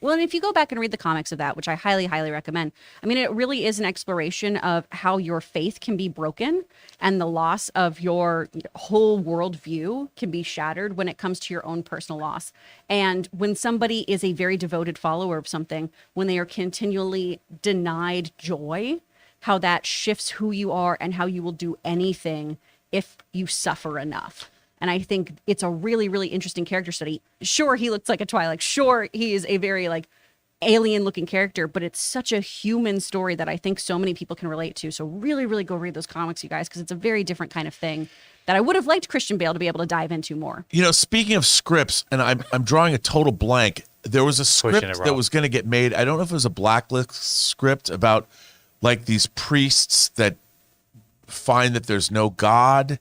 Well, and if you go back and read the comics of that, which I highly, highly recommend, I mean, it really is an exploration of how your faith can be broken and the loss of your whole worldview can be shattered when it comes to your own personal loss. And when somebody is a very devoted follower of something, when they are continually denied joy, how that shifts who you are and how you will do anything if you suffer enough. And I think it's a really, really interesting character study. Sure, he looks like a Twi'lek. Sure, he is a very like alien-looking character, but it's such a human story that I think so many people can relate to. So really, really go read those comics, you guys, because it's a very different kind of thing that I would have liked Christian Bale to be able to dive into more. You know, speaking of scripts, and I'm drawing a total blank. There was a script that was going to get made. I don't know if it was a Blacklist script about like these priests that find that there's no God.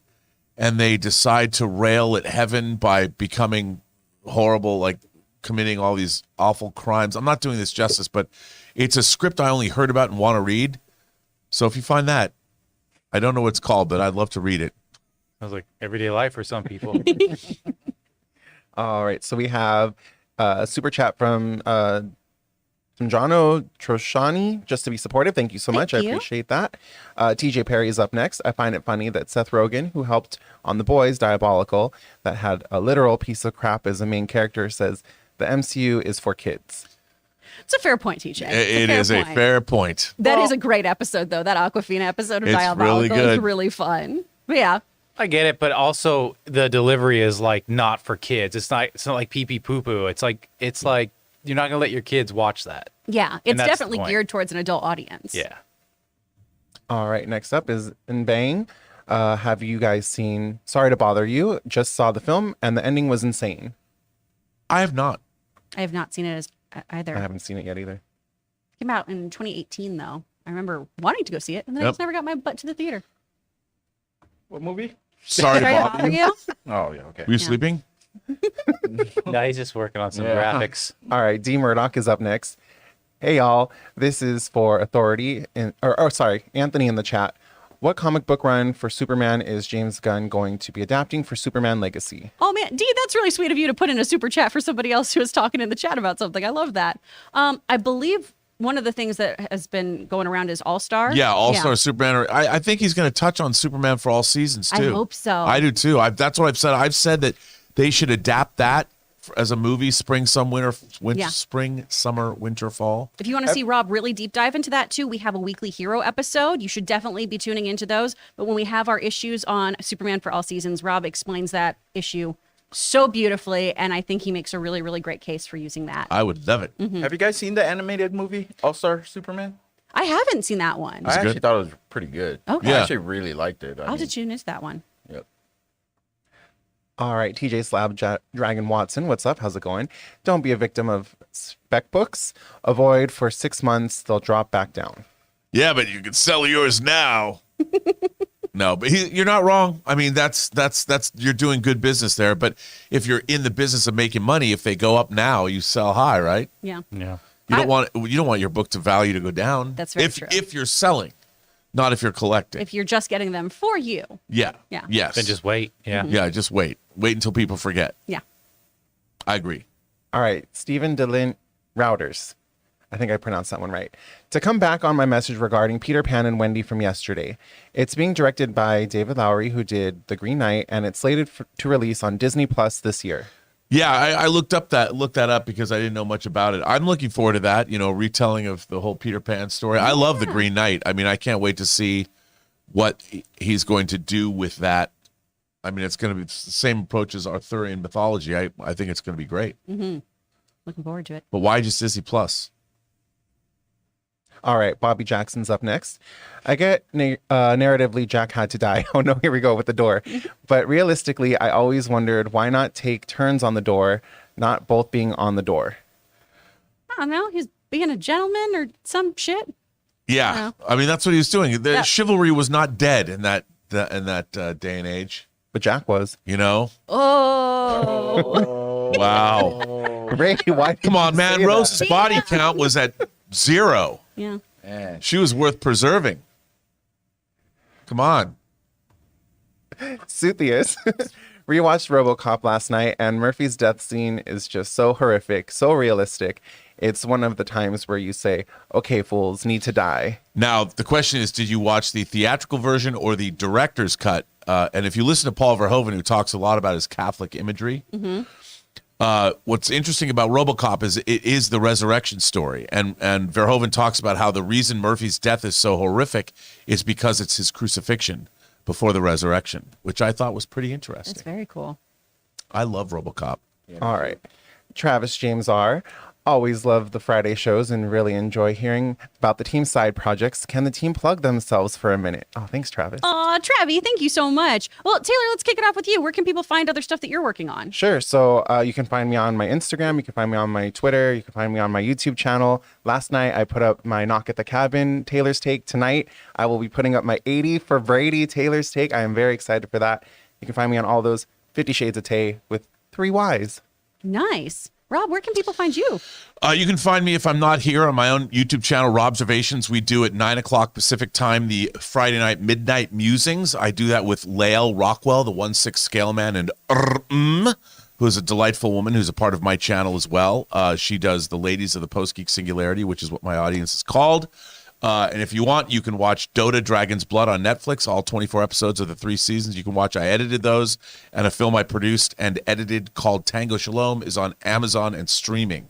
And they decide to rail at heaven by becoming horrible, like committing all these awful crimes. I'm not doing this justice, but it's a script I only heard about and want to read. So if you find that, I don't know what it's called, but I'd love to read it. Sounds like everyday life for some people. All right. So we have a super chat from Jono Troshani, just to be supportive. Thank you so much. Thank I you. appreciate that. TJ Perry is up next. I find it funny that Seth Rogen, who helped on The Boys Diabolical, that had a literal piece of crap as a main character, says the MCU is for kids. It's a fair point, TJ. It is a fair point. That is a great episode, though. That Aquafina episode of It's Diabolical really good. is really fun. But yeah. I get it, but also the delivery is like not for kids. It's not like pee pee poo poo. It's like you're not gonna let your kids watch that. Yeah, it's that's the definitely point. geared towards an adult audience. Yeah. All right. Next up is In Bang. Have you guys seen Sorry to Bother You? Just saw the film and the ending was insane. I have not. I have not seen it as either. I haven't seen it yet either. It came out in 2018, though. I remember wanting to go see it, and then I Yep. just never got my butt to the theater. what movie? Sorry to Sorry to bother bother you. you. Oh yeah, okay. Were you sleeping? No, he's just working on some Yeah. graphics. All right, D Murdoch is up next. Hey y'all, this is for Authority Anthony in the chat. What comic book run for Superman is James Gunn going to be adapting for Superman Legacy? Oh man, Dee, that's really sweet of you to put in a super chat for somebody else who was talking in the chat about something. I love that. I believe one of the things that has been going around is All-Star. Yeah, All-Star Superman. I think he's going to touch on Superman for all seasons too. I hope so. I do too. That's what I've said. I've said that they should adapt that as a movie, spring, summer, winter, fall. If you want to see Rob really deep dive into that too, we have a weekly hero episode. You should definitely be tuning into those. But when we have our issues on Superman for all seasons, Rob explains that issue so beautifully, and I think he makes a really, really great case for using that. I would love it. Have you guys seen the animated movie All-Star Superman? I haven't seen that one. I actually thought it was pretty good. Okay. I Yeah. actually really liked it. I'll have to tune into that one. Yep. All right, TJ Slab Dragon Watson, what's up? How's it going? Don't be a victim of spec books. Avoid for 6 months, they'll drop back down. Yeah, but you can sell yours now. No, but you're not wrong. I mean, that's you're doing good business there. But if you're in the business of making money, if they go up now, you sell high, right? Yeah. Yeah. You don't want your book to value to go down. That's very if true. if you're selling, not if you're collecting. If you're just getting them for you. Yeah. Yeah. Yes. Then just wait. Yeah. Yeah. Just wait. Wait until people forget. Yeah. I agree. All right, Stephen DeLint Routers. I think I pronounced that one right. To come back on my message regarding Peter Pan and Wendy from yesterday, it's being directed by David Lowery, who did The Green Knight, and it's slated to release on Disney Plus this year. Yeah, I looked that up because I didn't know much about it. I'm looking forward to that. Retelling of the whole Peter Pan story. I love The Green Knight. I mean, I can't wait to see what he's going to do with that. I mean, it's going to be the same approach as Arthurian mythology. I think it's going to be great. Mm-hmm. Looking forward to it. But why just Disney Plus? All right, Bobby Jackson's up next. I get narratively Jack had to die. Oh no, here we go with the door. But realistically, I always wondered why not take turns on the door, not both being on the door. I don't know. He's being a gentleman or some shit. Yeah, I mean that's what he was doing. The chivalry was not dead in that day and age. But Jack was. Oh. Wow. Ray, why? Come on, man. Rose's body count was at 0. Yeah. Man. She was worth preserving. Come on. Suthius. Rewatched RoboCop last night, and Murphy's death scene is just so horrific, so realistic. It's one of the times where you say, okay, fools need to die. Now, the question is, did you watch the theatrical version or the director's cut? And if you listen to Paul Verhoeven, who talks a lot about his Catholic imagery, what's interesting about RoboCop is it is the resurrection story. And Verhoeven talks about how the reason Murphy's death is so horrific is because it's his crucifixion before the resurrection, which I thought was pretty interesting. That's very cool. I love RoboCop. All right. Travis James R. Always love the Friday shows and really enjoy hearing about the team side projects. Can the team plug themselves for a minute? Oh, thanks, Travis. Aw, Travi, thank you so much. Well, Taylor, let's kick it off with you. Where can people find other stuff that you're working on? Sure. So you can find me on my Instagram. You can find me on my Twitter. You can find me on my YouTube channel. Last night, I put up my Knock at the Cabin Taylor's Take. Tonight, I will be putting up my 80 for Brady Taylor's Take. I am very excited for that. You can find me on all those 50 Shades of Tay with 3 Ys. Nice. Rob, where can people find you? You can find me if I'm not here on my own YouTube channel, Robservations. We do at 9 o'clock Pacific time the Friday night midnight musings. I do that with Lael Rockwell, the 1/6 scale man, and who is a delightful woman who's a part of my channel as well. She does the Ladies of the Post Geek Singularity, which is what my audience is called. And if you want, you can watch Dota Dragon's Blood on Netflix, all 24 episodes of the 3 seasons. You can watch. I edited those, and a film I produced and edited called Tango Shalom is on Amazon and streaming.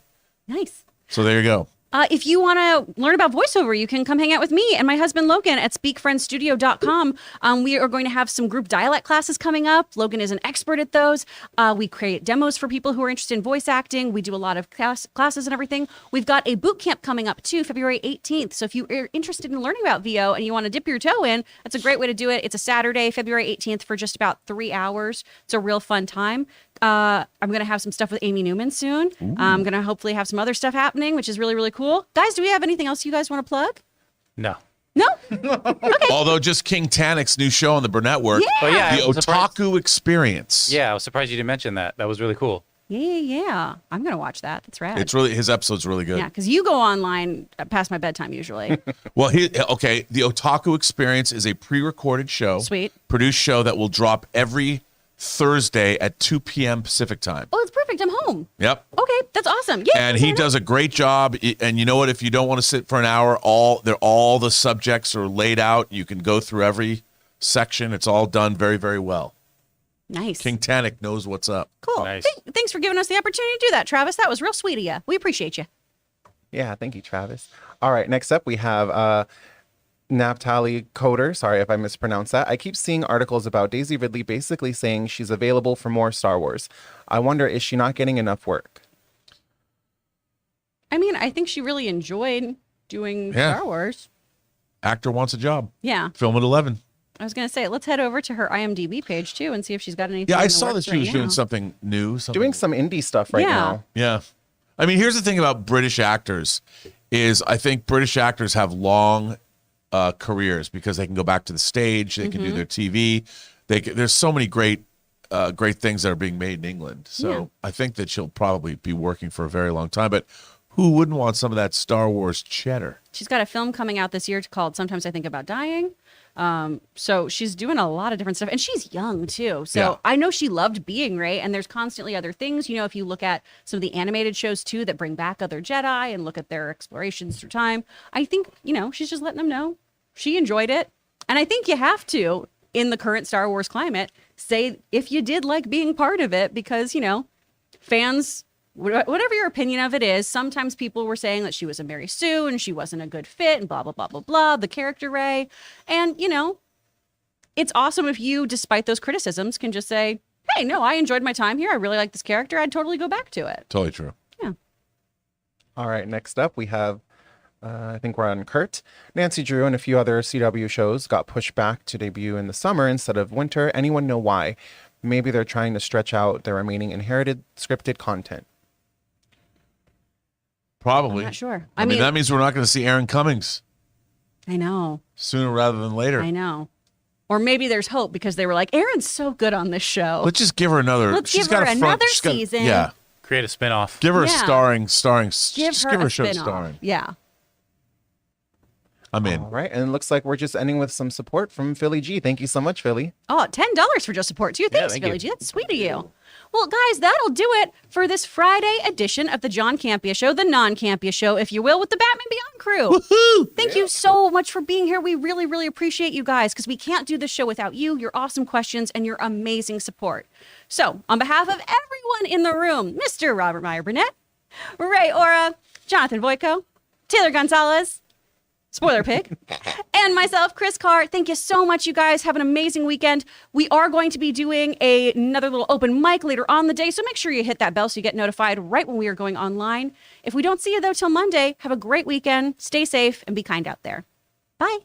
Nice. So there you go. If you want to learn about voiceover, you can come hang out with me and my husband Logan at speakfriendstudio.com. We are going to have some group dialect classes coming up. Logan is an expert at those. We create demos for people who are interested in voice acting. We do a lot of classes and everything. We've got a boot camp coming up too, February 18th. So if you are interested in learning about VO and you want to dip your toe in, that's a great way to do it. It's a Saturday, February 18th for just about 3 hours. It's a real fun time. I'm going to have some stuff with Amy Newman soon. I'm going to hopefully have some other stuff happening, which is really, really cool. Guys, do we have anything else you guys want to plug? No. No? Although just King Tanic's new show on the Burnett Network, Yeah. Oh, yeah. The I was surprised- Otaku Experience. Yeah, I was surprised you didn't mention that. That was really cool. Yeah. I'm gonna watch that. That's rad. It's really his episode's really good. Yeah, because you go online past my bedtime usually. Well, the Otaku Experience is a pre-recorded show, Sweet. produced show that will drop every Thursday at 2 p.m. Pacific time. Oh, it's perfect. I'm home. Yep. Okay, that's awesome. Yeah. And he does a great job. And you know what? If you don't want to sit for an hour, all the subjects are laid out. You can go through every section. It's all done very, very well. Nice. King Titanic knows what's up. Cool. Nice. Thanks for giving us the opportunity to do that, Travis. That was real sweet of you. We appreciate you. Yeah, thank you, Travis. All right, next up we have Naphtali Coder. Sorry if I mispronounced that. I keep seeing articles about Daisy Ridley basically saying she's available for more Star Wars. I wonder, is she not getting enough work? I mean, I think she really enjoyed doing Yeah. Star Wars. Actor wants a job. Yeah. Film at 11. I was going to say, let's head over to her IMDb page too and see if she's got anything. Yeah, I in the saw that works she was right doing now. something new. Doing some indie stuff right Yeah. now. Yeah. I mean, here's the thing about British actors is I think British actors have long careers because they can go back to the stage, they can do their TV. There's so many great things that are being made in England. So Yeah. I think that she'll probably be working for a very long time. But who wouldn't want some of that Star Wars cheddar? She's got a film coming out this year called Sometimes I Think About Dying. So she's doing a lot of different stuff, and she's young too. So Yeah. I know she loved being Rey, and there's constantly other things. You know, if you look at some of the animated shows too that bring back other Jedi and look at their explorations through time, I think, you know, she's just letting them know she enjoyed it. And I think you have to, in the current Star Wars climate, say if you did like being part of it, because, you know, fans, whatever your opinion of it is, sometimes people were saying that she was a Mary Sue and she wasn't a good fit and blah, blah, blah, blah, blah, the character Rey. And, you know, it's awesome if you, despite those criticisms, can just say, hey, no, I enjoyed my time here. I really like this character. I'd totally go back to it. Totally true. Yeah. All right, next up we have, I think we're on Kurt. Nancy Drew and a few other CW shows got pushed back to debut in the summer instead of winter. Anyone know why? Maybe they're trying to stretch out their remaining inherited scripted content. Probably. I'm not sure. I mean, that means we're not going to see Aaron Cummings I know. sooner rather than later. I know. Or maybe there's hope because they were like, Aaron's so good on this show. Let's just give her another. Let's she's give her got a front, another she's got- season. Yeah. Create a spinoff. Give her Yeah. a starring. Give Just her give her a a show spin-off. starring. Yeah. I'm in. All right, and it looks like we're just ending with some support from Philly G. Thank you so much, Philly. Oh, $10 for just support too. Thanks, thank Billy you. G. That's sweet of you. Well, guys, that'll do it for this Friday edition of the John Campea Show, the non-Campea Show, if you will, with the Batman Beyond crew. Woohoo! Thank you so much for being here. We really, really appreciate you guys because we can't do this show without you, your awesome questions, and your amazing support. So, on behalf of everyone in the room, Mr. Robert Meyer Burnett, Ray Ora, Jonathan Voico, Taylor Gonzalez, Spoiler Pig, and myself, Chris Carr. Thank you so much, you guys. Have an amazing weekend. We are going to be doing another little open mic later on the day, so make sure you hit that bell so you get notified right when we are going online. If we don't see you, though, till Monday, have a great weekend. Stay safe and be kind out there. Bye.